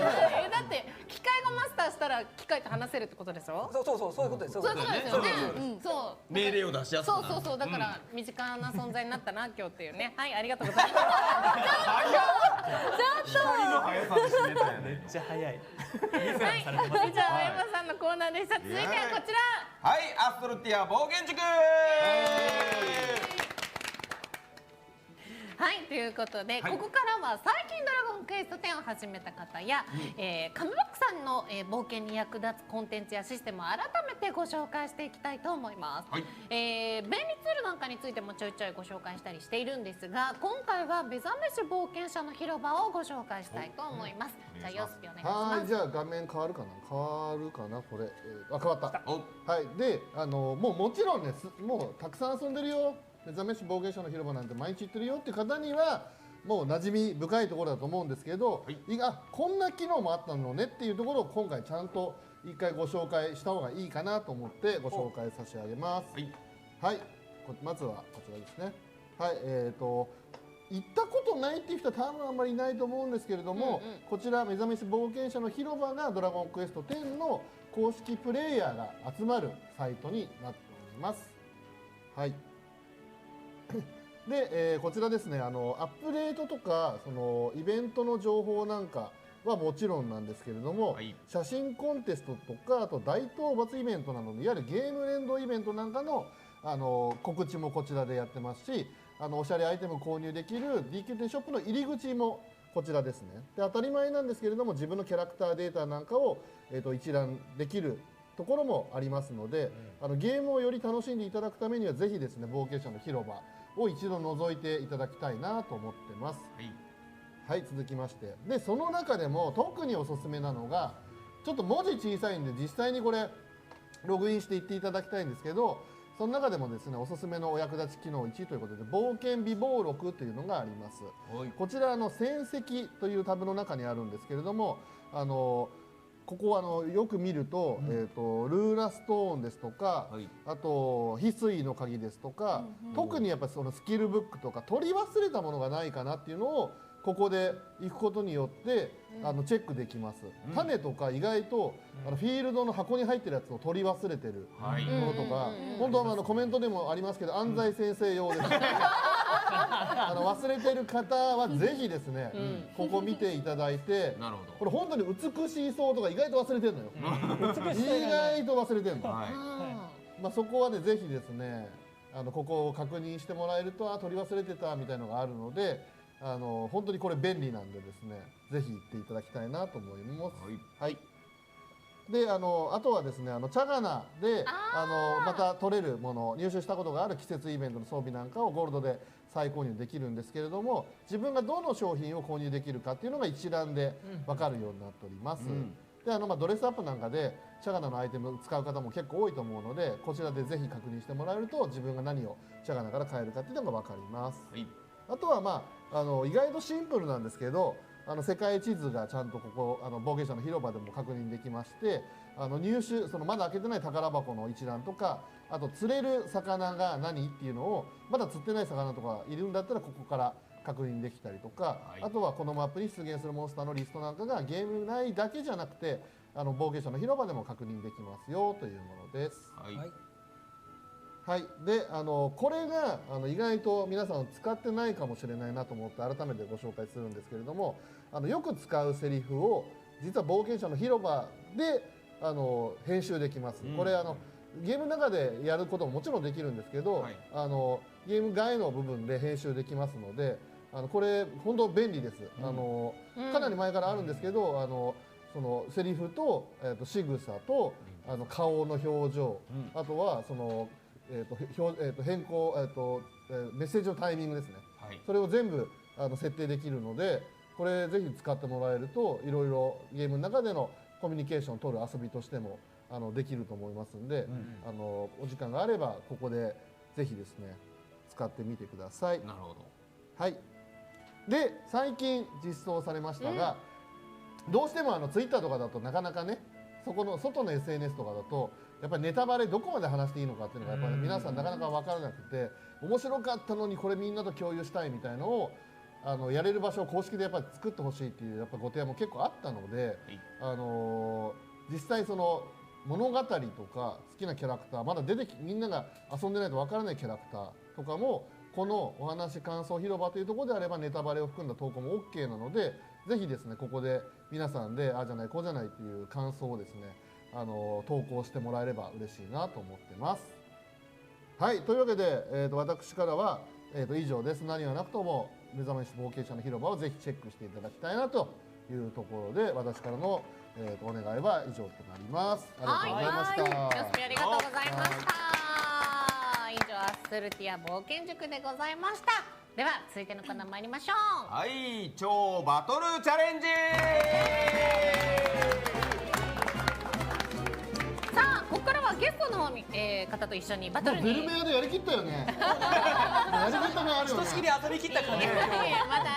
って機械がマスターしたら機械と話せるってことでしょ？そういうことです。そういうことですよね。そう。命令を出しやすくなる。そうだから身近な存在になったな今日っていうね。はいありがとうございます。光の速さで締めたよね。めっちゃ早い。はい。じゃあ青山さんのコーナーでした。続いてはこちら。はい、アストルティア冒険塾。はい、ということで、ここからは最近ドラゴンクエスト10を始めた方や、カムバックさんの、冒険に役立つコンテンツやシステムを改めてご紹介していきたいと思います。便利ツールなんかについてもちょいちょいご紹介したりしているんですが、今回は目覚めし冒険者の広場をご紹介したいと思います。じゃあ、ヨスピお願いします。じゃあ画面変わるかなこれ。変わった。はい、で、もちろんね、もうたくさん遊んでるよ。目覚めし冒険者の広場なんて毎日行ってるよっていう方にはもう馴染み深いところだと思うんですけど、こんな機能もあったのねっていうところを今回ちゃんと一回ご紹介した方がいいかなと思ってご紹介差し上げます。はい、まずはこちらですね。はい、行ったことないっていう人は多分あんまりいないと思うんですけれども、こちら目覚めし冒険者の広場がドラゴンクエスト10の公式プレイヤーが集まるサイトになっております。はい。で、こちらですね、アップデートとかそのイベントの情報なんかはもちろんなんですけれども、はい写真コンテストとか、あと大討伐イベントなどのいわゆるゲーム連動イベントなんかの告知もこちらでやってますし、おしゃれアイテム購入できる DQ10 ショップの入り口もこちらですね。で、当たり前なんですけれども、自分のキャラクターデータなんかを、一覧できるところもありますので、ゲームをより楽しんでいただくためにはぜひですね、冒険者の広場を一度覗いていただきたいなと思ってます。はいはい、続きまして、でその中でも特におすすめなのが、ちょっと文字小さいんで実際にこれログインしていっていただきたいんですけど、その中でもですね、おすすめのお役立ち機能1ということで、冒険備忘録というのがあります。こちら戦績というタブの中にあるんですけれども、ここよく見ると、ルーラストーンですとか、はいあと翡翠の鍵ですとか、特にやっぱそのスキルブックとか取り忘れたものがないかなっていうのをここで行くことによってチェックできます。種とか意外とフィールドの箱に入ってるやつを取り忘れてるはいものとか、本当はコメントでもありますけど、安西先生用です。忘れてる方はぜひですね、ここ見ていただいて、なるほどこれ本当に美しい層とか意外と忘れてるのよ。意外と忘れてるの。はいまあそこはね、ぜひですね、ここを確認してもらえると、取り忘れてたみたいのがあるので、本当にこれ便利なんでですね、ぜひ行っていただきたいなと思います。はい。で、あとはですね、チャガナでまた取れるもの、入手したことがある季節イベントの装備なんかをゴールドで再購入できるんですけれども、自分がどの商品を購入できるかっていうのが一覧で分かるようになっております。で、ドレスアップなんかでチャガナのアイテムを使う方も結構多いと思うので、こちらでぜひ確認してもらえると、自分が何をチャガナから買えるかっていうのが分かります。はいあとは意外とシンプルなんですけど、世界地図がちゃんとここ冒険者の広場でも確認できまして、入手まだ開けてない宝箱の一覧とか、あと釣れる魚が何っていうのを、まだ釣ってない魚とかいるんだったらここから確認できたりとか、はいあとはこのマップに出現するモンスターのリストなんかがゲーム内だけじゃなくて冒険者の広場でも確認できますよというものです。はいはい、でこれが意外と皆さん使ってないかもしれないなと思って改めてご紹介するんですけれども、よく使うセリフを実は冒険者の広場で編集できます。これゲームの中でやることももちろんできるんですけど、はいゲーム外の部分で編集できますので、これ本当便利です。かなり前からあるんですけど、そのセリフと仕草と顔の表情、あとはその変更メッセージのタイミングですね。はいそれを全部設定できるので、これぜひ使ってもらえるといろいろゲームの中でのコミュニケーションを取る遊びとしてもできると思いますんで、お時間があればここでぜひですね使ってみてください。なるほどはい。で最近実装されましたが、どうしてもツイッターとかだとなかなかね、そこの外の SNS とかだとやっぱりネタバレどこまで話していいのかっていうのがやっぱり皆さんなかなか分からなくて、面白かったのにこれみんなと共有したいみたいのをやれる場所を公式でやっぱり作ってほしいっていうやっぱご提案も結構あったので、実際その物語とか好きなキャラクター、まだみんなが遊んでないと分からないキャラクターとかもこのお話感想広場というところであればネタバレを含んだ投稿も OK なので、ぜひですねここで皆さんでああじゃないこうじゃないっていう感想をですね投稿してもらえれば嬉しいなと思ってます。はい、というわけで、私からは、以上です。何はなくとも目覚まし冒険者の広場をぜひチェックしていただきたいなというところで、私からの、お願いは以上となります。ありがとうございました。よすみありがとうございました。以上アスルティア冒険塾でございました。では続いてのコーナー参りましょう。はい超バトルチャレンジさあここからはゲストの方と一緒にバトルにグルメ屋でやりきったよね。やりきったのあるよね。ひとしきり遊び切った感じ。まだ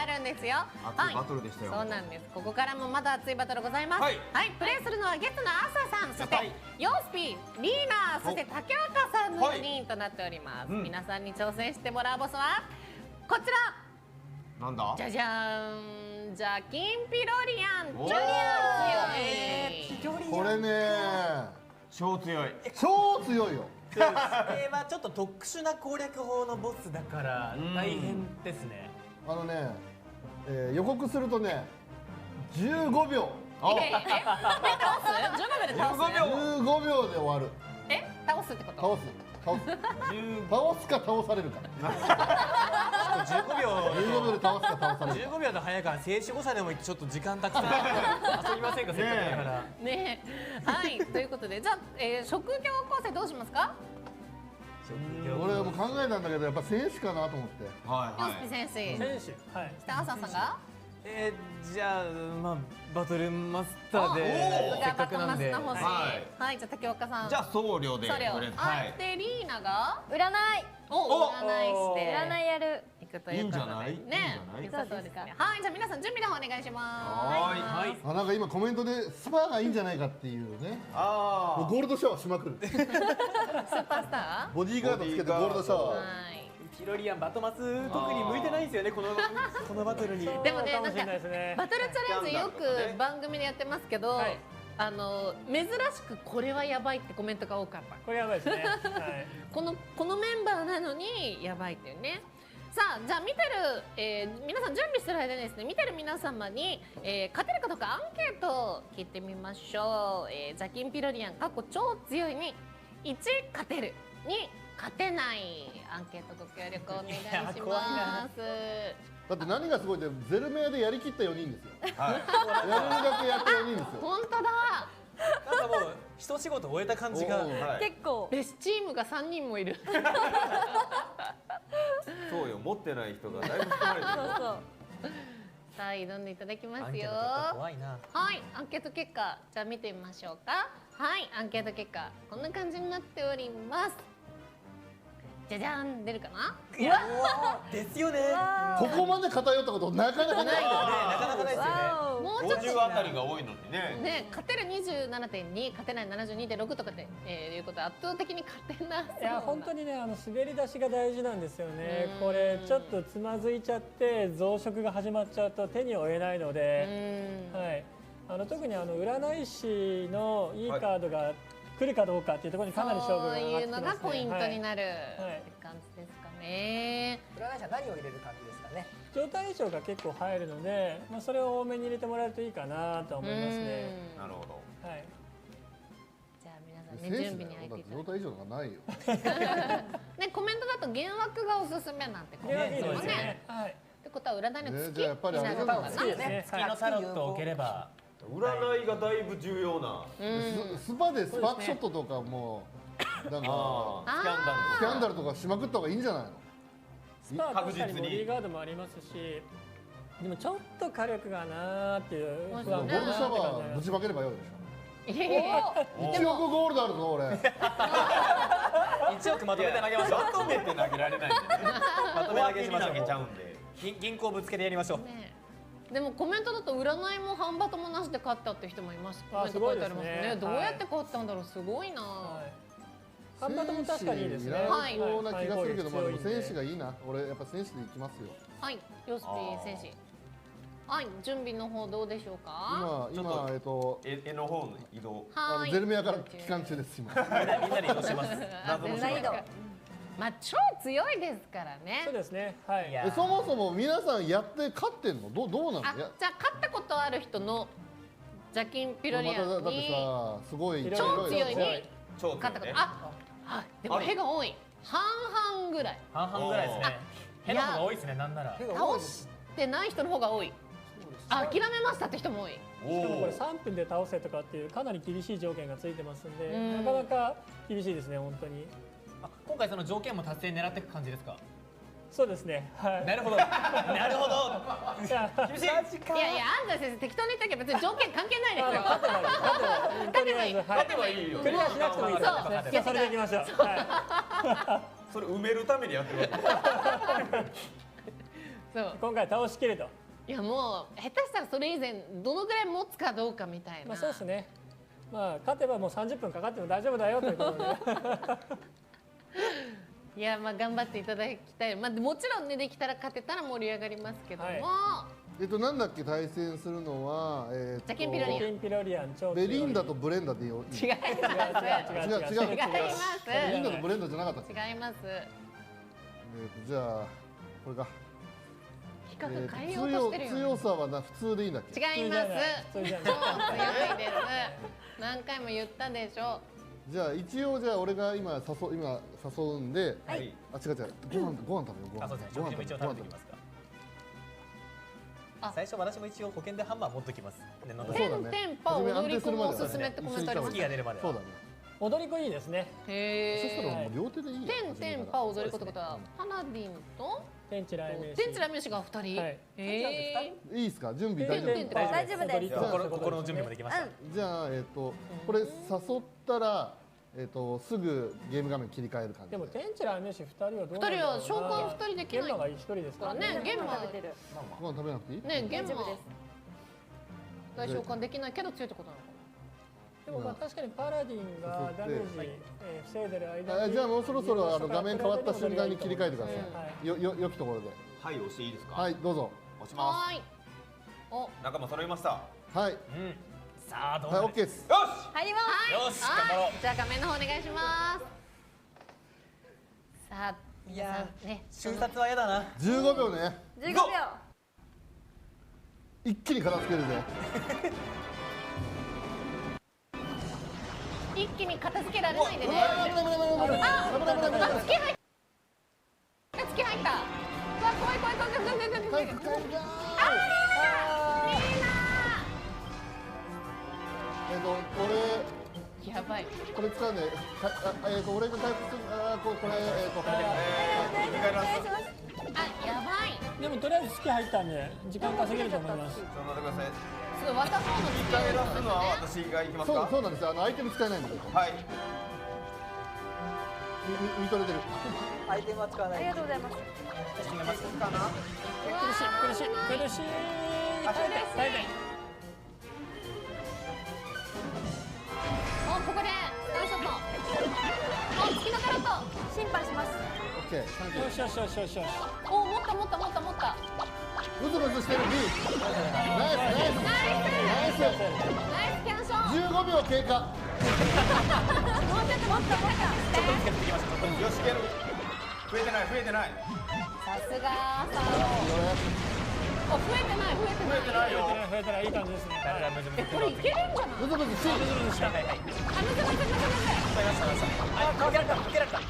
あるんですよ。熱いバトルでしたよそうなんです。ここからもまだ熱いバトルございます。ははいい、プレイするのはゲストのアーサーさん、そして、はいヨースピー、リーナー、そして竹岡さんの4人となっております。うん皆さんに挑戦してもらうボスはこちら。なんだじゃじゃーん、ジャキンピロリアンおージュリアン強い。これね超強い超強いよ。はちょっと特殊な攻略法のボスだから大変ですね。予告するとね15秒倒す？15秒で倒す15秒で終わる。倒すってこと倒すか倒されるか。15秒15秒で倒すか倒されるか。15秒で早いから静止誤差でもちょっと時間たくさん遊びませんか、せっかくだから。ねえ、はいということでじゃあ、職業構成どうしますか？俺はもう考えたんだけどやっぱ戦士かなと思って。ヨスピ選手、選手、はい。北朝さんがじゃあまあバトルマスターでせっかくなんで。バトルマスター欲しい。はい、じゃあ竹岡さん。じゃあ僧侶でそれを。とりあえずはい。でリーナが占い占いして占いやる。いくということで。いいんじゃないね。いいん良さそうですね。はい、じゃあ皆さん準備の方お願いします。はい。なんか今コメントでスパがいいんじゃないかっていうね。もうゴールドシャワーしまくる。スーパースタボディーガードつけてゴールドシャー。ワー。はい。ピロリアンバトマス特に向いてないんですよね、このバトルに。でもね、かもしれなんかないですね。バトルチャレンジよく番組でやってますけど、はい珍しくこれはやばいってコメントが多かった。これやばいですね。はい。このメンバーなのにやばいっていうね。さあじゃあ見てる、皆さん準備してる間にですね見てる皆様に、勝てるかどうかアンケートを聞いてみましょう。ザキンピロリアン超強いに1勝てる2勝てないアンケートご協力お願いしいや怖いなます。だって何がすごいってゼルメアでやりきった4人ですよ。やるだけやった4人ですよ。本当だ。なんかもう一仕事終えた感じが。結構ベスチームが3人もいる。そうよ、持ってない人がだいぶ含まれてる。そうそう。さあ挑んでいただきますよ。アンケート結果怖いな。はい、アンケート結果じゃあ見てみましょうか。はい、アンケート結果こんな感じになっております。じゃじゃん、出るかな。いやですよね。ここまで偏ったことなかなかないよ。なかなかないですよね。もうちょっと50あたりが多いのにね。ね、勝てる27.2、勝てない72.6とかで、いうことで圧倒的に勝てなそう。いや本当にね滑り出しが大事なんですよねうん。これちょっとつまずいちゃって増殖が始まっちゃうと手に負えないので、はい。特に占い師のいいカードが来るかどうかっていうところにかなり勝負がそういうの上がってきますね。がポイントになる、はいって感じですかね。占い師は何を入れる感じですかね。状態衣装が結構入るので、それを多めに入れてもらえるといいかなと思いますね。なるほど。はい。じゃあ皆さんね準備に入っていただい状態以上とかないよ。て、ね、コメントだと幻惑がおすすめなんてコメントいいですもね。ね。はい。ってことは占いの月じゃあやっぱりあれになるのかな。好きですね。月のタロットを置ければ。占いがだいぶ重要な。スパでスパークショットとかもなんかああ、スキャンダルとスキャンダルとかしまくった方がいいんじゃないの？スパは確かにボディーガードもありますし、でもちょっと火力がなーっていう不安ゴールドシャワーぶちまければよいでしょ。いやいやいや1億ゴールドあるぞ俺。 1億まとめて投げましょう。まとめて投げられないんでね。まとめ投げしましょ投げちゃう。うんで。銀行ぶつけてやりましょう。ねでもコメントだと占いも半バトもなしで勝ったっていう人もいます。コあメント書いてありますね。すごいですねどうやって勝ったんだろう、すごいな。はい。ハンバトも確かにいいですね。はいそうな気がするけど、まあでも戦士が。がいいな。俺やっぱ戦士でいきますよ。はい、ヨスピー選手。はい、準備の方どうでしょうか。今絵の方の移動。はい。ゼルメアから期間中です今。みんなで移動します。謎の難易度。まあ超強いですからねそう。ですね。はい。いやそもそも皆さんやって勝ってんの？どうなの？あ、じゃあ勝ったことある人のジャキンピロリアンだってにさすごい超強いに超勝ったこと。ね。あ、でも屁が多い。半々ぐらい。半々ぐらいですね。変な方が多いですね。なんなら。倒してない人の方が多い。あ、諦めましたって人も多い。しかもこれ3分で倒せとかっていうかなり厳しい条件がついてますんで、うんなかなか厳しいですね本当に。今回その条件も達成狙っていく感じですか。そうですね。はい。なるほど。なるほど。じゃあ厳しい。いやいや、安西先生適当に言ったけど別に条件関係ないですよ。勝てばいい。勝てばいいよ。クリアしなくてもいいですそうね。じゃあそれでいきましょう。はそれ埋めるためにやってるわけ。そう。い。今回倒しきると。いやもう下手したらそれ以前どのぐらい持つかどうかみたいな。そうですね。勝てばもう30分かかっても大丈夫だよということで。いや頑張っていただきたい。もちろんねできたら勝てたら盛り上がりますけども、はなんだっけ対戦するのはジャケンピロリアンケンピロリアン超ベリンダとブレンダでいいよ。違います違う違う違いますベリンダとブレンダじゃなかったっけ。違いますじゃあこれか。比較変えようとしてるよね強さは普通でいいんだっけ。違います普通じゃない超強いです何回も言ったでしょじゃあ一応じゃあ俺が今誘うんで、はいあ違う違うご飯食べようご飯あ、そうですね。食事も一応食べておきますか。あ最初私も一応保険でハンマー持っときます。念のためそうだねテンパ踊り子もおすすめってコメントありました月が出るまでは。そうだね。踊り子いいですね。そしたらへもう両手でいいよ。テンパ踊り子ってことはパラディンと天地雷鳴天地ラミュシが2人はいへいいですか準備大丈夫。テンテン大丈夫です心の準備もできました。じゃあこれ誘ったらすぐゲーム画面切り替える感じ。でも天地雷鳴2人はどうなんだろうな。2人は召喚2人できないゲンマが1人ですからね。ねゲンマ食べてるご飯食べなくていい？ねゲンマ大丈夫です大召喚できないけど強いってことなのかでもまあ確かにパラディンがダメージ防いでる間に。じゃあもうそろそろ画面変わった瞬間に切り替えてください。はい良きところで。はい押していいですか。はいどうぞ。な押しまはーいおす。仲間揃いました。はいうん。さあどうはいなる。 OK です。よし。入りますよし頑張ろう。じゃあ画面の方お願いしますさあ皆さんね瞬殺は嫌だな。 15秒ね。 15秒一気に片付けるぜ。一気に片付けられないでね危ない危ない危ない危ない危ない危ない危ない危ない。月入った月入ったうわ怖い怖い怖い怖い怖い怖い怖い怖い帰るかやばいこれ使うんで、俺が回復する、振り返ります。あやばいでもとりあえず月入ったんで時間稼げると思います。ちょっと待ってください。すごい渡そうの振り返らすのは私が行きますか。そうなんですよ。アイテム使えないんですよ。はい。見とれてる。アイテムは使わないありがとうございます決めますかな。苦しい苦しい苦しい。耐えて耐えて。おここでスターショットお月のカラット審判しますオッケー、サンキュー。よしよしよしよしよし。お持った持った持った持ったムズムズしてる B。ナイスナイスナイス。ナイスキャンション15秒経過。もうちょっともっともっとよしいける。増えてない増えてない。さすがサーお増えてない増えてない増えてないよ。増えたらいい感じですね。これいけるんじゃないムズムズし。あむずむずむずはいはいはい。むずあ、かけられたかけられた。も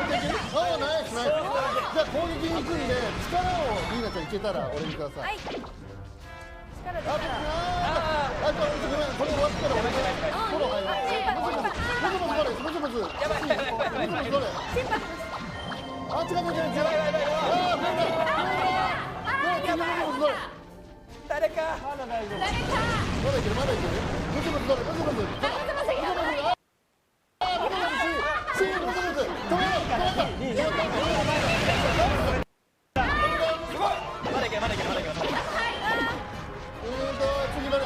う一回いける。おーナイスナイス。じゃあ攻撃に行くんで力をリーナちゃんいけたら俺にくださ。はいい力出たらあとごめんこれ終わったら俺がフォロー入る。ムズムズどれムズムズどれ。やばいやばいやばい。ムズムズどれ。あ違う違う違う違う。あ増えた。次ムズムズどれ。誰か。まだ大丈夫。誰かまだいけるまだいける。ムズムズどれムズムズ。むずむずやばいシームズムズ。止めろ止めろ。まだいけるまだいけるまだいける。次まで。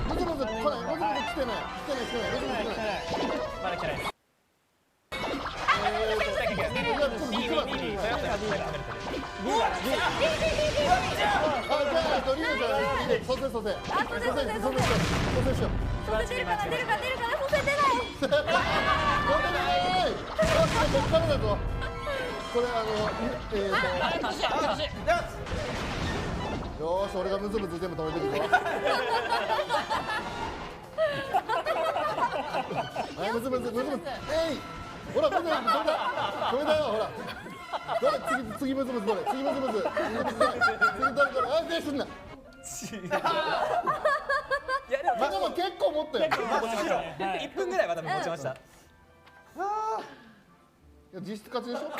ムズムズ来ないムズムズ来てない来てない来てないムズムズ来てない。まだ来てないです。よーし、俺がムズムズ全部止めてるぞ。はい、ムズムズムズムズ。えい。ほら、ムズムズ止めた。止めたよ、ほら。どれ、次ムズムズどれ、次ムズムズ。次どれ、どれ、あ、手すんな。いやでもまだも結構持ったよ。1分ぐらいは多分持ちました。いや実質勝ちでしょ。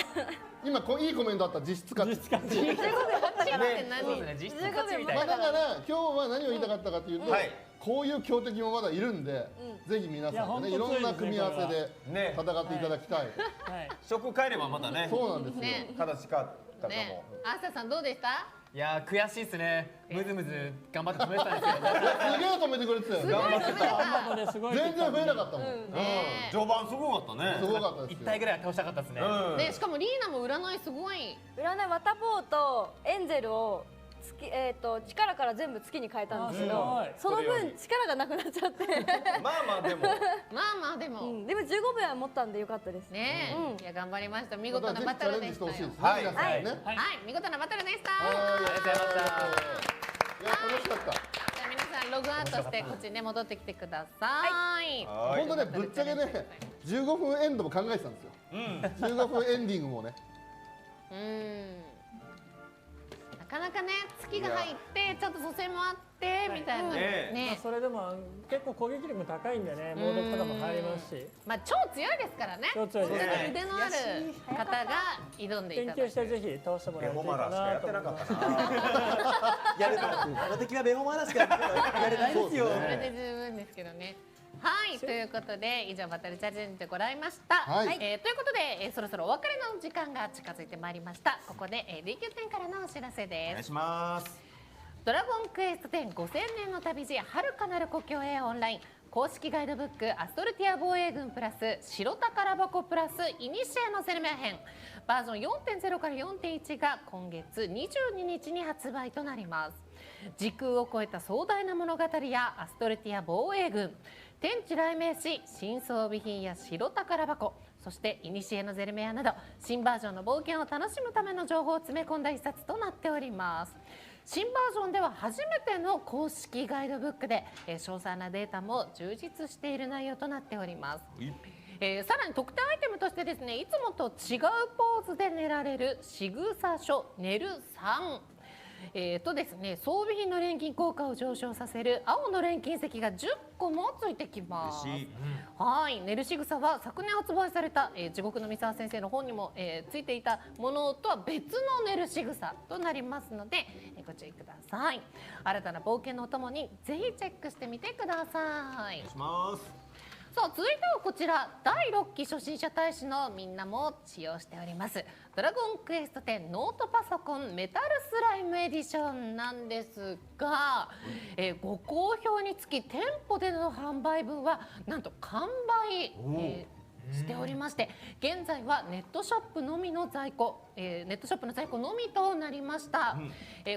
今いいコメントあった実質勝ち。15秒8って何そうですね、実質勝ちみたいな。まあだから今日は何を言いたかったかというと、はいこういう強敵もまだいるんで、ぜひ皆さんでねいろんな組み合わせでね戦っていただきたい。はい。食変えればまたねそうなんですよ。ね形変わったかねも。アーサーさんどうでしたいやー悔しいですね。ムズムズ頑張って止めてたんですけどすげえ止めてくれてたよね。頑張ってた。なのですごい全然増えなかったもん。序盤すごかったね。すごかったです1よ。体ぐらいは倒したかったですね。でしかもリーナも占いすごい占いワタボーとエンゼルを力から全部月に変えたんですけどあ、その分力がなくなっちゃってまあまあでも。でもでも15秒は持ったんでよかったです。ねいや頑張りました見事なぜバひチャレンジトルでしたよしてほしいですね。はい皆さんね。はい見事なバトルでしたはいありがとうございました。いや楽しかった。じゃあ皆さんログアウトしてこっちにね戻ってきてくださいはい本当ねぶっちゃけね15分エンドも考えてたんですよ。15分エンディングもね。なかなかね月が入ってちょっと蘇生もあってみたいなねそれでも結構攻撃力も高いんでね、猛毒とかも入りますし、まあ超強いですからね超強いですね本当に腕のある方が挑んでいただいて研究してぜひ倒してもらいたいかベホマラしかやなとってなか思いますったな。やるあの敵はベホマラしかやれないですよ。それで十分ですけどねはいということで以上バトルチャレンジでございました、はいということで、そろそろお別れの時間が近づいてまいりましたここで、DQ10 からのお知らせおです願いします。ドラゴンクエスト10 5000年の旅路遥かなる故郷へオンライン公式ガイドブックアストルティア防衛軍プラス白宝箱プラスイニシエのゼルメア編バージョン 4.0 から 4.1 が今月22日に発売となります時空を超えた壮大な物語やアストルティア防衛軍天地雷鳴し新装備品や白宝箱そしてイニシエのゼルメアなど新バージョンの冒険を楽しむための情報を詰め込んだ一冊となっております新バージョンでは初めての公式ガイドブックで、詳細なデータも充実している内容となっております。さらに特典アイテムとしてですねいつもと違うポーズで寝られる仕草書寝る3とですね装備品の錬金効果を上昇させる青の錬金石が10個もついてきます嬉しい。はい寝る仕草は昨年発売された、地獄の三沢先生の本にも、ついていたものとは別の寝る仕草となりますので、ご注意ください新たな冒険のお供にぜひチェックしてみてくださいお願いします。さあ続いてはこちら第6期初心者大使のみんなも使用しておりますドラゴンクエスト10ノートパソコンメタルスライムエディションなんですが、ご好評につき店舗での販売分はなんと完売、しておりまして現在はネットショップのみの在庫、ネットショップの在庫のみとなりました、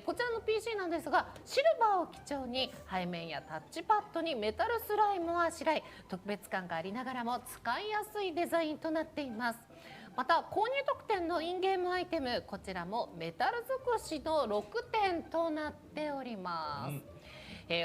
こちらの PC なんですがシルバーを基調に背面やタッチパッドにメタルスライムをあしらい特別感がありながらも使いやすいデザインとなっていますまた購入特典のインゲームアイテムこちらもメタル尽くしの6点となっております、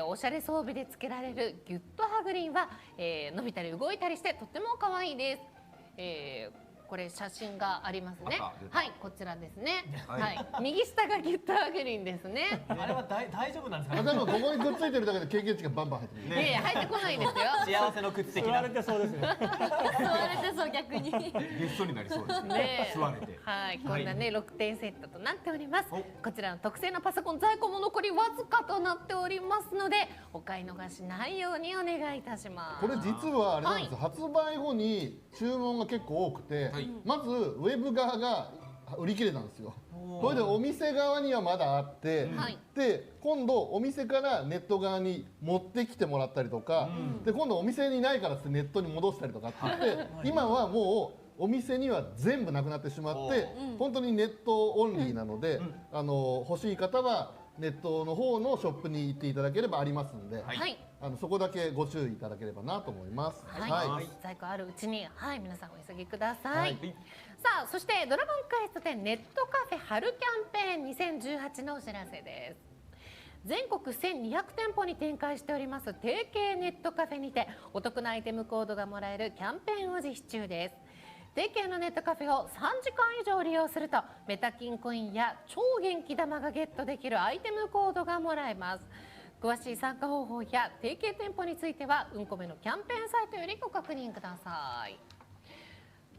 おしゃれ装備でつけられるギュッとハグリンは、伸びたり動いたりしてとっても可愛いです、これ写真がありますねはいこちらですね、はい右下がギュッとハグリンですねあれは大丈夫なんですかでもここにくっついてるだけで経験値がバンバン入ってくる。いや入ってこないですよ幸せの靴的な吸われてそうですね。座れてそう逆にゲストになりそうですね。ね座れて。はい、こんなね6点セットとなっておりますこちらの特製のパソコン在庫も残りわずかとなっておりますのでお買い逃しないようにお願いいたしますこれ実はあれなんですよ、発売後に注文が結構多くて、まずウェブ側が売り切れたんですよ。これでお店側にはまだあって、で今度お店からネット側に持ってきてもらったりとか、で今度お店にないからってネットに戻したりとかって言って今はもうお店には全部なくなってしまって本当にネットオンリーなので、欲しい方はネットの方のショップに行っていただければありますんで、はいそこだけご注意いただければなと思います。はい、在庫あるうちに、はい、皆さんお急ぎください。はいさあ、そしてドラゴンクエスト10ネットカフェ春キャンペーン2018のお知らせです。全国1200店舗に展開しております提携ネットカフェにてお得なアイテムコードがもらえるキャンペーンを実施中です。提携のネットカフェを3時間以上利用するとメタキンコインや超元気玉がゲットできるアイテムコードがもらえます。詳しい参加方法や提携店舗についてはうんこめのキャンペーンサイトよりご確認ください。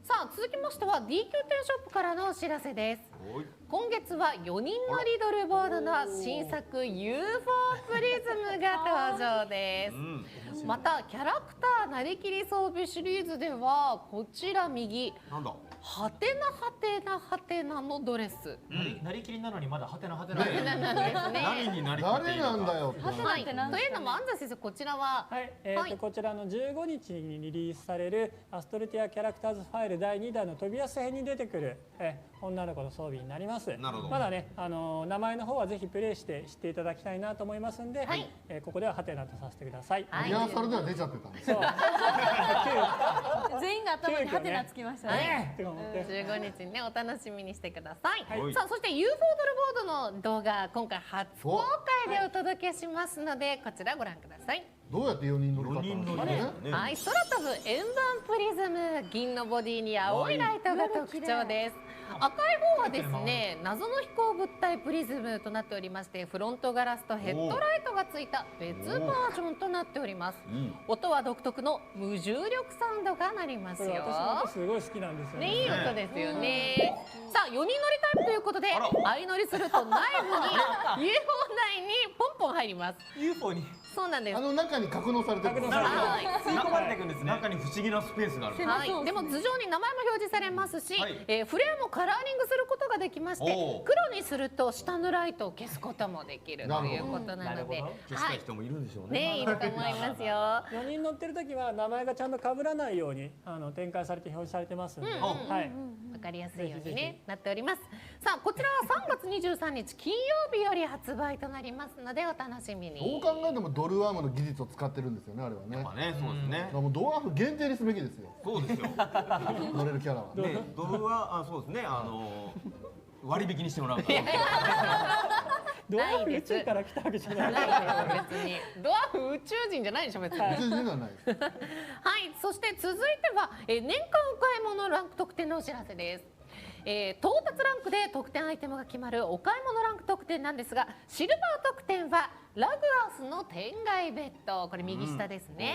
さあ続きましては DQ10 ショップからのお知らせです。今月は4人乗りドルボードの新作 UFO プリズムが登場です。またキャラクターなりきり装備シリーズではこちら右なんだはてなはてなはてなのドレス、なりきりなのにまだハテナハテナ。なんですね。何になりきってい誰いのかなんだよってはい、というのも安西先生こちらは、はい、こちらの15日にリリースされるアストルティアキャラクターズファイル第2弾の飛びやす編に出てくる、女の子の装備になります。なるほどまだね、名前の方はぜひプレイして知っていただきたいなと思いますんで、はいここではハテナとさせてください。はいリハーサルでは出ちゃってたんですそう全員が頭にハテナつきましたね。って思って15日にねお楽しみにしてください、はいさあそして UFO ドルボードの動画今回初公開でお届けしますのでこちらご覧ください。どうやって4人乗るかって4人乗話りね。はい、空飛ぶ円盤プリズム銀のボディに青いライトが特徴です。赤い方はですね謎の飛行物体プリズムとなっておりましてフロントガラスとヘッドライトがついた別バージョンとなっております。音は独特の無重力サウンドが鳴りますよ。これ私もすごい好きなんですよね、いい音ですよね。さあ4人乗りタイプということで相乗りすると内部に UFO 内にポンポン入ります。 UFO にそうなんです。中に格納されてるんです格納さはい吸い込まれていくんですね。中に不思議なスペースがある。はい、でも頭上に名前も表示されますし、はいフレアもカラーリングすることができましておー黒にすると下のライトを消すこともできるということなので、なるほど消したい人もいるんでしょうね。ねいると思いますよ。 4人乗ってる時は名前がちゃんと被らないように展開されて表示されてますんで、はい、わかりやすいようにねなっております。さあこちらは3月23日金曜日より発売となりますのでお楽しみどうに。考えてもドルワームの技術を使ってるんですよねあれはね。まあね、そうですねだか。らもうドワーフ限定にすべきですよそうですよ。乗れるキャラは。で、ドルはそうですね。割引にしてもらうと。ドワーフ宇宙から来たわけじゃない。ないです別にドワーフ宇宙人じゃないでしょ別に。別にではないです。はい、そして続いては、年間お買い物ランク特典のお知らせです。到達ランクで特典アイテムが決まるお買い物ランク特典なんですがシルバー特典はラグアスの天外ベッドこれ右下ですね、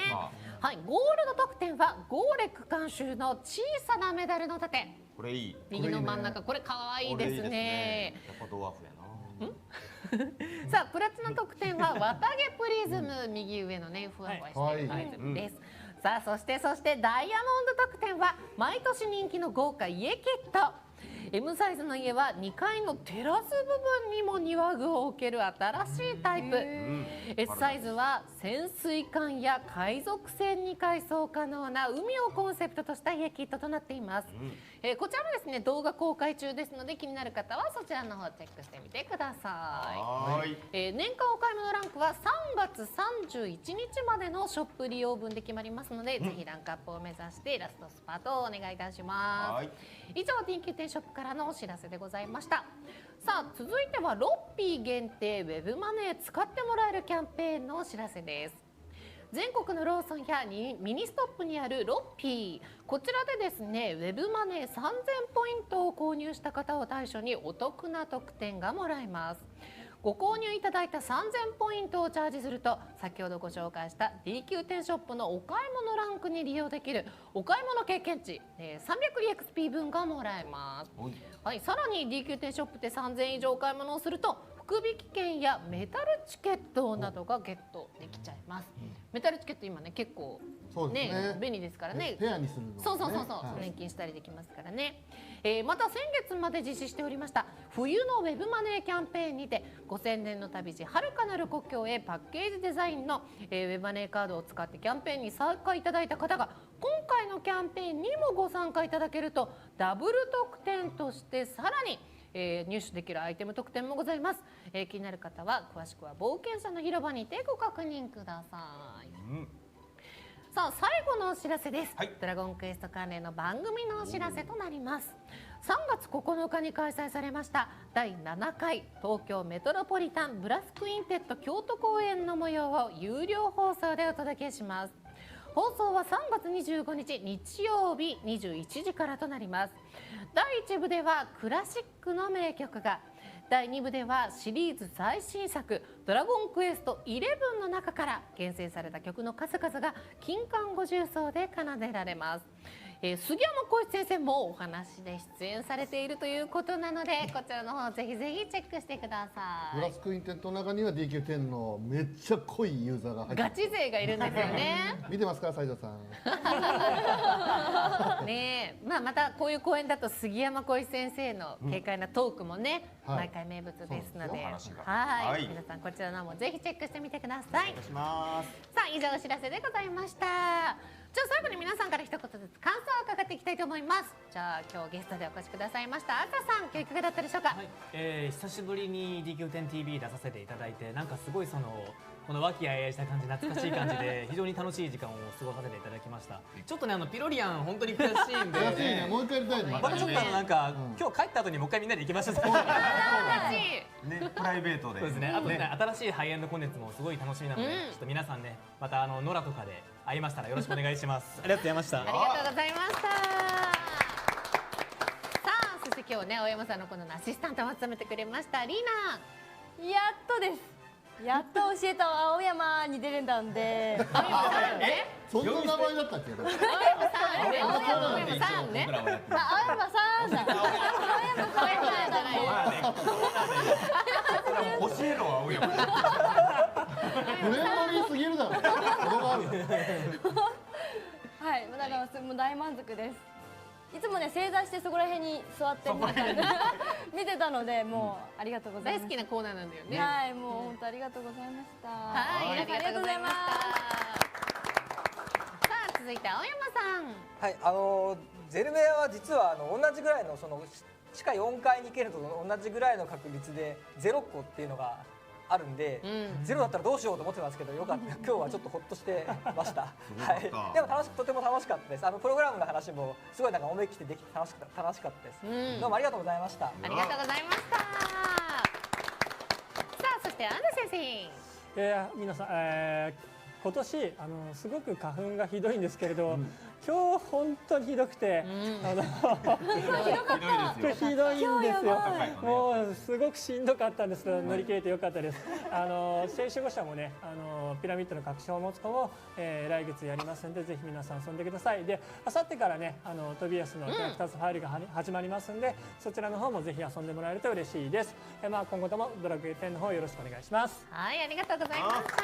はい、ゴールド特典はゴーレック監修の小さなメダルの盾これいい。右の真ん中これ可愛いですね。やっぱドワーフやな。さあプラチナ特典は綿毛プリズム右上のねふわふわしているプリズムです。さあそしてダイヤモンド特典は毎年人気の豪華家キット。M サイズの家は2階のテラス部分にも庭具を置ける新しいタイプ。S サイズは潜水艦や海賊船に改装可能な海をコンセプトとした家キットとなっています。こちらもですね動画公開中ですので気になる方はそちらの方チェックしてみてくださはい。い。年間お買い物ランクは3月31日までのショップ利用分で決まりますので、ぜひランクアップを目指してラストスパートをお願いいたしまはい。す。以上 DQ 店ショップからのお知らせでございました。さあ続いてはロッピー限定ウェブマネー使ってもらえるキャンペーンのお知らせです。全国のローソンやミニストップにあるロッピーこちらでですねウェブマネー3000ポイントを購入した方を対象にお得な特典がもらえます。ご購入いただいた3000ポイントをチャージすると先ほどご紹介した DQ 店ショップのお買い物ランクに利用できるお買い物経験値 300EXP 分がもらえます。はい、さらに DQ 店ショップで3000円以上お買い物をすると福引券やメタルチケットなどがゲットできちゃいます。メタルチケット今ね結構そうですね便利ですからね。ペアにするのもね。そう、はい年金したりできますからね。また先月まで実施しておりました冬のウェブマネーキャンペーンにて5000年の旅路遥かなる故郷へパッケージデザインの、ウェブマネーカードを使ってキャンペーンに参加いただいた方が今回のキャンペーンにもご参加いただけるとダブル特典としてさらに入手できるアイテム特典もございます。気になる方は詳しくは冒険者の広場にてご確認ください。さあ最後のお知らせです、ドラゴンクエスト関連の番組のお知らせとなります。3月9日に開催されました第7回東京メトロポリタンブラスクインテッド京都公演の模様を有料放送でお届けします。放送は3月25日日曜日21時からとなります。第1部ではクラシックの名曲が、第2部ではシリーズ最新作「ドラゴンクエスト11」の中から厳選された曲の数々が金管五重奏で奏でられます。杉山浩一先生もお話で出演されているということなので、こちらの方ぜひぜひチェックしてください。ブラスクインテントの中には DQ10 のめっちゃ濃いユーザーが入ってガチ勢がいるんですよね。見てますか斉藤さん。ねえ、またこういう公演だと杉山浩一先生の軽快なトークもね、はい毎回名物ですので、話がはい、はい皆さんこちらの方もぜひチェックしてみてください。お願いします。さあ以上お知らせでございました。じゃあ最後に皆さんから一言ずつ感想を伺っていきたいと思います。じゃあ今日ゲストでお越しくださいました赤さん、今日いかがだったでしょうか。はい、久しぶりに DQ10TV 出させていただいて、なんかすごいこの和気あいあいした感じ、懐かしい感じで非常に楽しい時間を過ごさせていただきました。ちょっとねピロリアン本当に悔しいんで、悔しいね、もう一回やりたいね。またちょっとなんか、今日帰った後にもう一回みんなで行きましょう。ね、プライベートで。そうですね。あとね、新しいハイエンドコンテンツもすごい楽しみなので、うんちょっと皆さんね、また野良とかで会いましたらよろしくお願いします。ありがとうございました。ありがとうございました。さあそして今日ね青山さんのこのアシスタントを務めてくれましたリーナ。やっとです。やっと教えた青山に出れたんで。青山さんね。そんな名前だったっけ？青山さんね。青山さんね。あ、青山さんだ。青山さんじゃない。教えろ青山。フレンドリーすぎるだろ。子供ある。はい、だからもう大満足です。いつもね正座してそこら辺に座って見てたので、もうありがとうございます。大好きなコーナーなんだよね。はい、もう本当ありがとうございました。はい、ありがとうございました。さあ続いて青山さん。はい、ゼルメアは実は同じぐらいの地下4階に行けると同じぐらいの確率で0個っていうのがあるんで、ゼロだったらどうしようと思ってたんですけど、よかった今日はちょっとほっとしてました。はい、でもとても楽しかったです。プログラムの話もすごい思い切ってできて楽しかったです。どうもありがとうございました。ありがとうございました。さあそして安藤先生。皆さん、今年すごく花粉がひどいんですけれど、今日本当にひどくて、ひどいんですよ。もうすごくしんどかったんですけど、乗り切れてよかったです。選手護者もね、ピラミッドの確証を持つ子も、来月やりますので、ぜひ皆さん遊んでください。で、明後日からね、トビアスのキャラクターズファイルが始まりますんで、そちらの方もぜひ遊んでもらえると嬉しいです。今後ともドラクエ10の方よろしくお願いします。はい、ありがとうございました。さ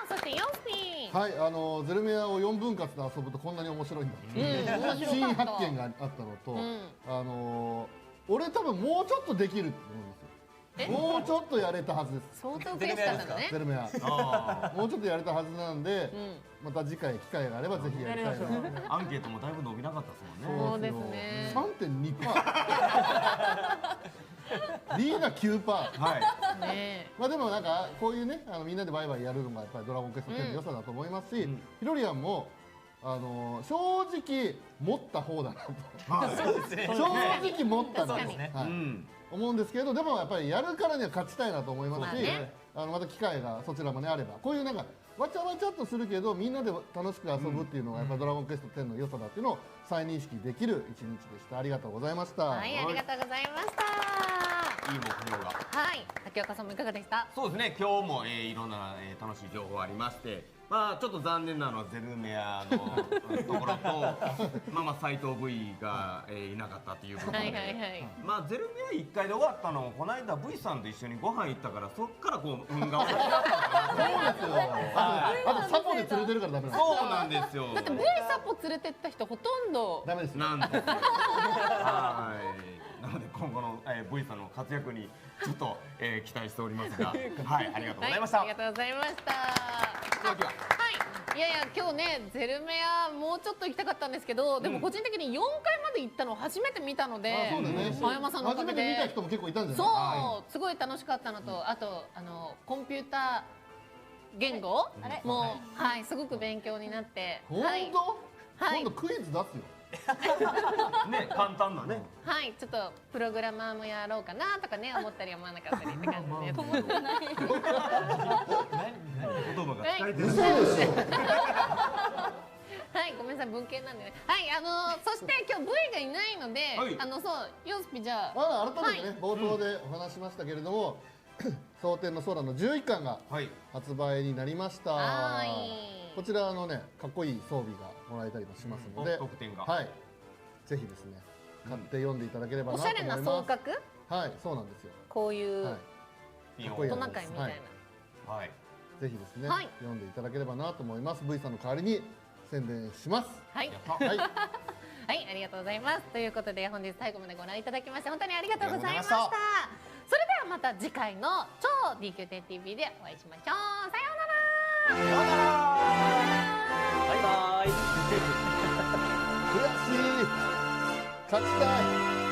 あそしてヨンピン。はい、ゼルメアを4分割で遊ぶとこんなに面白いんだ。新発見があったのと、俺多分もうちょっとできると思うんですよ。もうちょっとやれたはずです。相当悔しかったのね。ゼルメア。もうちょっとやれたはずなんで、また次回機会があればぜひやりたいな。アンケートもだいぶ伸びなかったですもんね。そうですね。3.2%。リーナ9%。はい。まあでもなんかこういうねみんなでワイワイやるのがやっぱりドラゴンクエスト10の良さだと思いますし、ヒロリアンも正直持った方だなと。正直持ったなと思うんですけど、でもやっぱりやるからには勝ちたいなと思いますし、また機会がそちらもねあれば、こういうなんかわちゃわちゃっとするけどみんなで楽しく遊ぶっていうのがやっぱりドラゴンクエスト10の良さだっていうのを再認識できる一日でした。ありがとうございました。はい、ありがとうございました。いい目標が。はい、竹岡さんもいかがでした？そうですね、今日もいろんな楽しい情報ありまして、まあちょっと残念なのはゼルメアのところと、斎藤 V がいなかったっていうことで、まあゼルメア1回で終わったのをこの間 V さんと一緒にご飯行ったから、そっからこう運がおかしくなったのかな。そうですよ。あとサポで連れてるからダメなんです。そうなんですよ。だって V サポ連れてった人ほとんどダメです。なんですよ。はい。なので今後のV さんの活躍にちょっと期待しておりますが、はい、ありがとうございました。ありがとうございました。はい、いやいや今日ねゼルメアもうちょっと行きたかったんですけど、でも個人的に4回まで行ったの初めて見たので、青山さんのおかげで初めて見た人も結構いたんじゃない？そう、すごい楽しかったのと、あとコンピューター言語もはいすごく勉強になって。本当？今度クイズ出すよ。ね、簡単なね。はい、ちょっとプログラマーもやろうかなとかね思ったり思わなかったりって感じで。思ってない。言葉が使えてる。はい、ごめんなさい、文系なんでね。はい、そして今日 V がいないので、そうヨスピじゃあ。改めてね冒頭でお話しましたけれども、蒼天の空の11巻が発売になりました。こちらのねかっこいい装備がもらえたりもしますので、特典がはい、ぜひですね買って読んでいただければおしゃれなと思います。な双角はい、そうなんですよ。こういうはい、ピヨンかっこいいトナカイみたいな、はい。ぜひですね、はい読んでいただければなと思います。V さんの代わりに宣伝します。はいやったはい、はい、ありがとうございます。ということで本日最後までご覧いただきまして本当にありがとうございました。ありがとうございそれではまた次回の超 DQ10TV でお会いしましょう。さようなら。さようならバイバイ悔しい。勝ちたい。